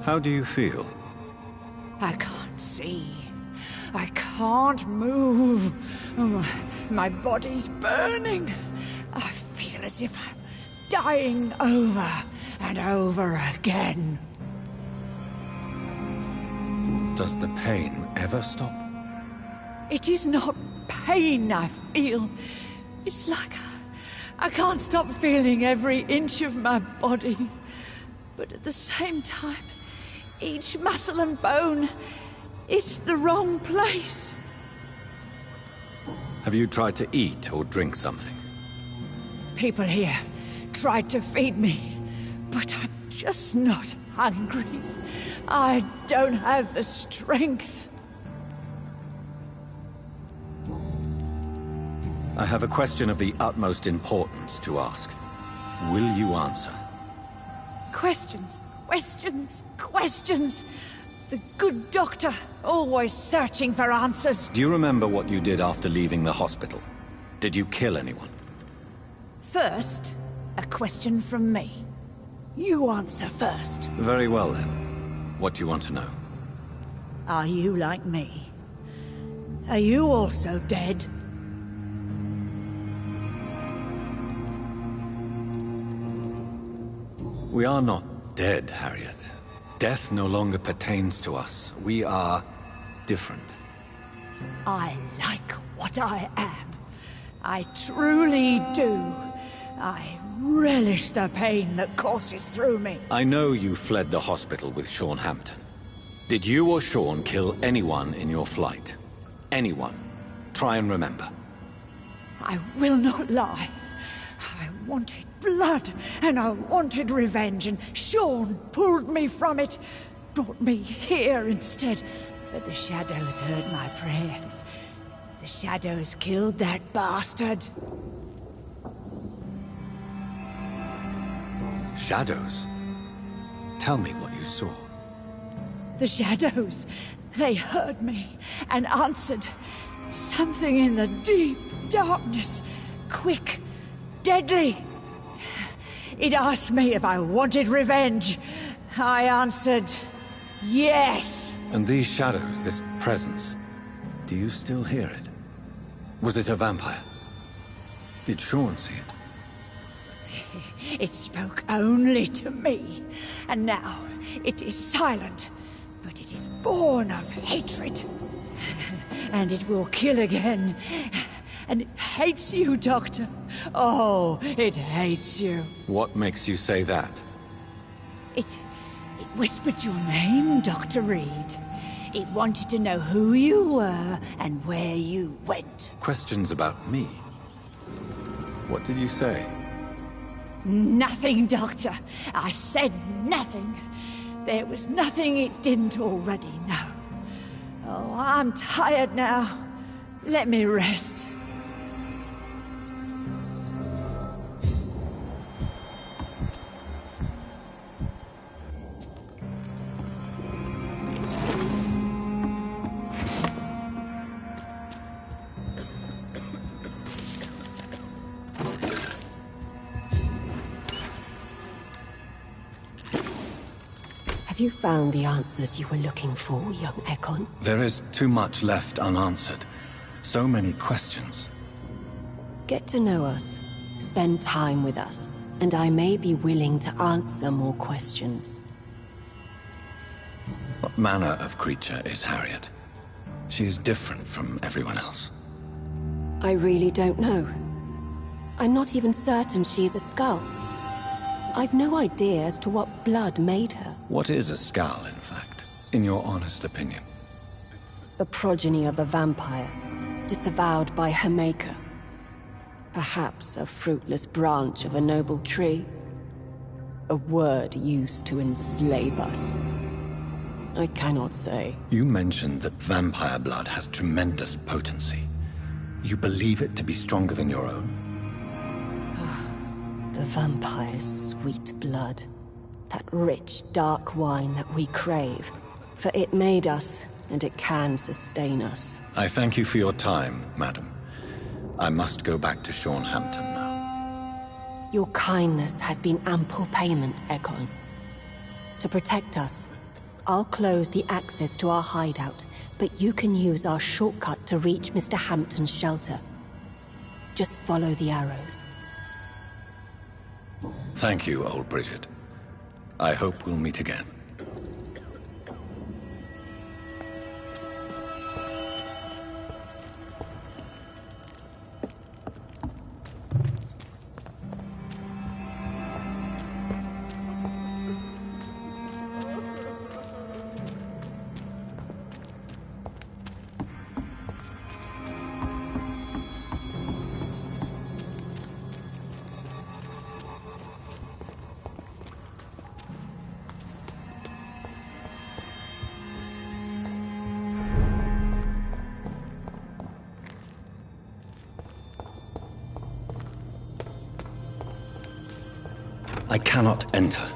How do you feel? I can't see. I can't move. My body's burning. I feel as if I'm dying over and over again. Does the pain ever stop? It is not pain I feel. It's like I can't stop feeling every inch of my body. But at the same time, each muscle and bone is the wrong place. Have you tried to eat or drink something? People here tried to feed me, but I'm just not hungry. I don't have the strength. I have a question of the utmost importance to ask. Will you answer? Questions, questions, questions. The good doctor, always searching for answers. Do you remember what you did after leaving the hospital? Did you kill anyone? First, a question from me. You answer first. Very well then. What do you want to know? Are you like me? Are you also dead? We are not dead, Harriet. Death no longer pertains to us. We are different. I like what I am. I truly do. I relish the pain that courses through me. I know you fled the hospital with Sean Hampton. Did you or Sean kill anyone in your flight? Anyone? Try and remember. I will not lie. I wanted blood, and I wanted revenge, and Sean pulled me from it, brought me here instead. But the shadows heard my prayers. The shadows killed that bastard. Shadows? Tell me what you saw. The shadows, they heard me and answered. Something in the deep darkness, quick, deadly. It asked me if I wanted revenge. I answered, yes. And these shadows, this presence, do you still hear it? Was it a vampire? Did Sean see it? It spoke only to me, and now it is silent, but it is born of hatred. And it will kill again. And it hates you, Doctor. Oh, it hates you. What makes you say that? It whispered your name, Dr. Reed. It wanted to know who you were and where you went. Questions about me? What did you say? Nothing, Doctor. I said nothing. There was nothing it didn't already know. Oh, I'm tired now. Let me rest. Have you found the answers you were looking for, young Ekon? There is too much left unanswered. So many questions. Get to know us, spend time with us, and I may be willing to answer more questions. What manner of creature is Harriet? She is different from everyone else. I really don't know. I'm not even certain she is a skull. I've no idea as to what blood made her. What is a skull, in fact, in your honest opinion? The progeny of a vampire, disavowed by her maker. Perhaps a fruitless branch of a noble tree. A word used to enslave us. I cannot say. You mentioned that vampire blood has tremendous potency. You believe it to be stronger than your own? The vampire's sweet blood. That rich, dark wine that we crave. For it made us, and it can sustain us. I thank you for your time, madam. I must go back to Sean Hampton now. Your kindness has been ample payment, Ekon. To protect us, I'll close the access to our hideout, but you can use our shortcut to reach Mr. Hampton's shelter. Just follow the arrows. Thank you, old Bridget. I hope we'll meet again. I cannot enter.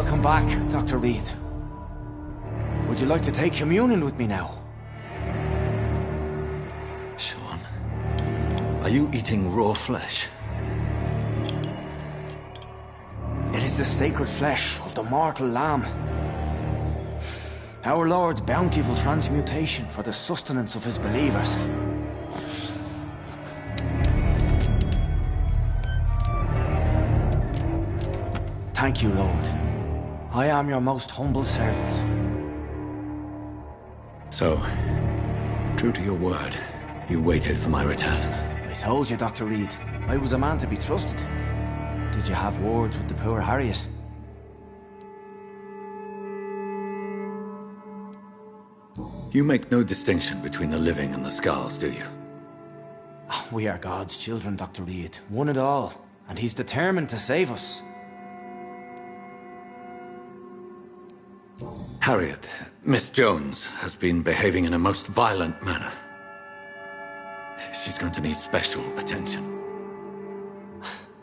Welcome back, Dr. Reed. Would you like to take communion with me now? Sean, are you eating raw flesh? It is the sacred flesh of the mortal lamb. Our Lord's bountiful transmutation for the sustenance of his believers. Thank you, Lord. I am your most humble servant. So, true to your word, you waited for my return. I told you, Dr. Reed, I was a man to be trusted. Did you have words with the poor Harriet? You make no distinction between the living and the scars, do you? We are God's children, Dr. Reed, one and all, and he's determined to save us. Harriet, Miss Jones, has been behaving in a most violent manner. She's going to need special attention.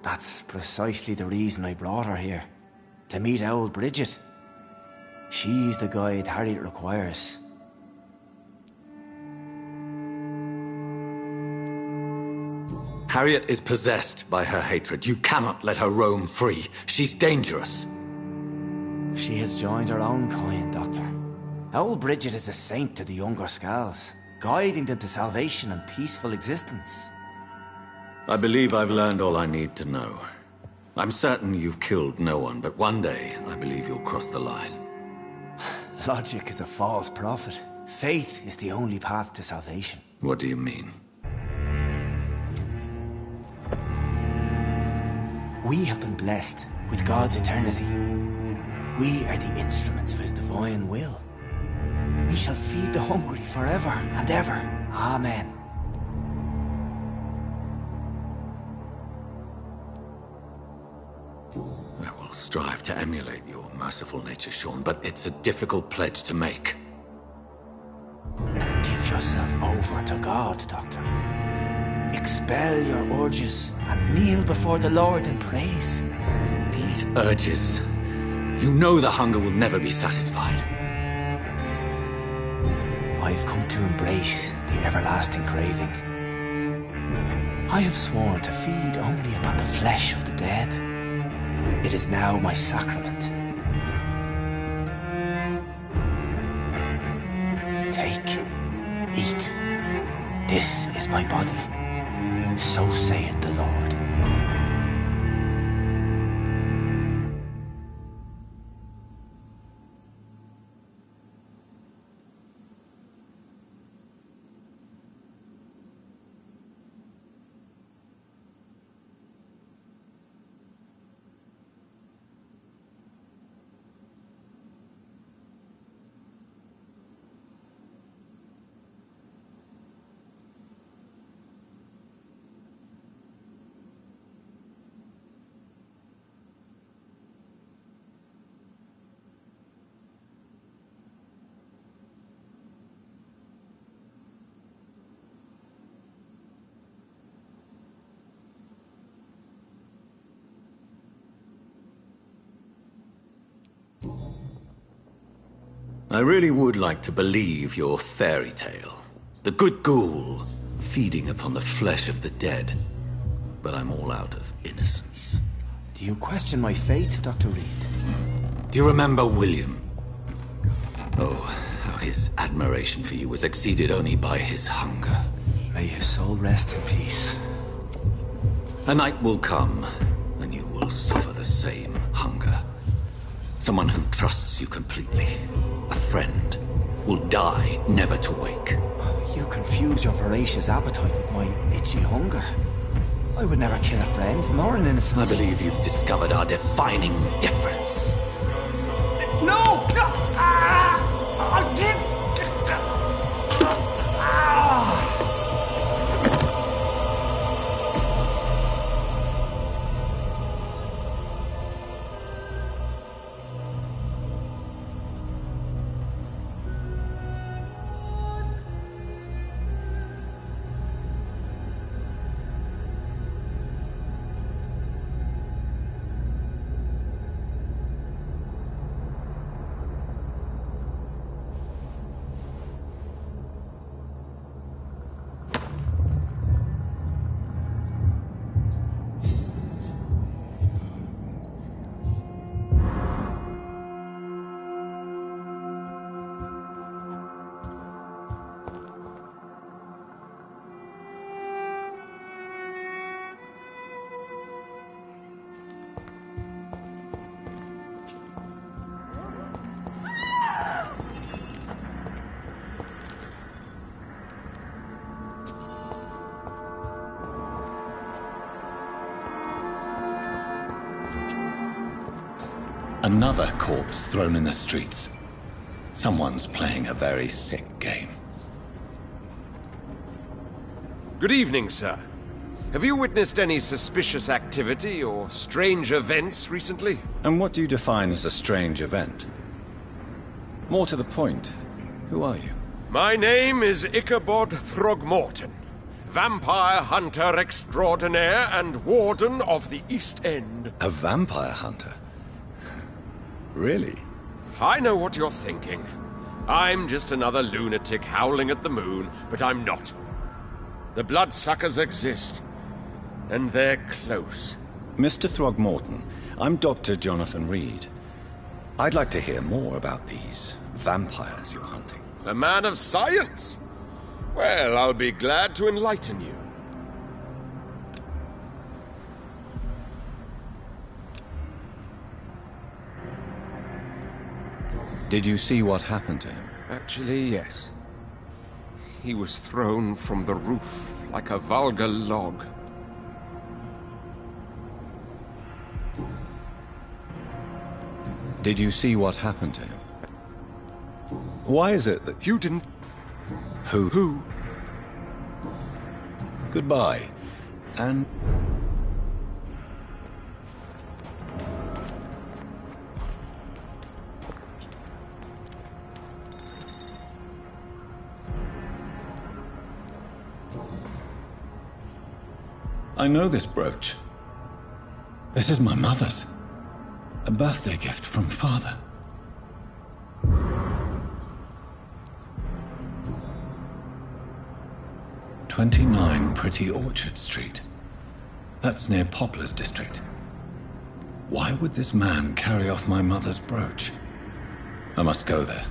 That's precisely the reason I brought her here. To meet old Bridget. She's the guide Harriet requires. Harriet is possessed by her hatred. You cannot let her roam free. She's dangerous. She has joined her own kind, Doctor. Old Bridget is a saint to the younger Scals, guiding them to salvation and peaceful existence. I believe I've learned all I need to know. I'm certain you've killed no one, but one day I believe you'll cross the line. Logic is a false prophet. Faith is the only path to salvation. What do you mean? We have been blessed with God's eternity. We are the instruments of his divine will. We shall feed the hungry forever and ever. Amen. I will strive to emulate your merciful nature, Sean, but it's a difficult pledge to make. Give yourself over to God, Doctor. Expel your urges and kneel before the Lord in praise. These urges... You know the hunger will never be satisfied. I've come to embrace the everlasting craving. I have sworn to feed only upon the flesh of the dead. It is now my sacrament. Take, eat. This is my body. So saith the Lord. I really would like to believe your fairy tale. The good ghoul feeding upon the flesh of the dead. But I'm all out of innocence. Do you question my faith, Dr. Reed? Do you remember William? Oh, how his admiration for you was exceeded only by his hunger. May his soul rest in peace. A night will come, and you will suffer the same hunger. Someone who trusts you completely. A friend will die, never to wake. You confuse your voracious appetite with my itchy hunger. I would never kill a friend, nor an innocent. I believe you've discovered our defining difference. No! I did... Another corpse thrown in the streets. Someone's playing a very sick game. Good evening, sir. Have you witnessed any suspicious activity or strange events recently? And what do you define as a strange event? More to the point, who are you? My name is Ichabod Throgmorton, vampire hunter extraordinaire and warden of the East End. A vampire hunter? Really? I know what you're thinking. I'm just another lunatic howling at the moon, but I'm not. The bloodsuckers exist, and they're close. Mr. Throgmorton, I'm Dr. Jonathan Reed. I'd like to hear more about these vampires you're hunting. A man of science? Well, I'll be glad to enlighten you. Did you see what happened to him? Actually, yes. He was thrown from the roof like a vulgar log. Did you see what happened to him? Why is it that... You didn't... Who? Goodbye. And... I know this brooch. This is my mother's. A birthday gift from father. "29 Pretty Orchard Street. That's near Poplar's district. Why would this man carry off my mother's brooch? I must go there.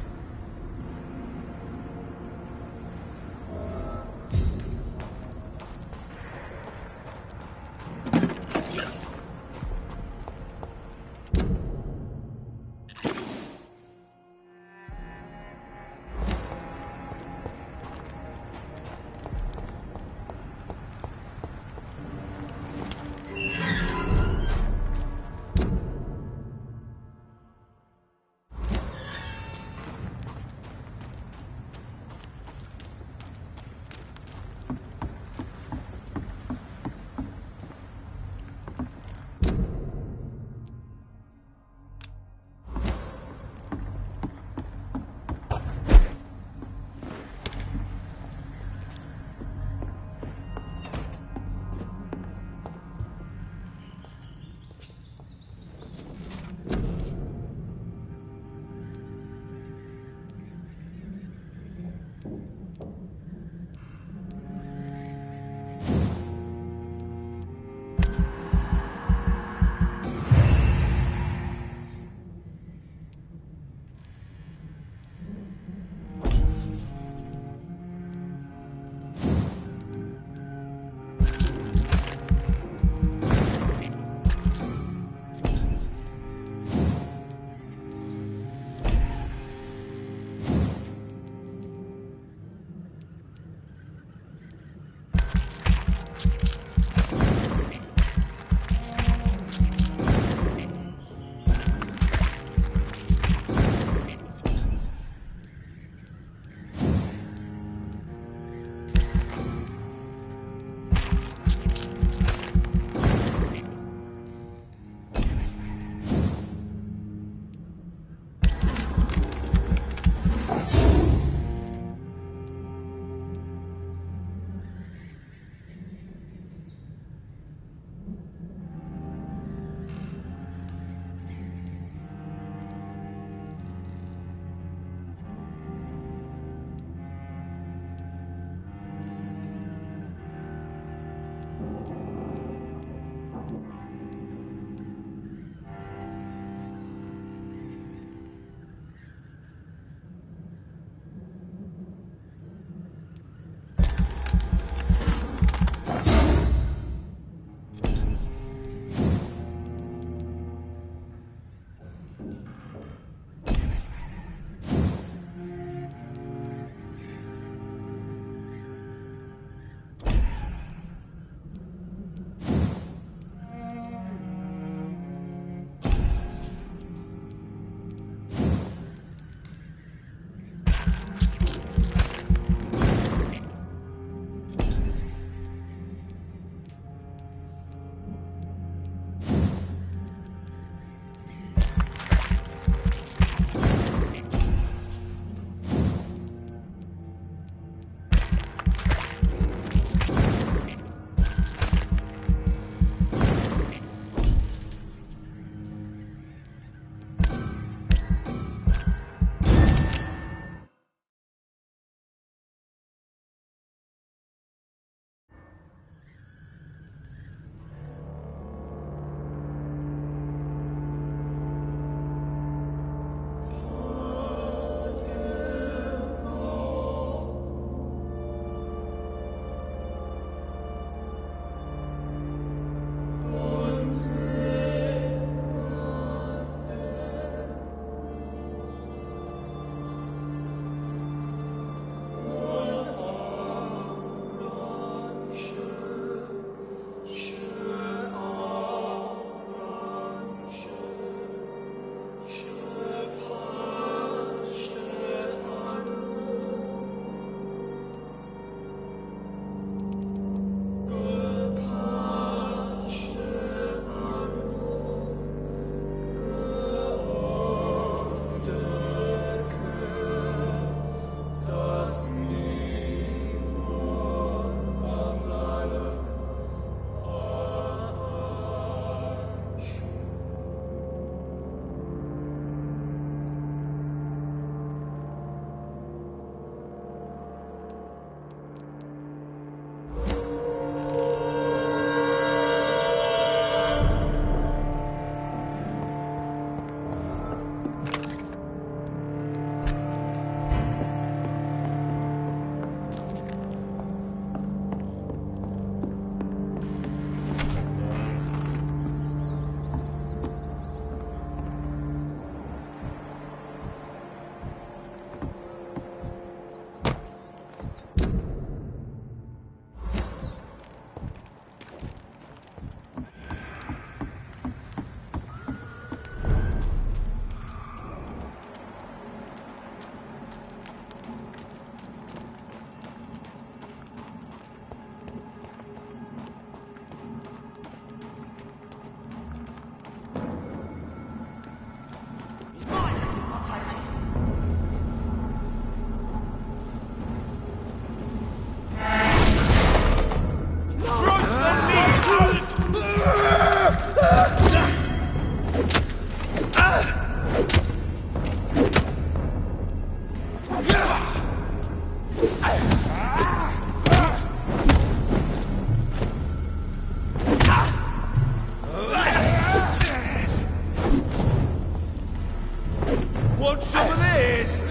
some of this?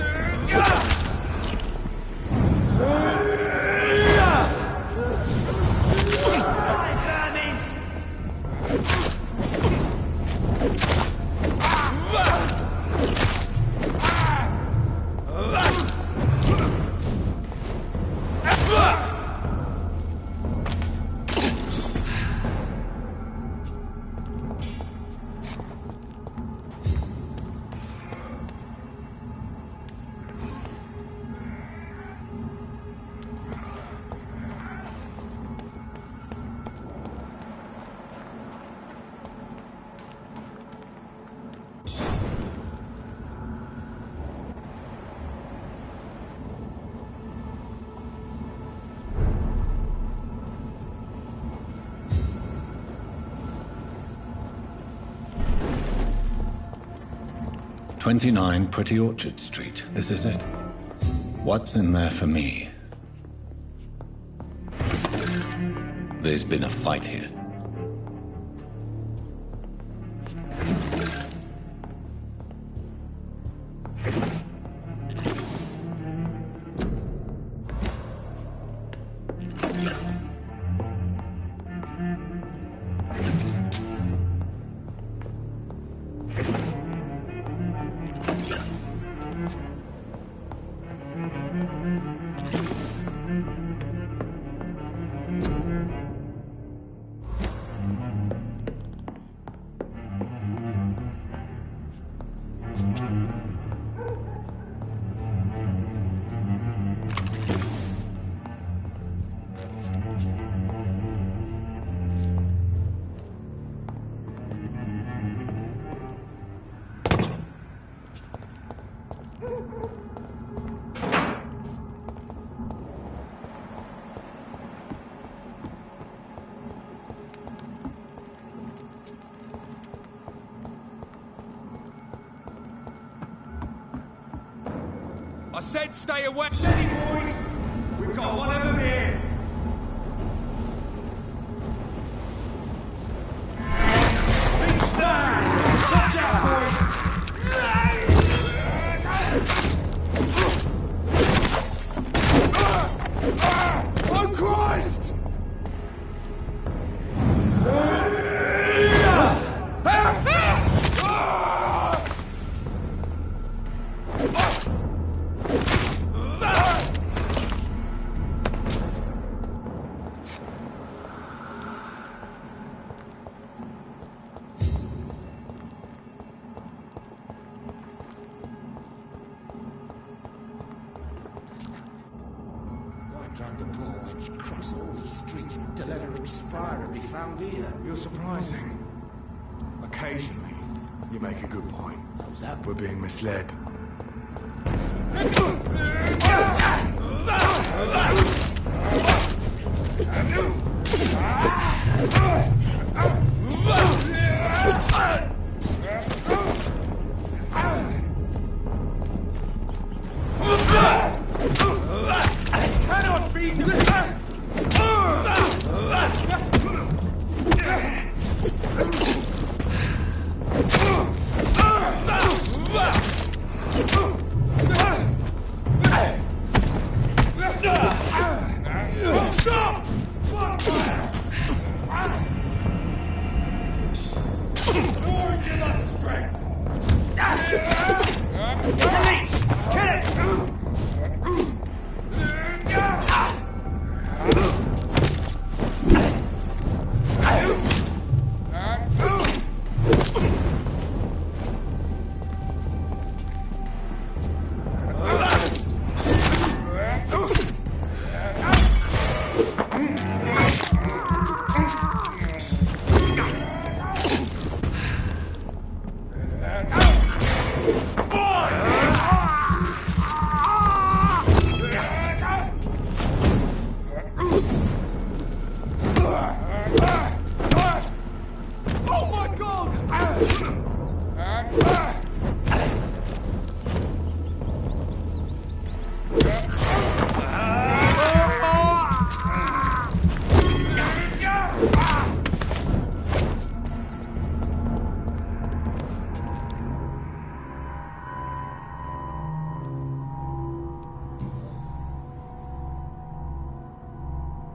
"29 Pretty Orchard Street. This is it. What's in there for me?" There's been a fight here. I said stay away. Steady, boys. We've got one of them here. Beast that! Watch out, boys! Oh, Christ! Dragged the poor wench across all these streets to let her expire and be found here. You're surprising. Occasionally, you make a good point. How's that? We're being misled. Cannot be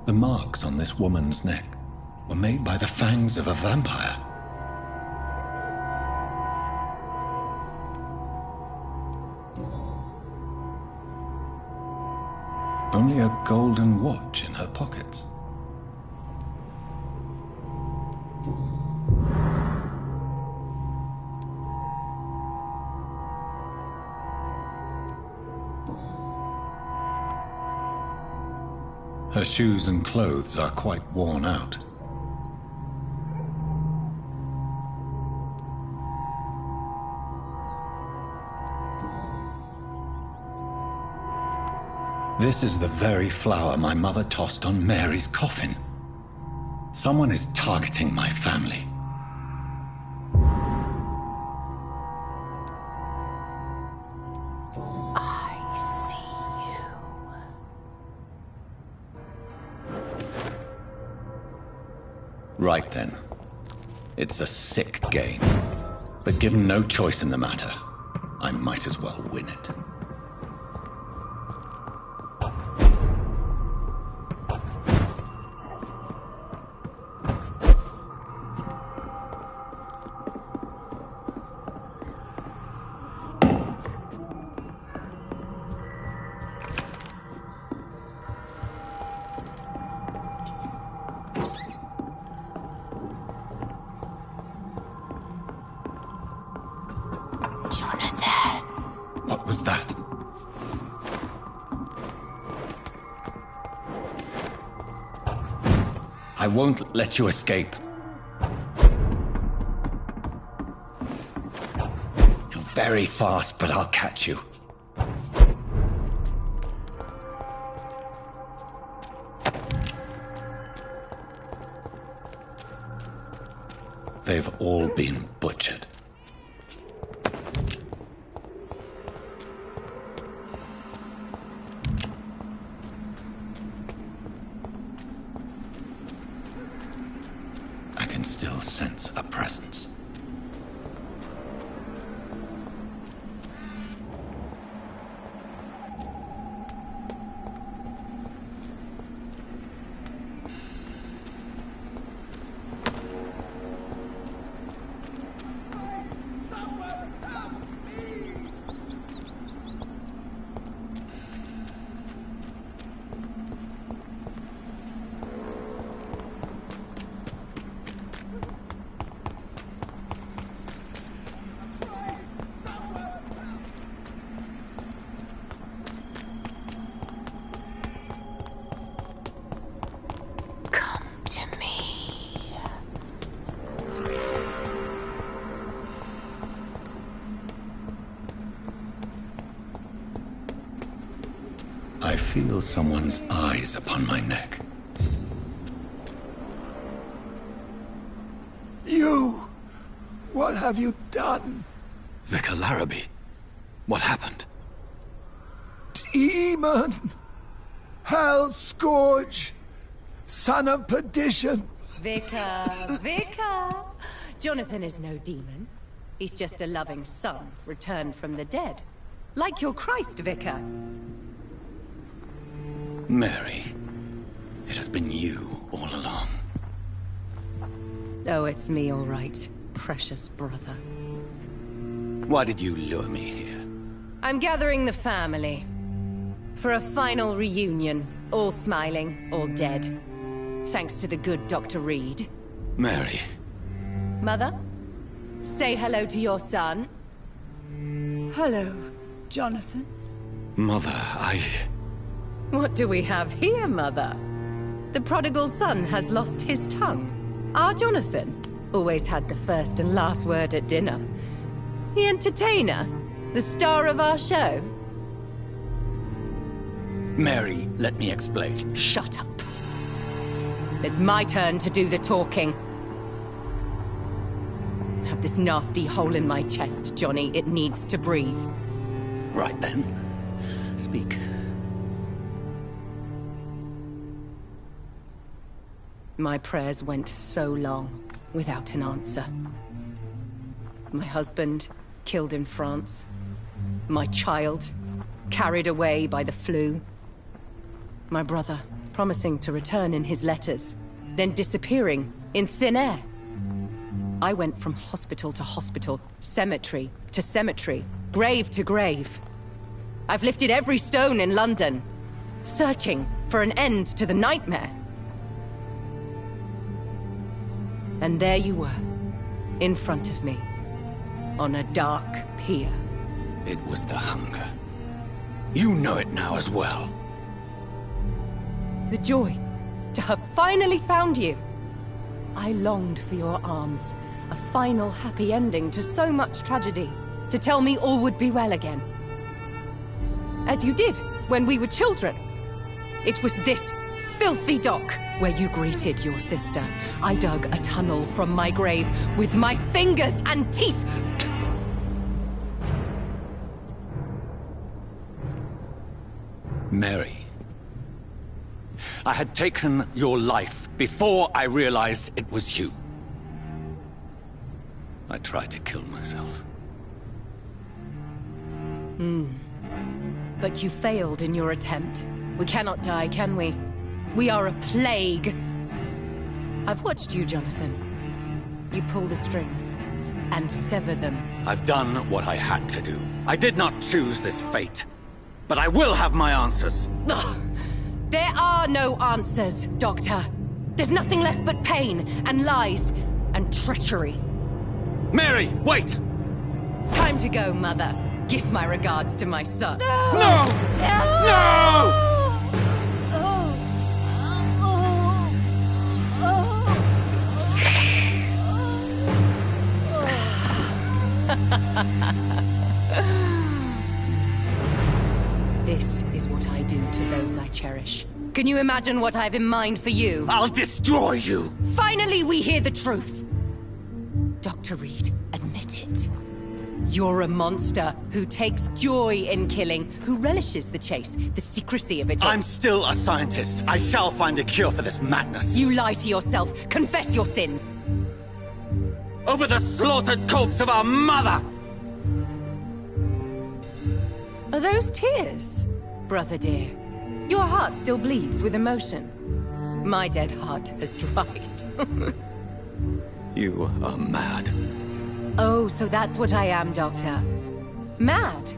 The marks on this woman's neck were made by the fangs of a vampire. Only a golden watch in her pockets. Her shoes and clothes are quite worn out. This is the very flower my mother tossed on Mary's coffin. Someone is targeting my family. I see you. Right then. It's a sick game. But given no choice in the matter, I might as well win it. Jonathan! What was that? I won't let you escape. You're very fast, but I'll catch you. They've all been butchered. I can still sense a presence. I feel someone's eyes upon my neck. You! What have you done? Vicar Larrabee, what happened? Demon! Hell scourge! Son of perdition! Vicar! Jonathan is no demon. He's just a loving son, returned from the dead. Like your Christ, Vicar. Mary, it has been you all along. Oh, it's me, all right, precious brother. Why did you lure me here? I'm gathering the family. For a final reunion. All smiling, all dead. Thanks to the good Dr. Reed. Mary. Mother? Say hello to your son. Hello, Jonathan. Mother, What do we have here, Mother? The prodigal son has lost his tongue. Our Jonathan always had the first and last word at dinner. The entertainer, the star of our show. Mary, let me explain. Shut up. It's my turn to do the talking. I have this nasty hole in my chest, Johnny. It needs to breathe. Right then. Speak. My prayers went so long without an answer. My husband killed in France. My child carried away by the flu. My brother promising to return in his letters, then disappearing in thin air. I went from hospital to hospital, cemetery to cemetery, grave to grave. I've lifted every stone in London, searching for an end to the nightmare. And there you were, in front of me, on a dark pier. It was the hunger. You know it now as well. The joy to have finally found you. I longed for your arms, a final happy ending to so much tragedy, to tell me all would be well again. As you did when we were children. It was this filthy dock where you greeted your sister. I dug a tunnel from my grave with my fingers and teeth. Mary, I had taken your life before I realized it was you. I tried to kill myself. But you failed in your attempt. We cannot die, can we? We are a plague. I've watched you, Jonathan. You pull the strings and sever them. I've done what I had to do. I did not choose this fate. But I will have my answers. Ugh. There are no answers, Doctor. There's nothing left but pain and lies and treachery. Mary, wait! Time to go, Mother. Give my regards to my son. No! No! No! This is what I do to those I cherish. Can you imagine what I've in mind for you? I'll destroy you! Finally, we hear the truth! Dr. Reed, admit it. You're a monster who takes joy in killing, who relishes the chase, the secrecy of it all. I'm still a scientist. I shall find a cure for this madness. You lie to yourself. Confess your sins. Over the slaughtered corpse of our mother! Are those tears, brother dear? Your heart still bleeds with emotion. My dead heart has dried. You are mad. Oh, so that's what I am, Doctor. Mad?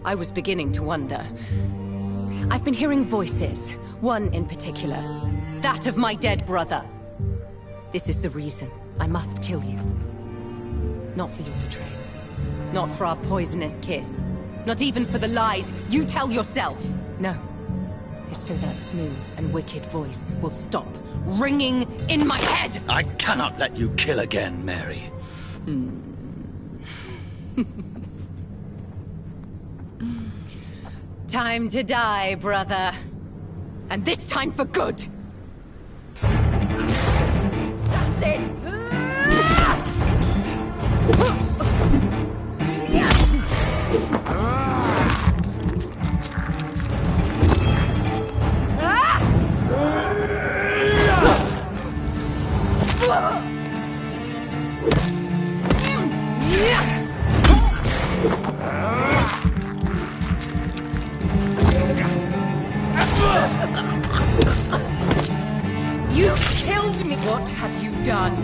I was beginning to wonder. I've been hearing voices, one in particular. That of my dead brother. This is the reason I must kill you. Not for your betrayal. Not for our poisonous kiss. Not even for the lies you tell yourself. No. It's so that smooth and wicked voice will stop ringing in my head! I cannot let you kill again, Mary. Time to die, brother. And this time for good! Assassin! You killed me! What have you done?